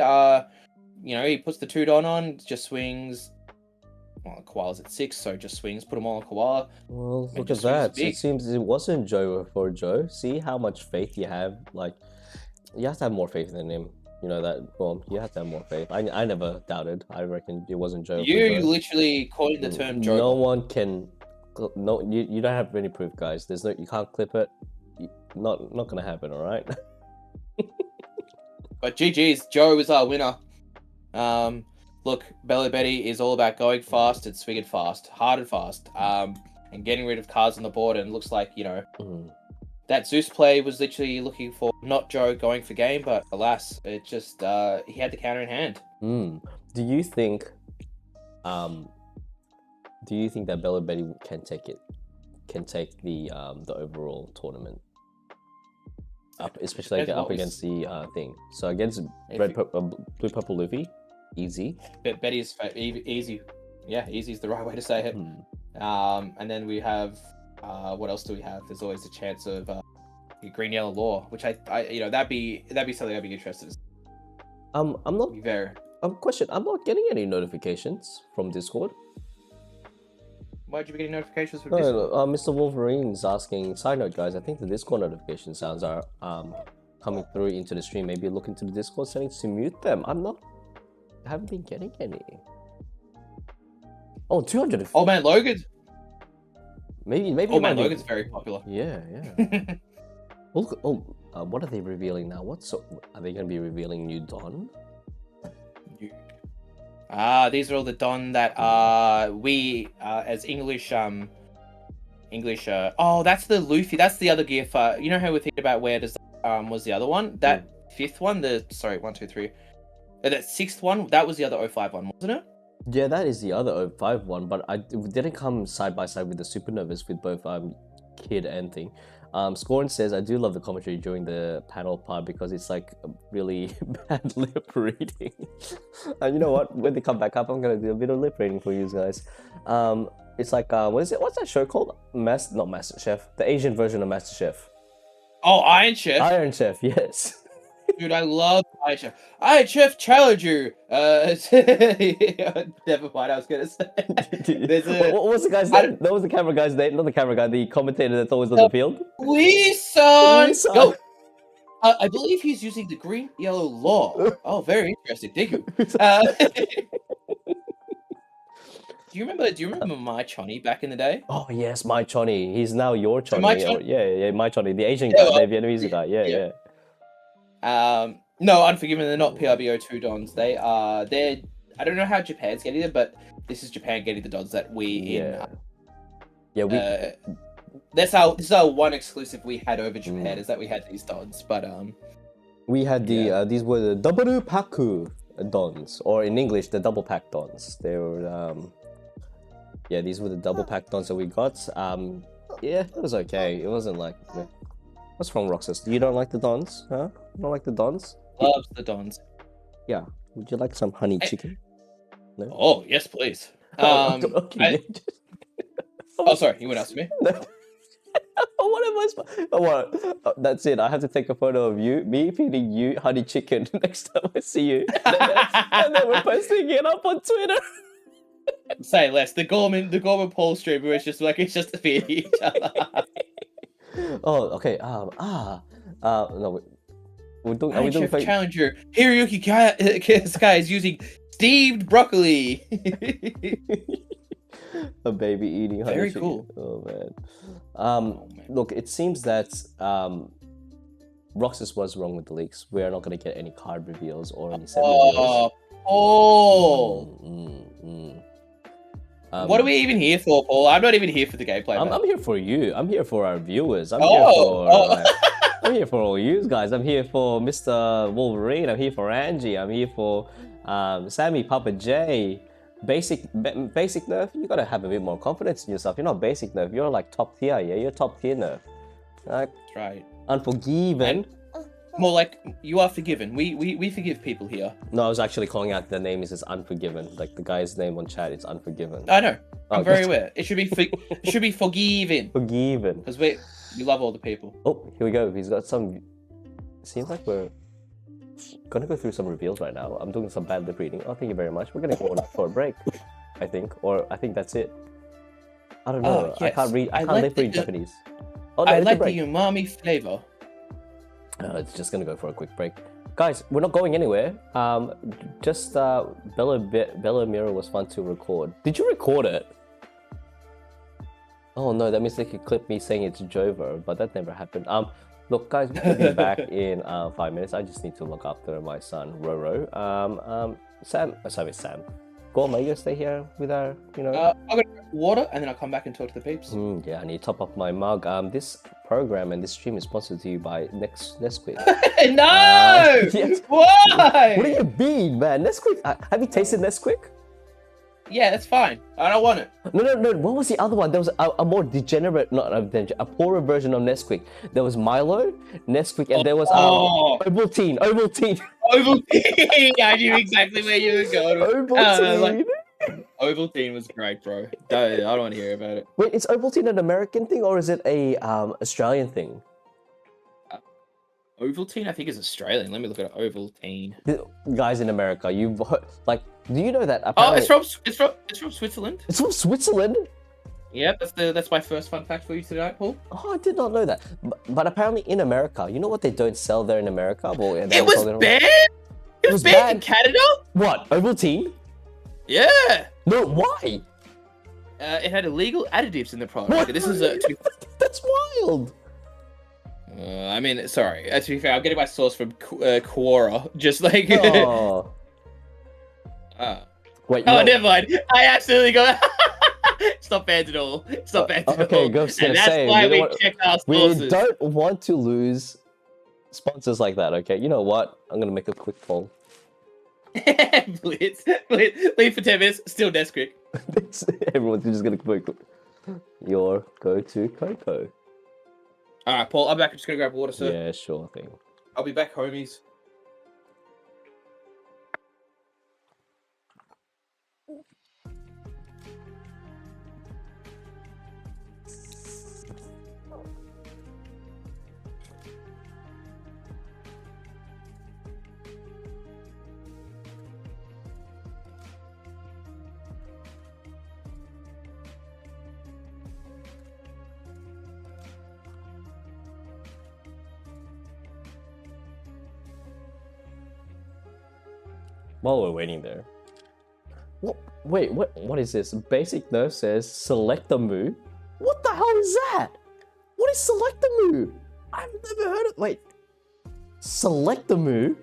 He puts the 2 Don on, just swings. Well, Koala's at 6, so just swings, put them all on Koala. Well, look at that. It seems it wasn't Joe for Joe. See how much faith you have. Like, you have to have more faith than him. You know that. Well, you have to have more faith. I never doubted. I reckon it wasn't Joe. You literally coined the term Joe. No one can. No, you don't have any proof, guys. You can't clip it. Not gonna happen. All right. But GG's, Joe is our winner. Look, Bello Betty is all about going fast and swinging fast, hard and fast, and getting rid of cards on the board. And it looks like, that Zeus play was literally looking for Not Joe going for game, but alas, it just, he had the counter in hand. Do you think Do you think that Bella Betty can take it? Can take the overall tournament? Especially up against the thing. So against blue purple Luffy, easy. But Betty's easy. Yeah, easy is the right way to say it. And then we have what else do we have? There's always a chance of green yellow law, which I that'd be something I'd be interested in. I'm not very. I'm not getting any notifications from Discord. Why'd you be getting notifications from Discord? Mr. Wolverine's asking. Side note, guys, I think the Discord notification sounds are coming through into the stream. Maybe look into the Discord settings to mute them. I haven't been getting any. Oh, 200. Oh man, Logan. Maybe. Oh man, Logan's very popular. Yeah. Look. What are they revealing now? Are they going to be revealing new Don? These are all the Don that we as English oh, that's the Luffy. That's the other gear for. You know how we're thinking about where does was the other one? That fifth one. That sixth one. That was the other 05 one, wasn't it? Yeah, that is the other 05 one, but it didn't come side by side with the Supernovas with both Kid and thing. Scorn says, I do love the commentary during the panel part because it's like really bad lip reading. And you know what? When they come back up, I'm going to do a bit of lip reading for you guys. It's like, what is it? What's that show called? Not MasterChef. The Asian version of MasterChef. Oh, Iron Chef? Iron Chef, yes. Dude, I love Iron Chef. Iron Chef Challenger. Never mind, I was going to say. What was the guy's name? That was the camera guy's name. Not the camera guy, the commentator that's always on the field. Lee-san! Go! I believe he's using the green yellow law. Oh, very interesting. Thank you. Do you remember My Chonny back in the day? Oh yes, My Chonny. He's now your Chonny. My Chonny? Yeah, My Chonny, the Asian guy, the Vietnamese guy. Yeah. No, Unforgiven. They're not PRBO2 Dons. They're. I don't know how Japan's getting them, but this is Japan getting the Dons that we this is our one exclusive we had over Japan is that we had these Dons, but we had these were the double paku Dons, or in English the double pack Dons. They were these were the double pack Dons that we got. It was okay. It wasn't like. What's wrong, Roxas? You don't like the Dons, huh? You don't like the Dons? Loves the Dons. Yeah. Would you like some honey chicken? No? Oh, yes, please. Okay. Sorry, you went after me? What am I supposed that's it. I have to take a photo of me feeding you honey chicken next time I see you. And then we're posting it up on Twitter. Say less. The Gorman Paul stream where it's just to feed each other. Oh, okay. No, we're doing. Are we doing Challenger? Hiroyuki Sky is using steamed broccoli. A baby eating honey Very chicken. Cool. Oh man. Look, it seems that Roxas was wrong with the leaks. We're not going to get any card reveals or any set reveals. What are we even here for, Paul? I'm not even here for the gameplay. I'm here for you. I'm here for our viewers. I'm here for all you guys. I'm here for Mr. Wolverine. I'm here for Angie. I'm here for Sammy, Papa J. Basic Nerf. You gotta have a bit more confidence in yourself. You're not basic Nerf. You're like top tier. Yeah, you're top tier Nerf. That's right. Unforgiven. More like you are forgiven. We forgive people here. No, I was actually calling out the name is Unforgiven. Like the guy's name on chat is Unforgiven. I know. I'm very aware. It should be forgiven. Forgiven. Because we love all the people. Oh, here we go. He's got some. Seems like we're gonna go through some reveals right now. I'm doing some bad lip reading. Oh, thank you very much. We're gonna go for a break, I think, or I think that's it. I don't know. Yes. I can't read. I can't lip read Japanese. Oh, no, I like the umami flavor. It's just gonna go for a quick break, guys. We're not going anywhere. Bella Mirror was fun to record. Did you record it? Oh no, that means they could clip me saying it's Jover, but that never happened. Look, guys, we'll be back in 5 minutes. I just need to look after my son Roro. Sam. Gorm, are you gonna stay here with our, I'm gonna drink water and then I'll come back and talk to the peeps. Yeah, I need to top up my mug. This program and this stream is sponsored to you by Nesquik. No! Yes. Why? What do you mean, man? Nesquik. Have you tasted Nesquik? Yeah, that's fine. I don't want it. No. What was the other one? There was a more degenerate, not a poorer version of Nesquik. There was Milo, Nesquik, and there was Ovaltine. Ovaltine. Ovaltine. I knew exactly where you were going. Ovaltine. Ovaltine was great, bro. I don't want to hear about it. Wait, is Ovaltine an American thing or is it a Australian thing? Ovaltine, I think, is Australian. Let me look at it. Ovaltine. Guys in America, do you know that? Oh, it's from Switzerland. It's from Switzerland. Yeah, that's my first fun fact for you tonight, Paul. Oh, I did not know that. But apparently in America, you know what they don't sell there in America? Well, it was banned. It was banned in Canada. What? Ovaltine? Yeah. No, why? It had illegal additives in the product. What? This is That's wild. I mean, sorry. To be fair, I'm getting my source from Quora. Just like. Oh. Wait. Oh, never mind. I absolutely got. It's not banned at all. It's not banned at all. Okay, go. And that's why we check our sources. We don't want to lose sponsors like that. Okay. You know what? I'm gonna make a quick poll. Blitz. Leave for 10 minutes. Still Nesquik. Everyone's just gonna quick. Your go-to cocoa. Alright, Paul, I'm back. I'm just gonna grab water, sir. Yeah, sure thing. I'll be back, homies. While we're waiting there. Wait, what is this? Basic Nerf says select a move. What the hell is that? What is select a move? I've never heard of. Wait, select a move?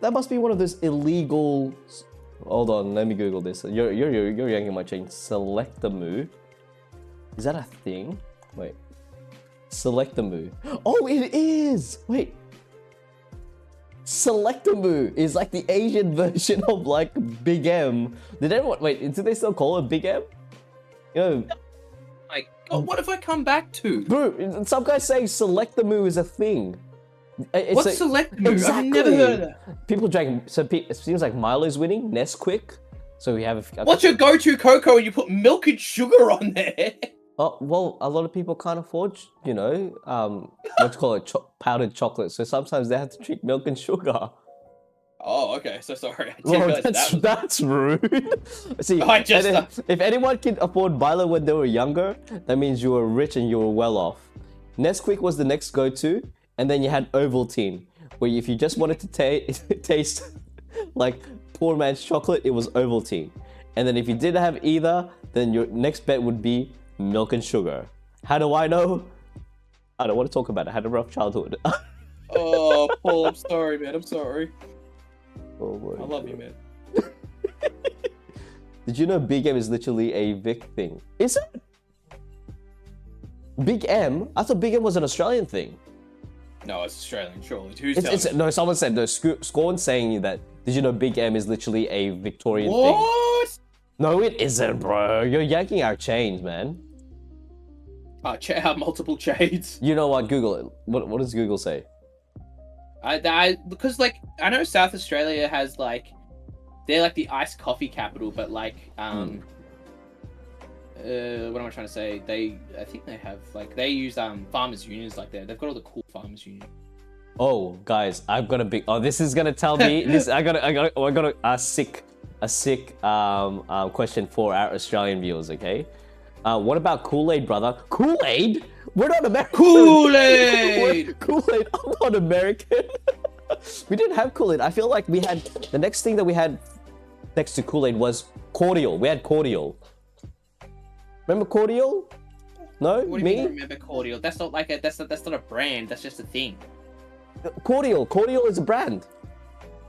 That must be one of those illegal. Hold on, let me Google this. You're yanking my chain. Select a move. Is that a thing? Wait. Select a move. Oh, it is. Wait. Selectamu is like the Asian version of like Big M. Did do they still call it Big M? You know, like, God, what have I come back to? Bro, some guys saying Selectamu is a thing. What's Selectamu? Exactly. I've never heard of that. People drank, it seems like Milo's winning, Nesquik. So we have what's your go-to cocoa when you put milk and sugar on there? Oh, well, a lot of people can't afford, you know, what you call it, powdered chocolate. So sometimes they have to drink milk and sugar. Oh, okay. So sorry. I didn't realize that's rude. See, if anyone can afford Milo when they were younger, that means you were rich and you were well off. Nesquik was the next go-to, and then you had Ovaltine, where if you just wanted to taste like poor man's chocolate, it was Ovaltine. And then if you didn't have either, then your next bet would be milk and sugar. How do I know? I don't want to talk about it. I had a rough childhood. Oh, Paul, I'm sorry, man. I'm sorry. Oh, boy. I love you, man. Did you know Big M is literally a Vic thing? Is it? Big M? I thought Big M was an Australian thing. No, it's Australian, surely. Who's telling you? No, someone said, no, Scorn saying that. Did you know Big M is literally a Victorian thing? What? No, it isn't, bro. You're yanking our chains, man. Multiple shades. You know what? Google it. What does Google say? Because like I know South Australia has like they're like the iced coffee capital, but like what am I trying to say? I think they have like they use farmers unions like they've got all the cool farmers union. Oh, guys, I've got a big. Oh, this is gonna tell me this. I got a sick question for our Australian viewers. Okay. What about Kool-Aid, brother? Kool-Aid? We're not American. Kool-Aid! Kool-Aid, I'm not American. We didn't have Kool-Aid. I feel like we had... The next thing that we had next to Kool-Aid was cordial. We had cordial. Remember cordial? No? What do you mean remember cordial? That's not like that's not a brand. That's just a thing. Cordial. Cordial is a brand.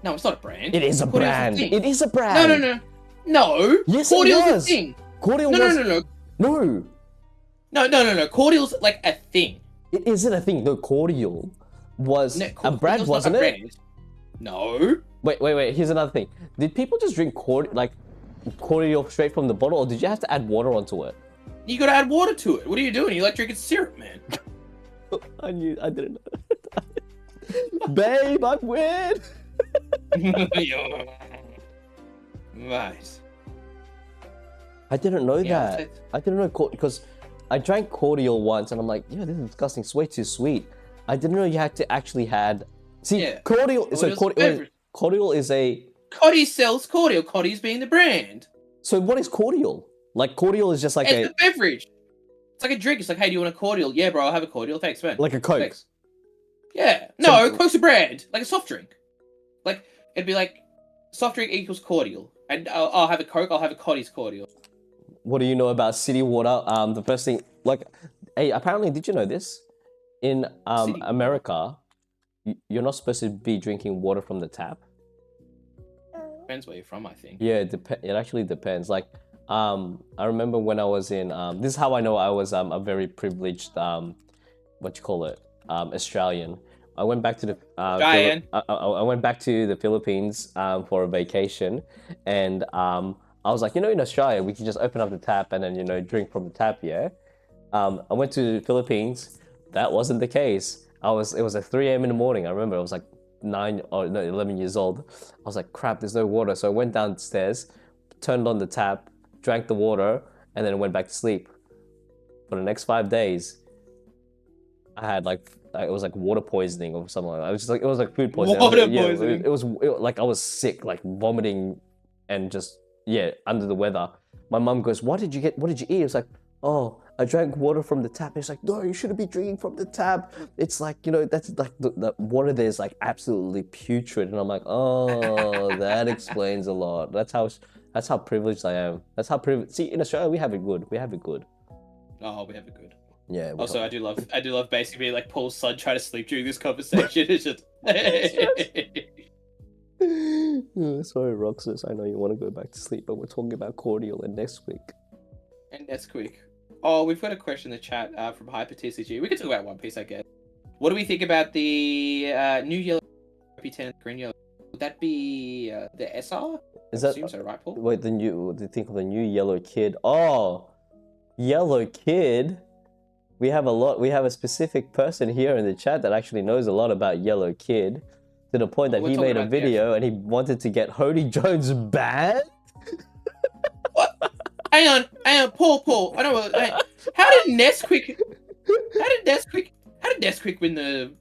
No, it's not a brand. It is a brand. It is a brand. No. Yes, Cordial's it was. a thing. Cordial No. Cordial's like a thing. It isn't a thing. No, cordial was a brand, wasn't it? No. Wait. Here's another thing. Did people just drink cordial? Like, cordial straight from the bottle, or did you have to add water onto it? You gotta add water to it. What are you doing? You like drinking syrup, man. I didn't know. Babe, I win! Right. I didn't know Yeah, that. I didn't know, because I drank cordial once and I'm like, yeah, this is disgusting. It's way too sweet. I didn't know you had to actually had. See, Yeah. cordial. So cordial is a. Coddy sells cordial. Coddy's being the brand. So what is cordial? Like cordial is just like it's a beverage. It's like a drink. It's like, hey, do you want a cordial? Yeah, bro, I'll have a cordial. Thanks, man. Like a Coke. Thanks. Yeah. No, Coke's a brand. Like a soft drink. Like, it'd be like, soft drink equals cordial. And I'll have a Coke, I'll have a Coddy's cordial. What do you know about city water? The first thing, like, hey, apparently, did you know this? In America, you're not supposed to be drinking water from the tap. Depends where you're from, I think. Yeah, it actually depends. Like, I remember when I was in, this is how I know I was a very privileged, Australian. I went back to the I went back to the Philippines for a vacation, and I was like, in Australia we can just open up the tap and then drink from the tap. Yeah, I went to the Philippines. That wasn't the case. It was at 3 a.m. in the morning. I remember I was like 11 years old. I was like, crap, there's no water. So I went downstairs, turned on the tap, drank the water, and then went back to sleep. For the next 5 days, I had it was like water poisoning or something like that. It was like food poisoning. Poisoning. It was like I was sick, like vomiting and just under the weather. My mum goes, what did you eat? It's like, oh, I drank water from the tap. And it's like, no, you shouldn't be drinking from the tap. It's like, that's like the water there is like absolutely putrid. And I'm like, oh, that explains a lot. That's how privileged I am. That's how privileged. See, in Australia we have it good. Oh, we have it good. Yeah. Also, I do love basically like Paul's son trying to sleep during this conversation. It's just. Sorry, Roxas. I know you want to go back to sleep, but we're talking about cordial and Nesquik. And Nesquik. Oh, we've got a question in the chat from Hyper TCG. We can talk about One Piece, I guess. What do we think about the new yellow P10 green yellow? Would that be the SR? Is that? Assume so, right, Paul? Wait, do you think of the new yellow kid? Oh, yellow kid. We have a specific person here in the chat that actually knows a lot about Yellow Kid, to the point that he made a video and he wanted to get Hody Jones banned. What? Hang on, Paul. I don't know. How did Nesquik win the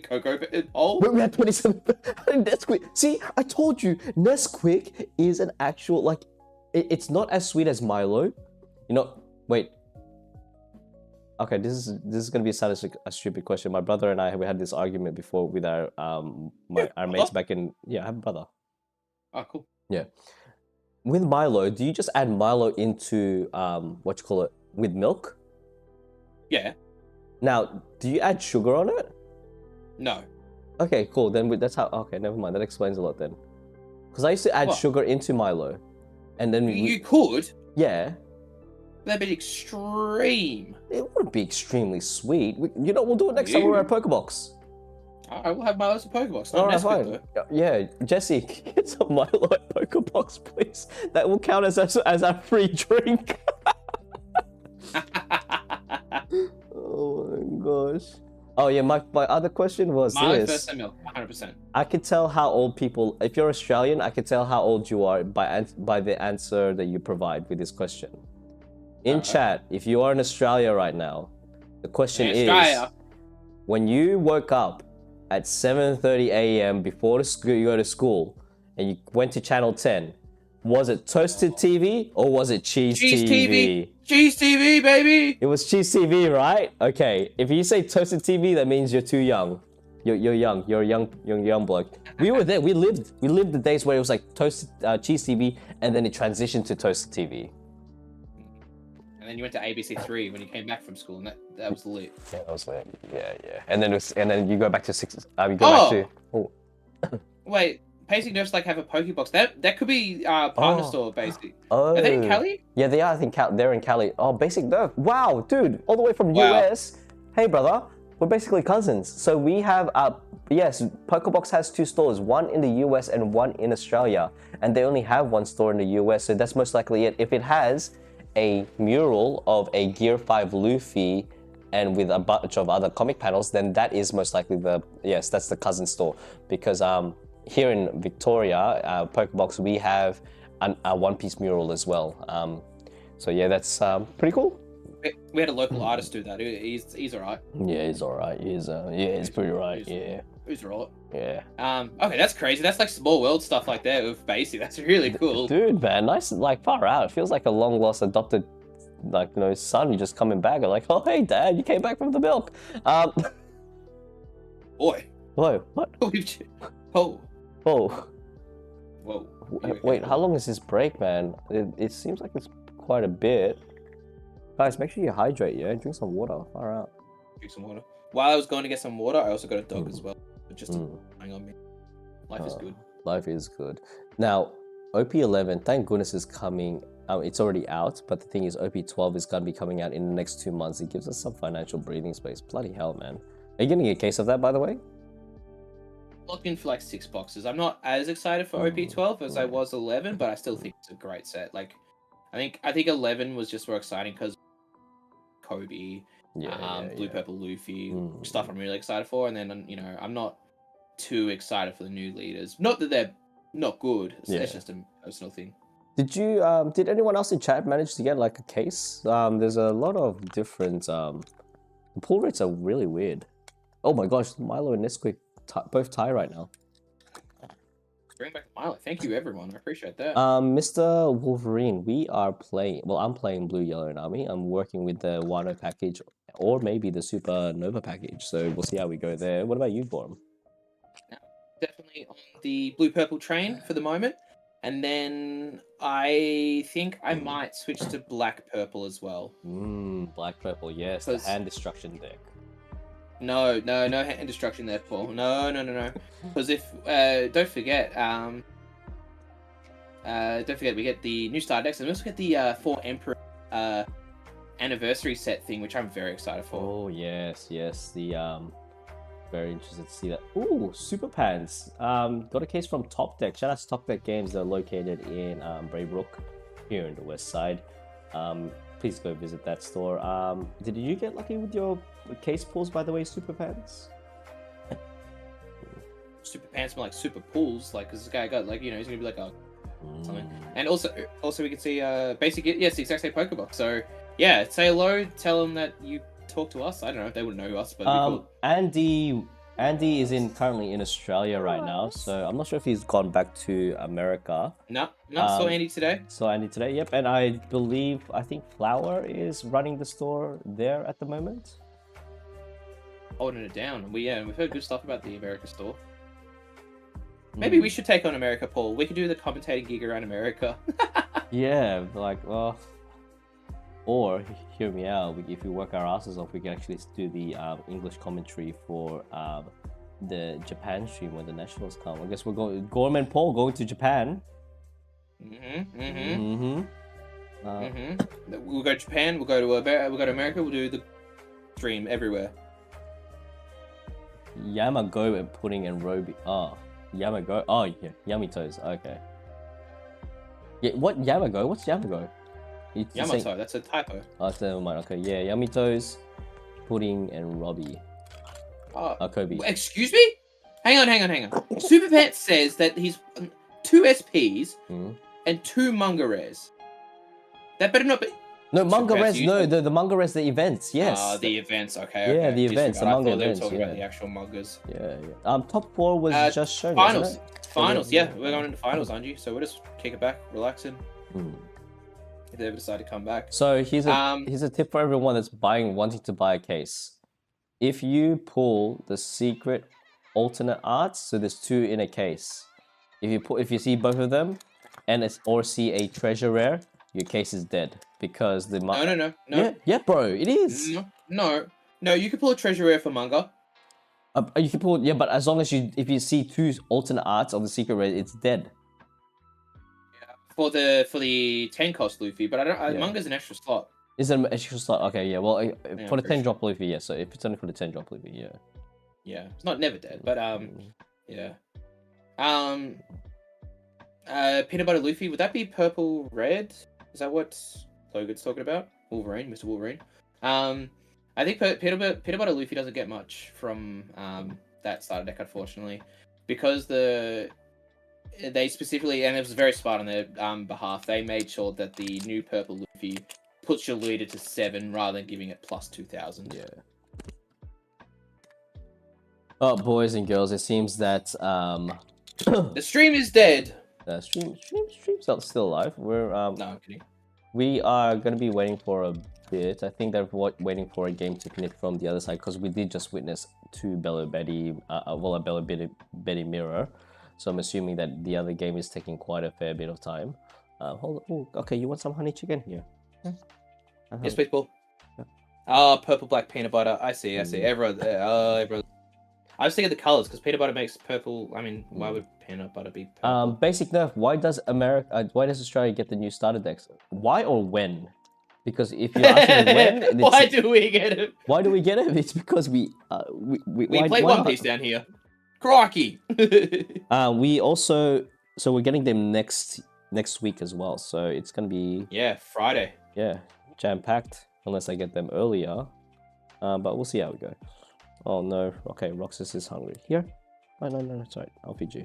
Cocoa poll? We had 27. How did Nesquik? See, I told you, Nesquik is an actual it's not as sweet as Milo. Wait. Okay, this is gonna be a stupid question. My brother and we had this argument before with our mates back in. Yeah, I have a brother. Oh, cool. Yeah. With Milo, do you just add Milo into with milk? Yeah. Now, do you add sugar on it? No. Okay, cool. Then that's how. Okay, never mind. That explains a lot then. Because I used to add sugar into Milo, and then you could. Yeah. That'd be extreme. It wouldn't be extremely sweet. We'll do it next time we're at Pokebox. I will have Milo's at Pokebox. Alright, fine. Yeah, Jesse, get some Milo at Pokebox, please. That will count as our free drink. Oh my gosh. Oh yeah, my other question was Milo this. First and milk, 100%. I could tell how old people. If you're Australian, I could tell how old you are by the answer that you provide with this question. In chat, if you are in Australia right now, the question is, when you woke up at 7:30 a.m. before you go to school, and you went to channel 10, was it Toasted TV or was it Cheese TV? Cheese TV, baby! It was Cheese TV, right? Okay, if you say Toasted TV, that means you're too young. You're young. You're a young bloke. We were there. We lived the days where it was like Toasted Cheese TV, and then it transitioned to Toasted TV. And then you went to ABC3 when you came back from school, and that was lit. Yeah, that was lit. Yeah. And then you go back to 6. Back to. Oh. Wait, Pacing Nerfs have a Pokebox. That could be partner store, basically. Oh. Are they in Cali? Yeah, they are. I think they're in Cali. Oh, Basic Nerf. Wow, dude, all the way from US. Hey, brother. We're basically cousins. So we have, yes, Pokébox has 2 stores, one in the US and one in Australia. And they only have 1 store in the US, so that's most likely it. If it has a mural of a Gear 5 Luffy and with a bunch of other comic panels, then that is most likely that's the cousin store. Because here in Victoria, Pokébox, we have a One Piece mural as well. So yeah, that's pretty cool. We had a local artist do that. He's alright. Yeah, he's alright. He's pretty right. He's alright. Yeah. Okay, that's crazy. That's like small world stuff like that with Basie. That's really cool. Dude, man, nice, like far out. It feels like a long lost adopted, like, you know, son. You just coming back and like, oh hey dad, you came back from the milk. Boy. Whoa, what? Oh. Oh. Whoa. Wait, how long is this break, man? It seems like it's quite a bit. Guys, make sure you hydrate, yeah? Drink some water. Far out. Drink some water. While I was going to get some water, I also got a dog as well. Just hang on me. Life is good. Life is good. Now, OP11, thank goodness, is coming. It's already out, but the thing is, OP12 is going to be coming out in the next 2 months. It gives us some financial breathing space. Bloody hell, man. Are you getting a case of that, by the way? Locked in for like 6 boxes. I'm not as excited for OP12 as I was 11, but I still think it's a great set. Like, I think 11 was just more exciting because Kobe, Blue Purple Luffy, stuff I'm really excited for, and then, you know, I'm not too excited for the new leaders. Not that they're not good. It's just a personal thing. Did anyone else in chat manage to get like a case? There's a lot of different the pull rates are really weird. Oh my gosh, Milo and Nesquik both tie right now. Bring back Milo. Thank you, everyone. I appreciate that. Mr. Wolverine, we are playing. Well, I'm playing Blue, Yellow, and Army. I'm working with the Wano package, or maybe the Supernova package. So we'll see how we go there. What about you, Gorm? Definitely on the Blue Purple train for the moment, and then I think I might switch to Black Purple as well. Black Purple, yes, the hand destruction deck. No hand destruction there, Paul. No. Because if don't forget, we get the new star decks, and we also get the 4 Emperor anniversary set thing, which I'm very excited for. Oh yes, the very interested to see that. Ooh, Super Pants. Got a case from Top Deck. Shout out to Top Deck Games. They're located in Braybrook, here in the West Side. Please go visit that store. Did you get lucky with your case pulls, by the way, Super Pants? Super Pants more like super pulls, like, because this guy got, like, you know, he's gonna be like a something. And also we can see basically, yes, the exact same Pokeball. So yeah, say hello, tell them that you talk to us. I don't know if they wouldn't know us, but it'd be cool. Andy is currently in Australia right now, so I'm not sure if he's gone back to America. No, saw Andy today. Yep. And I think Flower is running the store there at the moment. Holding it down. We've heard good stuff about the America store. Maybe we should take on America, Paul. We could do the commentating gig around America. Yeah, like, well, or hear me out. If we work our asses off, we can actually do the English commentary for the Japan stream when the nationals come. I guess we're going. Gorm and Paul going to Japan. We'll go to Japan. We'll go to America. We'll do the stream everywhere. Yamago and Pudding and Roby. Oh, Yamago. Oh, yeah, Yummy Toes. Okay. Yeah, what Yamago? What's Yamago? Yamato, that's a typo. Oh, never mind. Okay, yeah, Yummy Toes, Pudding, and Robbie. Kobe. Excuse me? Hang on. Super Pet says that he's 2 SPs and 2 manga rares. That better not be. No, manga res. No, the manga res, the events. Yes. The events. Okay. Yeah, the events. The manga events. They were talking about the actual mangas. Yeah. Top 4 was just shown. Finals. Finals. Yeah, we're going into finals, aren't you? So we'll just kick it back, relaxing. If they ever decide to come back. So here's a tip for everyone that's wanting to buy a case. If you pull the secret alternate arts, so there's 2 in a case. If you see both of them, or see a treasure rare, your case is dead because the No. Yeah, bro, it is. No. You can pull a treasure rare for manga. You can pull, yeah, but as long as if you see 2 alternate arts of the secret rare, it's dead. For the 10 cost Luffy, but manga's an extra slot. Is it an extra slot? Okay, yeah. Well, Yeah, for the pretty 10 sure. drop Luffy, yeah. So if it's only for the 10 drop Luffy, yeah. Yeah, it's not never dead, but yeah. Peanut butter Luffy, would that be purple red? Is that what Logan's talking about? Wolverine, Mr. Wolverine. I think peanut butter Luffy doesn't get much from that starter deck, unfortunately, because they specifically, and it was very smart on their behalf, they made sure that the new purple Luffy puts your leader to 7 rather than giving it plus 2,000. Yeah. Oh, boys and girls, it seems that the stream is dead. Stream's not still alive. We're No, I'm kidding. We are gonna be waiting for a bit. I think they're waiting for a game to connect from the other side because we did just witness 2 Bella Betty, a Bella Betty mirror. So I'm assuming that the other game is taking quite a fair bit of time. Hold on. Ooh, okay, you want some honey chicken here? Yeah. Yes, please, Paul. Oh, purple, black, peanut butter. I see. Everyone. Everyone. I was thinking the colors because peanut butter makes purple. I mean, why would peanut butter be purple? Basic nerf. Why does Australia get the new starter decks? Why or when? Because if you're asking when, why do we get it? Why do we get it? It's because we play One Piece down here. Crikey. We also we're getting them next week as well. So it's gonna be Friday. Yeah, jam packed unless I get them earlier. But we'll see how we go. Oh no. Okay, Roxas is hungry. Here. Oh, no, sorry. I'll feed you.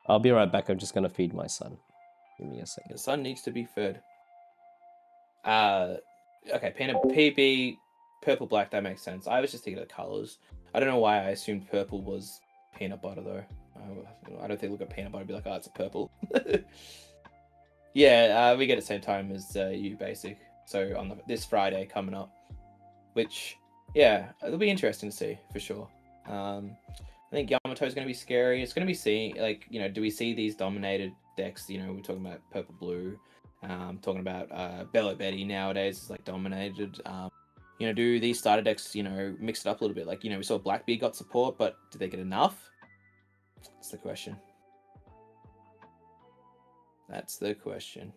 I'll be right back. I'm just gonna feed my son. Give me a second. The son needs to be fed. Okay, PB, purple, black, that makes sense. I was just thinking of the colors. I don't know why I assumed purple was peanut butter, though. I don't think look at peanut butter and be like, oh, it's a purple. Yeah, we get it same time as you, Basic. So on this Friday coming up. Which, yeah, it'll be interesting to see, for sure. I think Yamato's going to be scary. It's going to be seeing, like, do we see these dominated decks? We're talking about purple, blue. Talking about Bella Betty nowadays is like dominated. Do these starter decks, mix it up a little bit? Like, we saw Blackbeard got support, but did they get enough? That's the question. That's the question.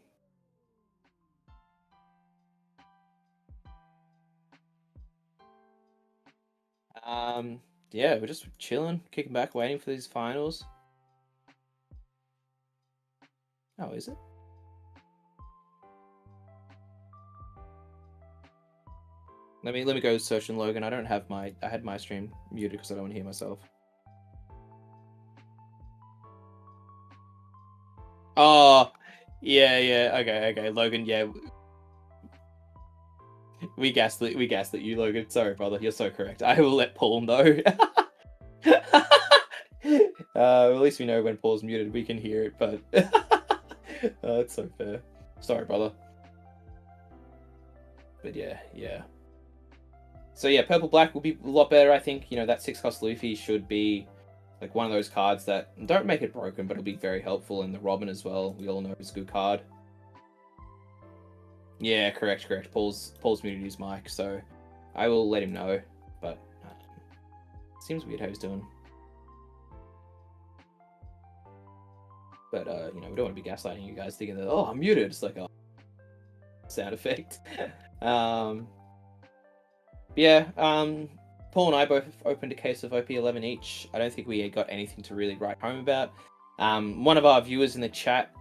Yeah, we're just chilling, kicking back, waiting for these finals. Oh, is it? Let me go search in Logan. I had my stream muted because I don't want to hear myself. Oh, yeah. Okay. Logan, yeah. We gaslit you, Logan. Sorry, brother. You're so correct. I will let Paul know. At least we know when Paul's muted. We can hear it, but it's so fair. Sorry, brother. But yeah. So yeah, purple black will be a lot better. I think that 6-cost Luffy should be like one of those cards that don't make it broken, but it'll be very helpful. And the Robin as well. We all know it's a good card. Yeah, correct. Paul's muted his mic, so I will let him know. But seems weird how he's doing. But we don't want to be gaslighting you guys, thinking that I'm muted. It's like a sound effect. Yeah. Paul and I both opened a case of OP11 each. I don't think we got anything to really write home about. One of our viewers in the chat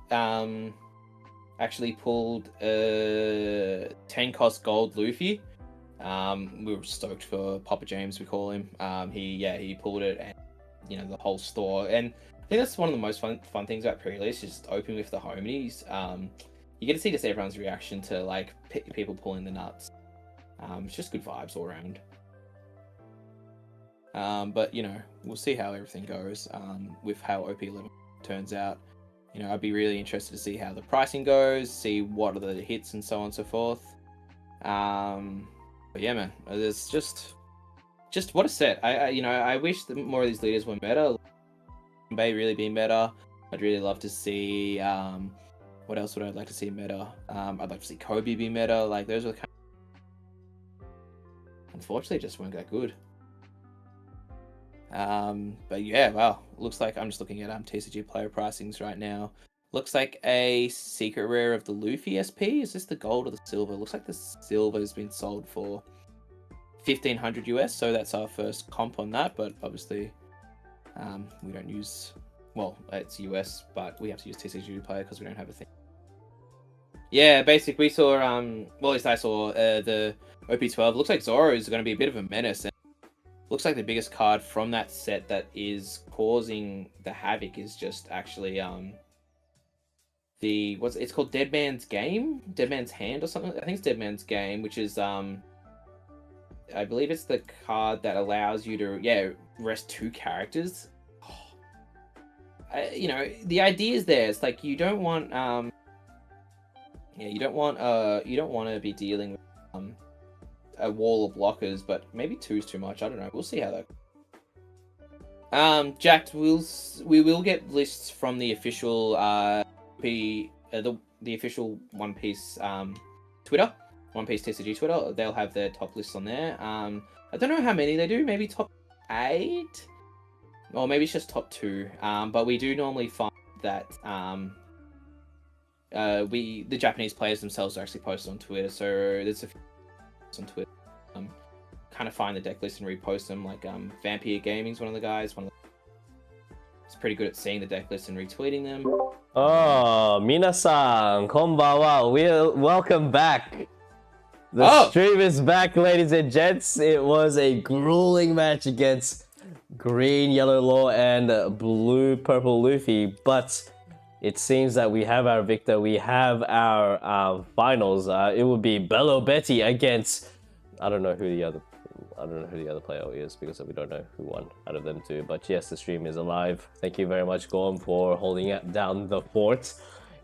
actually pulled a 10-cost gold Luffy. We were stoked for Papa James, we call him. He pulled it, and the whole store. And I think that's one of the most fun things about pre-release, just opening with the homies. You get to see just everyone's reaction to like people pulling the nuts. It's just good vibes all around. But we'll see how everything goes with how OP11 turns out. I'd be really interested to see how the pricing goes, see what are the hits and so on and so forth. But yeah, man, there's just what a set. I wish that more of these leaders were meta. Bay really be meta. I'd really love to see. What else would I like to see meta? I'd like to see Kobe be meta. Like those are unfortunately just weren't that good. But yeah, wow. Looks like I'm just looking at TCG player pricings right now. Looks like a secret rare of the Luffy SP. Is this the gold or the silver? Looks like the silver has been sold for 1,500 US, so that's our first comp on that. But obviously, we don't use. Well, it's US, but we have to use TCG to play because we don't have a thing. Yeah, basically, we saw. Well, at least I saw the OP12. Looks like Zoro is going to be a bit of a menace. And looks like the biggest card from that set that is causing the havoc is just actually it's called Dead Man's Game, Dead Man's Hand or something. I think it's Dead Man's Game, which is I believe it's the card that allows you to rest 2 characters. You know, the idea is there. It's like you don't want you don't want to be dealing with a wall of blockers, but maybe 2 is too much. I don't know. We'll see how that. Jack, we will get lists from the official the official One Piece Twitter, One Piece TCG Twitter. They'll have their top lists on there. I don't know how many they do. Maybe top 8, or maybe it's just top 2. But we do normally find that the Japanese players themselves are actually posted on Twitter. So there's a few on Twitter. Kind of find the deck list and repost them. Like Vampire Gaming's one of the guys. It's pretty good at seeing the deck list and retweeting them. Oh, minasan, konbanwa. Welcome back. The stream is back, ladies and gents. It was a grueling match against Green, Yellow Law, and Blue, Purple Luffy, but it seems that we have our victor. We have our finals. It would be Bello Betty against I don't know who the other player is because we don't know who won out of them 2. But yes, the stream is alive. Thank you very much, Gorm, for holding down the fort.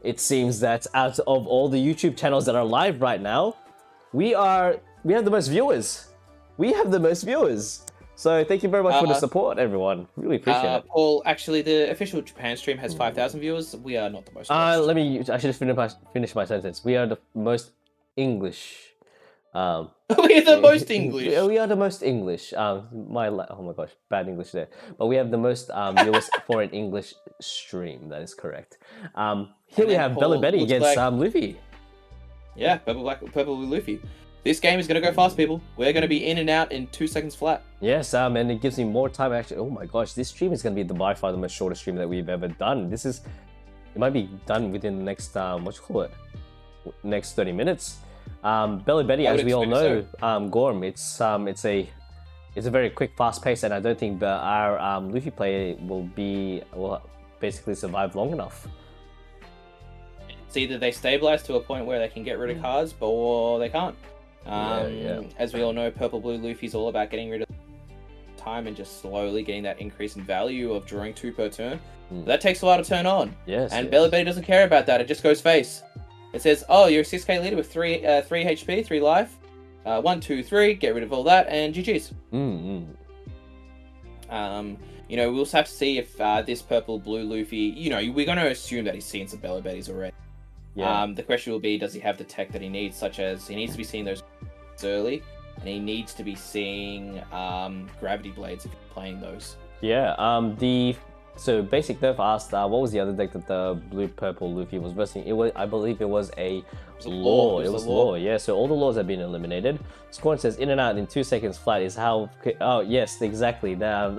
It seems that out of all the YouTube channels that are live right now, we have the most viewers. We have the most viewers. So thank you very much for the support, everyone. Really appreciate it. Paul, actually, the official Japan stream has 5,000 viewers. We are not the most. I should finish my sentence. We are the most English. We are the most English. We are the most English. Oh my gosh, bad English there. But we have the most viewers for an English stream. That is correct. Here we have Bello Betty against Luffy. Yeah, purple Luffy. This game is going to go fast, people. We're going to be in and out in 2 seconds flat. Yes, and it gives me more time actually. Oh my gosh, this stream is going to be by far the most shortest stream that we've ever done. It might be done within the next next 30 minutes. Bello Betty, as we all know, Gorm, it's a very quick, fast pace, and I don't think our Luffy player will basically survive long enough. It's either they stabilize to a point where they can get rid of cards, or they can't. As we all know, Purple Blue Luffy's all about getting rid of time and just slowly getting that increase in value of drawing 2 per turn. That takes a while to turn on. Bello Betty doesn't care about that. It just goes face. It says, oh, you're a 6k leader with 3 HP, 3 life. 1, 2, 3, get rid of all that, and GG's. You know, we'll have to see if this Purple Blue Luffy, you know, we're going to assume that he's seen some Bello Betties already. The question will be, does he have the tech that he needs, such as he needs to be seeing those early, and he needs to be seeing gravity blades if you're playing those. So Basic Nerf asked, what was the other deck that the Blue Purple Luffy was versing? I believe it was a Law. It was Law. Yeah. So all the laws have been eliminated. Scorn says in and out in 2 seconds flat is how. Oh yes, exactly. Now.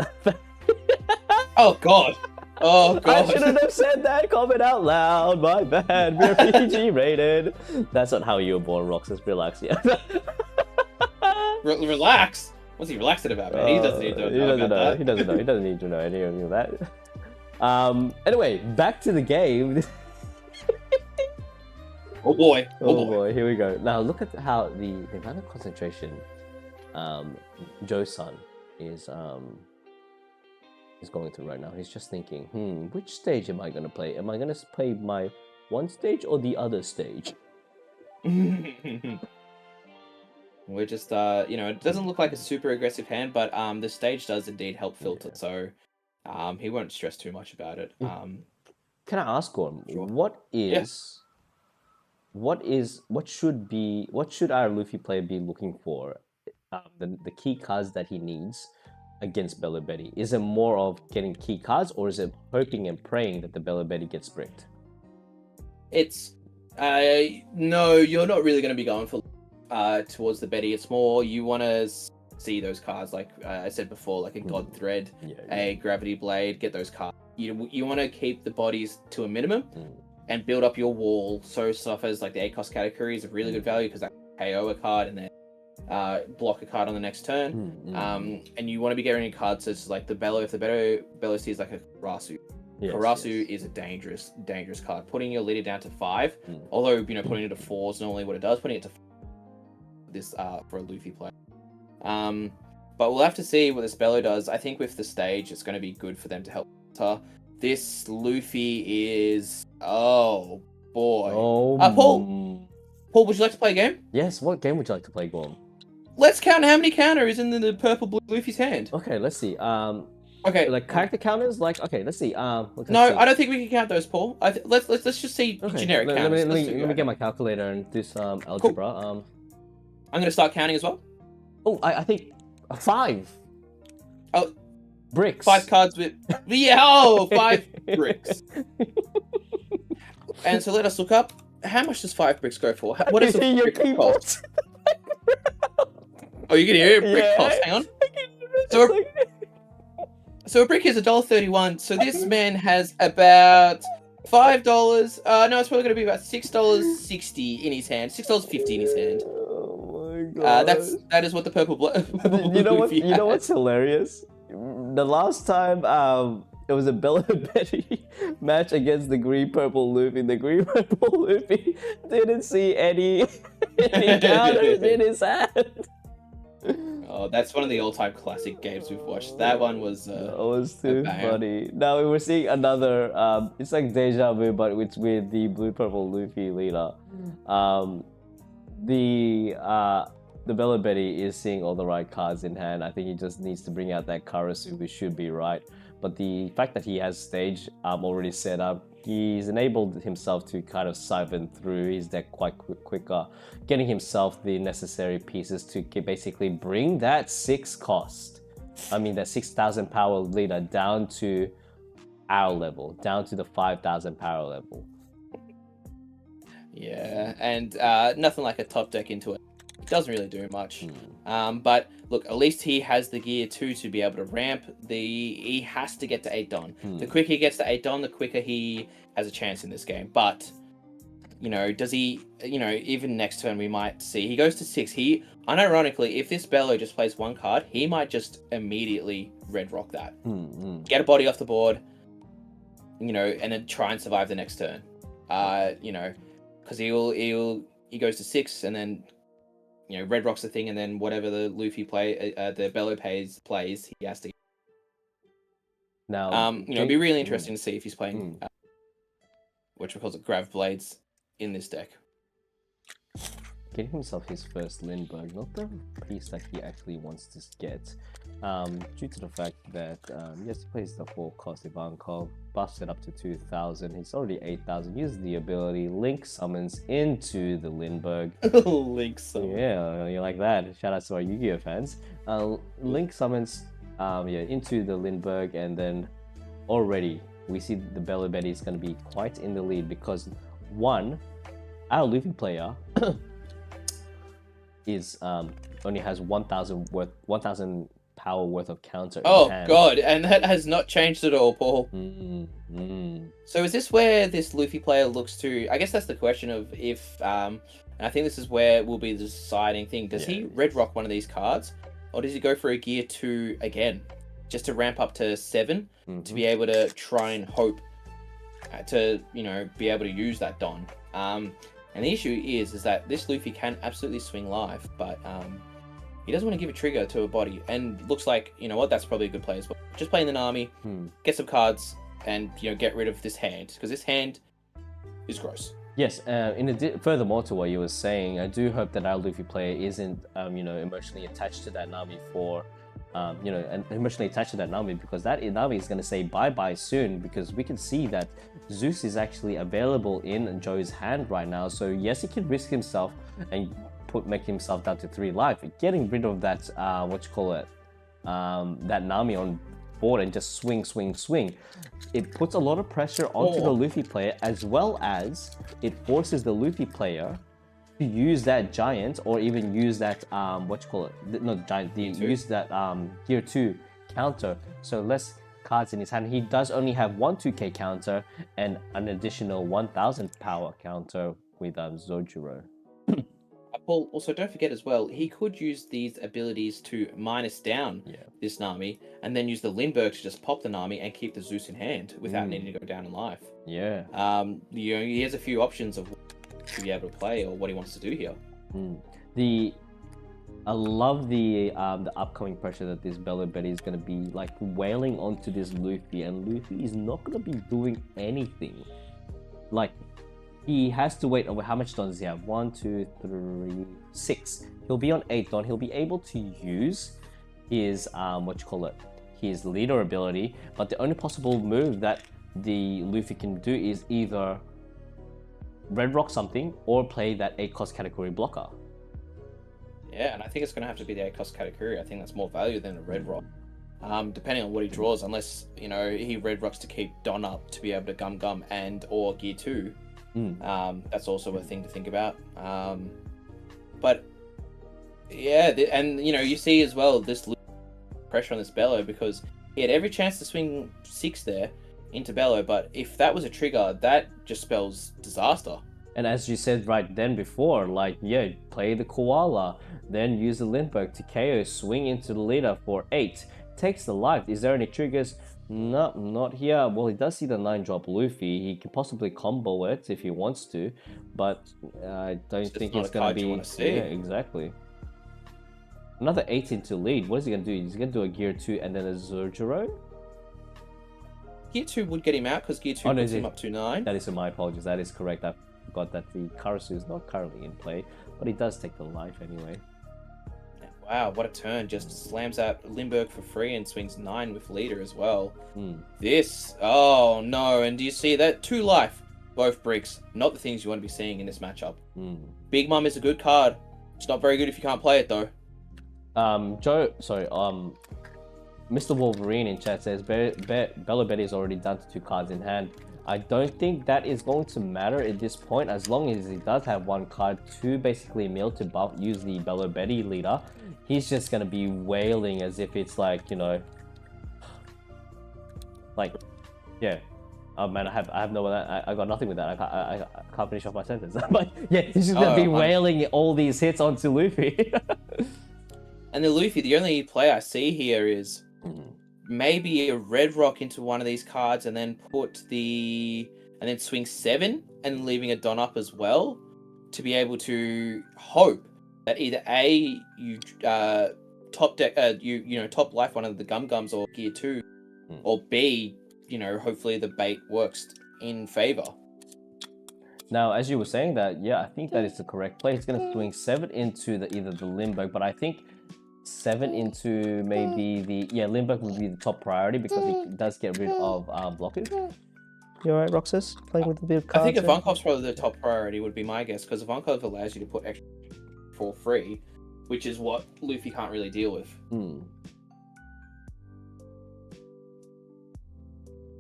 Oh god. Oh god. I shouldn't have said that. Comment out loud. My bad. We're PG rated. That's not how you were born, Roxas. Relax. Yeah. Relax. What's he relaxing about, man? He doesn't need to know about that. He doesn't know. He doesn't need to know any of that. Anyway, back to the game. Oh boy. Oh boy. Here we go. Now look at how the amount of concentration Joe-san is going through right now. He's just thinking, which stage am I gonna play? Am I gonna play my one stage or the other stage? We're just you know, it doesn't look like a super aggressive hand, but the stage does indeed help filter, so he won't stress too much about it. Can I ask Gorm, Sure. what should our Luffy player be looking for? The key cards that he needs against Bello Betty. Is it more of getting key cards, or is it hoping and praying that the Bello Betty gets bricked? It's no, you're not really going to be going for towards the Betty. It's more you want to see those cards, like I said before, like a God Thread, a Gravity Blade. Get those cards. You want to keep the bodies to a minimum and build up your wall. So stuff as like the 8 cost category is a really good value because that KO a card and then block a card on the next turn. And you want to be getting cards such as like the Bello. If the Bello sees like a Karasu. Karasu is a dangerous card. Putting your leader down to 5, although putting it to 4 is normally what it does. Putting it to 5, this for a Luffy player. But we'll have to see what this Bello does. I think with the stage, it's going to be good for them to help. This Luffy is Paul, would you like to play a game? Yes. What game would you like to play, Gorm? Let's count how many counters in the purple blue Luffy's hand. Okay, let's see. Okay, like character counters, like let's see. I don't think we can count those, Paul. Let's just see generic counters. Let me get my calculator and do some algebra. Cool. I'm gonna start counting as well. Oh, I think 5. Oh, bricks. 5 cards with 5 bricks. And so let us look up how much does 5 bricks go for. What is a brick cost? Oh, you can hear it. Brick cost. Hang on. So a brick is $1.31. So this man has about $5. No, it's probably going to be about $6.60 in his hand. $6.50 in his hand. Oh my god. That is what the purple. You know what? You know what's hilarious? The last time it was a Bello Betty match against the green purple Luffy. The green purple Luffy didn't see any counters in his hand. Oh, that's one of the all-time classic games we've watched. That one was. That was too funny. Now we were seeing another. It's like deja vu, but it's with the blue purple Luffy leader. The Bello Betty is seeing all the right cards in hand. I think he just needs to bring out that Karasu, which should be right. But the fact that he has stage already set up, he's enabled himself to kind of siphon through his deck quite quicker, getting himself the necessary pieces to basically bring that 6 cost, that 6,000 power leader down to our level, down to the 5,000 power level. Yeah, and nothing like a top deck into it. It doesn't really do much. But look, at least he has the gear too to be able to ramp. He has to get to 8 Don. The quicker he gets to 8 Don, the quicker he has a chance in this game. But does he? Even next turn we might see he goes to 6. Unironically, if this Bello just plays 1 card, he might just immediately red rock that, get a body off the board, and then try and survive the next turn. Because he goes to 6 and then. Red rocks the thing, and then whatever the Luffy the Bello plays, he has to. Now, it'd be really interesting to see if he's playing, which we call it Grav Blades in this deck. Getting himself his first Lindbergh, not the piece that he actually wants to get, due to the fact that yes, he plays the 4 cost Ivankov, buffs it up to 2,000. He's already 8,000. Uses the ability Link summons into the Lindbergh. Link summons. Yeah, you like that? Shout out to our Yu-Gi-Oh fans. Link summons into the Lindbergh, and then already we see the Bello Betty is going to be quite in the lead because our Luffy player. is only has 1,000 power worth of counter. Oh god, and that has not changed at all, Paul. So is this where this Luffy player looks to? I guess that's the question of if, and I think this is where will be the deciding thing. Does he red rock one of these cards, or does he go for a gear 2 again, just to ramp up to 7 to be able to try and hope to be able to use that Don? And the issue is that this Luffy can absolutely swing live, but he doesn't want to give a trigger to a body. And looks like, that's probably a good play as well. Just play in the Nami, get some cards, and, get rid of this hand. Because this hand is gross. Yes, furthermore to what you were saying, I do hope that our Luffy player isn't, emotionally attached to that Nami emotionally attached to that Nami, because that Nami is going to say bye-bye soon, because we can see that Zeus is actually available in Joe's hand right now. So yes, he can risk himself and make himself down to 3 life. Getting rid of that, that Nami on board and just swing, swing, swing. It puts a lot of pressure onto the Luffy player, as well as it forces the Luffy player to use that giant, or even use that not giant, use that gear 2 counter, so less cards in his hand. He does only have one 2k counter and an additional 1000 power counter with Zojuro. Paul, also don't forget as well, he could use these abilities to minus down this Nami, and then use the Lindbergh to just pop the Nami and keep the Zeus in hand without needing to go down in life. Yeah. You know, he has a few options of to be able to play or what he wants to do here. I love the upcoming pressure that this Bello Betty is going to be like wailing onto this Luffy, and Luffy is not going to be doing anything. Like, he has to wait over how much Don does he have? 1, 2, 3, 6. He'll be on 8 Don. He'll be able to use his his leader ability, but the only possible move that the Luffy can do is either Red Rock something or play that 8 cost category blocker. Yeah, and I think it's going to have to be the 8 cost category. I think that's more value than a Red Rock. Depending on what he draws, unless, you know, he Red Rocks to keep Don up to be able to Gum and or Gear 2. That's also a thing to think about. But yeah, and you know, you see as well this pressure on this Bello, because he had every chance to swing 6 there into Bello, but if that was a trigger, that just spells disaster. And as you said right then before, like, yeah, play the Koala, then use the Lindbergh to KO, swing into the leader for 8, takes the life. Is there any triggers? No, not here. Well, he does see the 9-drop Luffy. He can possibly combo it if he wants to, but I don't think it's going to be... Yeah, exactly. Another 8 into lead. What is he going to do? He's going to do a Gear 2 and then a Zojuro? Gear 2 would get him out, because Gear 2 puts him up to 9. That is my apologies. That is correct. I forgot that the Karasu is not currently in play, but he does take the life anyway. Wow, what a turn. Just slams out Lindbergh for free and swings 9 with leader as well. This, oh no, and do you see that? 2 life, both bricks. Not the things you want to be seeing in this matchup. Big Mom is a good card. It's not very good if you can't play it though. Mr. Wolverine in chat says Bello Betty is already down to 2 cards in hand. I don't think that is going to matter at this point, as long as he does have 1 card to basically mill to use the Bello Betty leader. He's just going to be wailing as if it's like, you know, like, yeah. Oh man, I have no I got nothing with that. I can't finish off my sentence. But yeah, he's just going to be wailing all these hits onto Luffy. And the Luffy, the only play I see here is maybe a Red Rock into one of these cards, and then and then swing 7 and leaving a Don up as well, to be able to hope that either A, you top deck you know, top life one of the Gums or Gear 2, or B, you know, hopefully the bait works in favor. Now, as you were saying that, yeah, I think that is the correct play. He's going to swing 7 into either the Lindbergh, but I think 7 into maybe the... Lindbergh would be the top priority, because it does get rid of blockage. You alright, Roxas? Playing with a bit of cards? I think Ivankov's probably the top priority, would be my guess, because Ivankov allows you to put extra for free, which is what Luffy can't really deal with.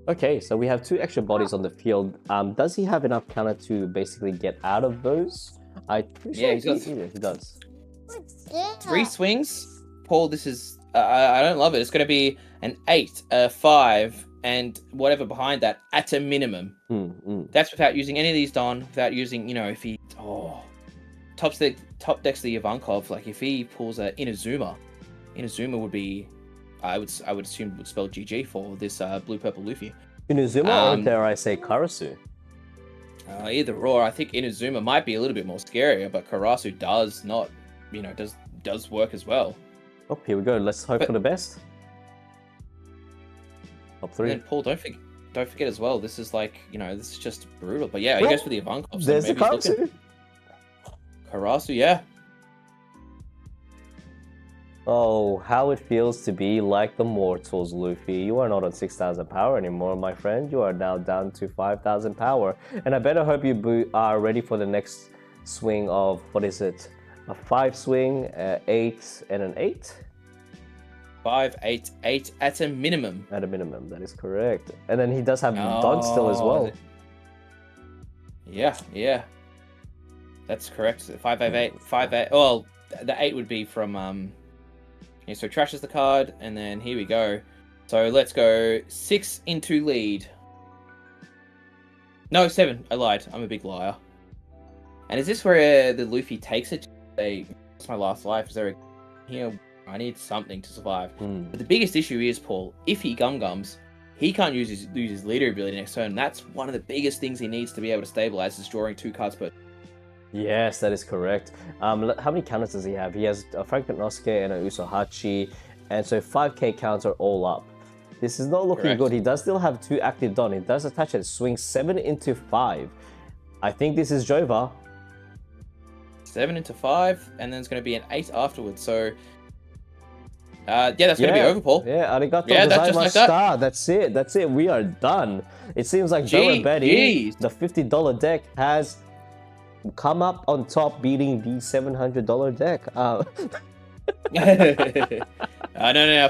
Okay, so we have 2 extra bodies on the field. Does he have enough counter to basically get out of those? Yeah, he does. He does. 3 swings. Paul, this is... I don't love it. It's going to be an 8, a 5, and whatever behind that at a minimum. That's without using any of these Don, without using, you know, if he... top decks the Ivankov, like if he pulls a Inazuma would be... I would assume would spell GG for this blue-purple Luffy. Inazuma or dare I say Karasu? Either or. I think Inazuma might be a little bit more scarier, but Karasu does not, you know, does work as well. Oh, here we go. Let's hope for the best. Top 3. And then Paul, don't forget as well. This is like, you know, this is just brutal. But yeah, he goes for the Ivankov. So there's the Karasu. Karasu, yeah. Oh, how it feels to be like the mortals, Luffy. You are not on 6,000 power anymore, my friend. You are now down to 5,000 power. And I better hope you are ready for the next swing of, what is it? A 5 swing, 8, and an 8? 588 at a minimum. At a minimum, that is correct. And then he does have Don still as well. Yeah. That's correct. 588, 58. Well, the 8 would be from yeah, so trashes the card, and then here we go. So let's go 6 into lead. No, 7. I lied. I'm a big liar. And is this where the Luffy takes it? It's my last life. Is there a here? I need something to survive. But the biggest issue is, Paul, if he gums, he can't use his leader ability next turn. That's one of the biggest things he needs to be able to stabilize, is drawing 2 cards per. Yes, that is correct. How many counters does he have? He has a Frank Nosuke and a Usohachi, and so 5k counter all up. This is not looking good. He does still have 2 active Don. He does attach it. Swing 7 into 5. I think this is Jova. 7 into 5, and then it's going to be an 8 afterwards. So, yeah, that's going to be over, Paul. Yeah, arigato that's just like that. That's it. We are done. It seems like Bella Betty, the $50 deck, has come up on top, beating the $700 deck. No,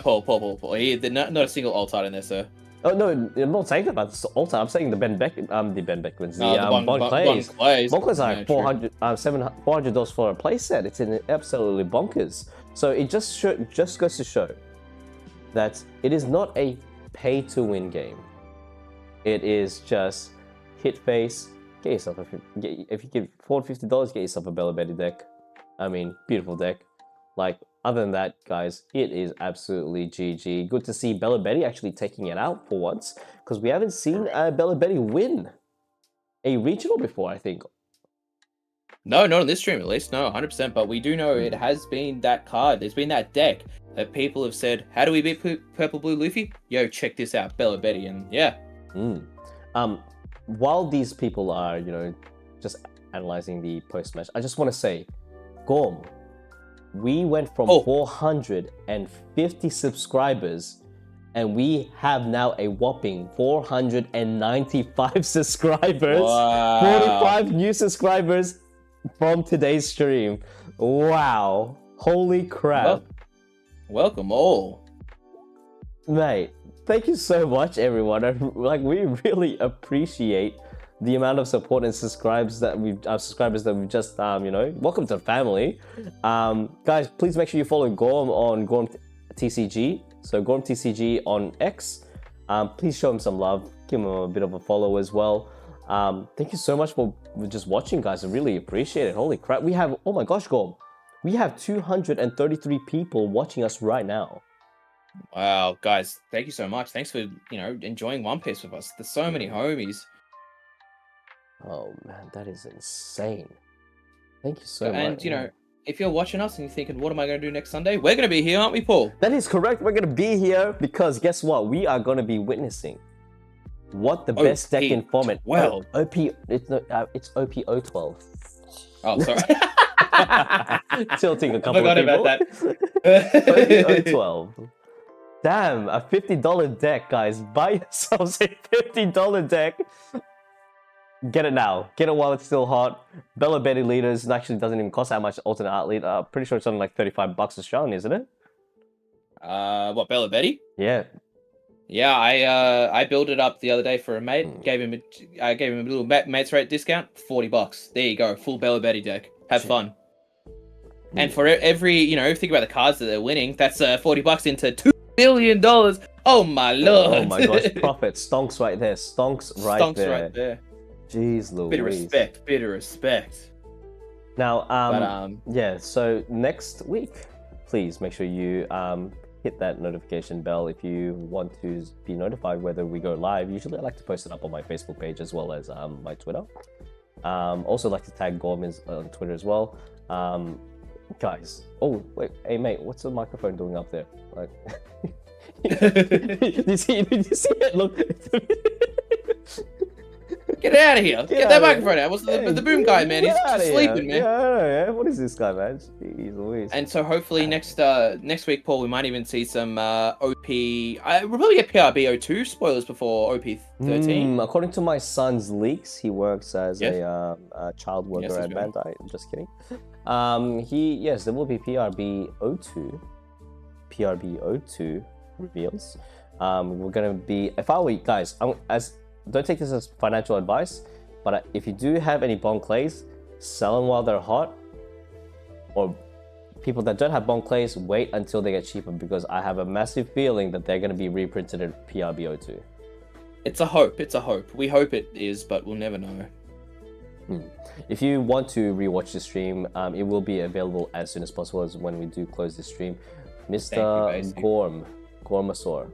Paul. Not a single alt art in there, sir. Oh no, I'm not saying about the alt art. I'm saying the Ben Beckmans, the Bon Clays. Bon Clays are like $400 for a playset. It's absolutely bonkers. So it just goes to show that it is not a pay-to-win game. It is just hit face. Get yourself if you give $450, get yourself a Bella Betty deck. I mean, beautiful deck. Like, other than that, guys, it is absolutely GG. Good to see Bella Betty actually taking it out for once, because we haven't seen Bella Betty win a regional before, I think. No, not on this stream at least. No, 100%. But we do know it has been that card. There's been that deck that people have said, how do we beat Purple Blue Luffy? Yo, check this out, Bella Betty. And yeah. While these people are, just analyzing the post-match, I just want to say, Gorm, we went from 450 subscribers, and we have now a whopping 495 subscribers. Wow. 45 new subscribers from today's stream. Wow. Holy crap. Welcome all. Mate, thank you so much, everyone. We really appreciate the amount of support and subscribers that we've just welcome to the family. Guys, please make sure you follow Gorm on Gorm TCG. So Gorm TCG on X. Please show him some love. Give him a bit of a follow as well. Thank you so much for just watching, guys. I really appreciate it. Holy crap. We have, oh my gosh, Gorm. We have 233 people watching us right now. Wow, guys, thank you so much. Thanks for, enjoying One Piece with us. There's so many homies. Oh man, that is insane. Thank you so much. And, if you're watching us and you're thinking, what am I going to do next Sunday? We're going to be here, aren't we, Paul? That is correct. We're going to be here because guess what? We are going to be witnessing what the best deck in format. Well, it's OP012. Oh, sorry. Tilting a couple of people. I forgot about that. OP012. Damn, a $50 deck, guys. Buy yourselves a $50 deck. Get it now. Get it while it's still hot. Bella Betty leaders actually doesn't even cost that much. Alternate art leader. Pretty sure it's only like $35 Australian, isn't it? What, Bella Betty? Yeah. Yeah, I built it up the other day for a mate. I gave him a little mates rate discount. $40. There you go. Full Bella Betty deck. Have fun. And for every, think about the cards that they're winning. That's $40 into $2 billion. Oh my lord. Oh my gosh. Profit. Stonks right there. Stonks right there. Jeez Louise. Bit of respect. Now, yeah, so next week, please make sure you hit that notification bell if you want to be notified whether we go live. Usually I like to post it up on my Facebook page as well as my Twitter. Also like to tag Gorm on Twitter as well. Guys, oh wait, hey mate, what's the microphone doing up there? Like, did you see it? Look. Get out of here! Get that microphone out! What's the boom guy, man? He's just sleeping, man. Yeah. What is this guy, man? Jeez Louise. And so hopefully next week, Paul, we might even see some OP. We'll probably get PRB02 spoilers before OP13. According to my son's leaks, he works as a child worker at Bandai. I'm just kidding. There will be PRB02. PRB02 reveals. We're gonna be, if I were you guys, don't take this as financial advice, but if you do have any Bon Clays, sell them while they're hot, or people that don't have Bon Clays, wait until they get cheaper, because I have a massive feeling that they're gonna be reprinted at PRB02. It's a hope. It's a hope. We hope it is, but we'll never know. If you want to rewatch the stream, it will be available as soon as possible as when we do close the stream. Mr. Gormasaur.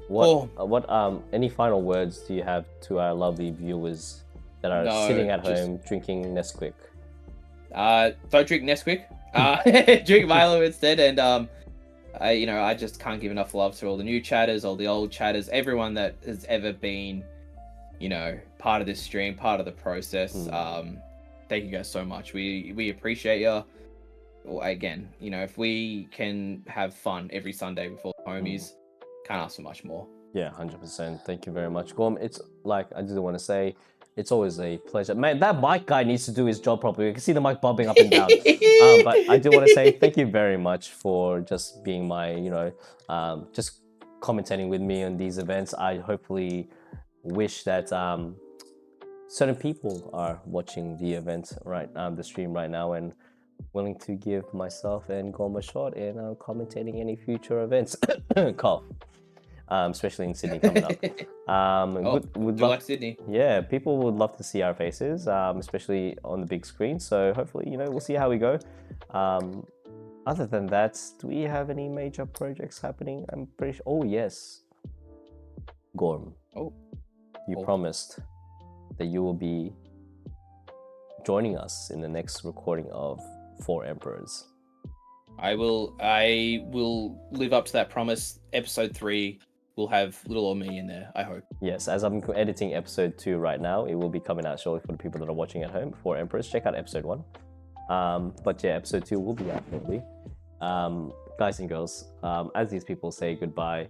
What any final words do you have to our lovely viewers that are sitting at home drinking Nesquik? Don't drink Nesquik. Drink Milo instead. And I just can't give enough love to all the new chatters, all the old chatters, everyone that has ever been, part of this stream, part of the process. Thank you guys so much. We appreciate you. Well, again, if we can have fun every Sunday with all the homies, can't ask for much more. Yeah, 100%. Thank you very much, Gorm. It's like, I just want to say, it's always a pleasure. Man, that mic guy needs to do his job properly. You can see the mic bobbing up and down. But I do want to say thank you very much for just being my, just commentating with me on these events. I hopefully wish that certain people are watching the event the stream right now, and willing to give myself and Gorm a shot in commentating any future events. Cough. Especially in Sydney coming up. Would like Sydney. Yeah, people would love to see our faces, especially on the big screen. So hopefully, we'll see how we go. Other than that, do we have any major projects happening? I'm pretty sure. Oh, yes. Gorm. You promised that you will be joining us in the next recording of 4 Emperors. I will live up to that promise. Episode 3 will have little or me in there, I hope. Yes, as I'm editing episode 2 right now, it will be coming out shortly for the people that are watching at home. 4 Emperors, check out episode 1. But yeah, episode 2 will be out shortly. Guys and girls, as these people say goodbye,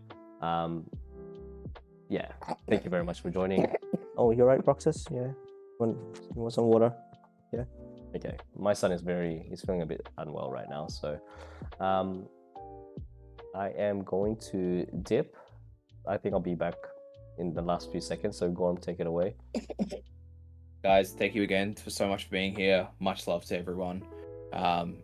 yeah, thank you very much for joining. Oh, you're right, Roxas? Yeah. You want some water? Yeah? Okay. My son he's feeling a bit unwell right now, so I am going to dip. I think I'll be back in the last few seconds, so Gorm, take it away. Guys, thank you again so much for being here. Much love to everyone.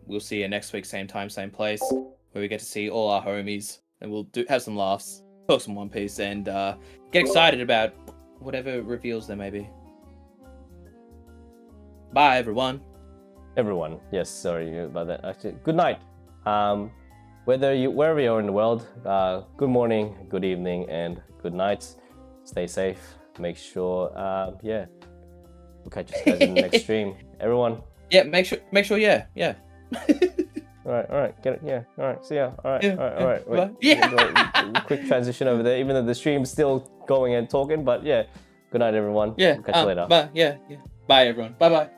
We'll see you next week, same time, same place, where we get to see all our homies, and we'll have some laughs, talk some One Piece, and get excited about whatever reveals there may be. Bye, everyone. Everyone, yes, sorry about that. Actually, good night. Wherever you are in the world, good morning, good evening, and good night. Stay safe. Make sure, we'll catch you guys in the next stream. Everyone. Yeah, make sure, yeah. All right, get it, yeah. All right, see ya. All right. Wait, yeah. Quick transition over there, even though the stream's still going and talking, but yeah. Good night, everyone. Yeah. We'll catch you later. Bye. Yeah. Bye, everyone. Bye.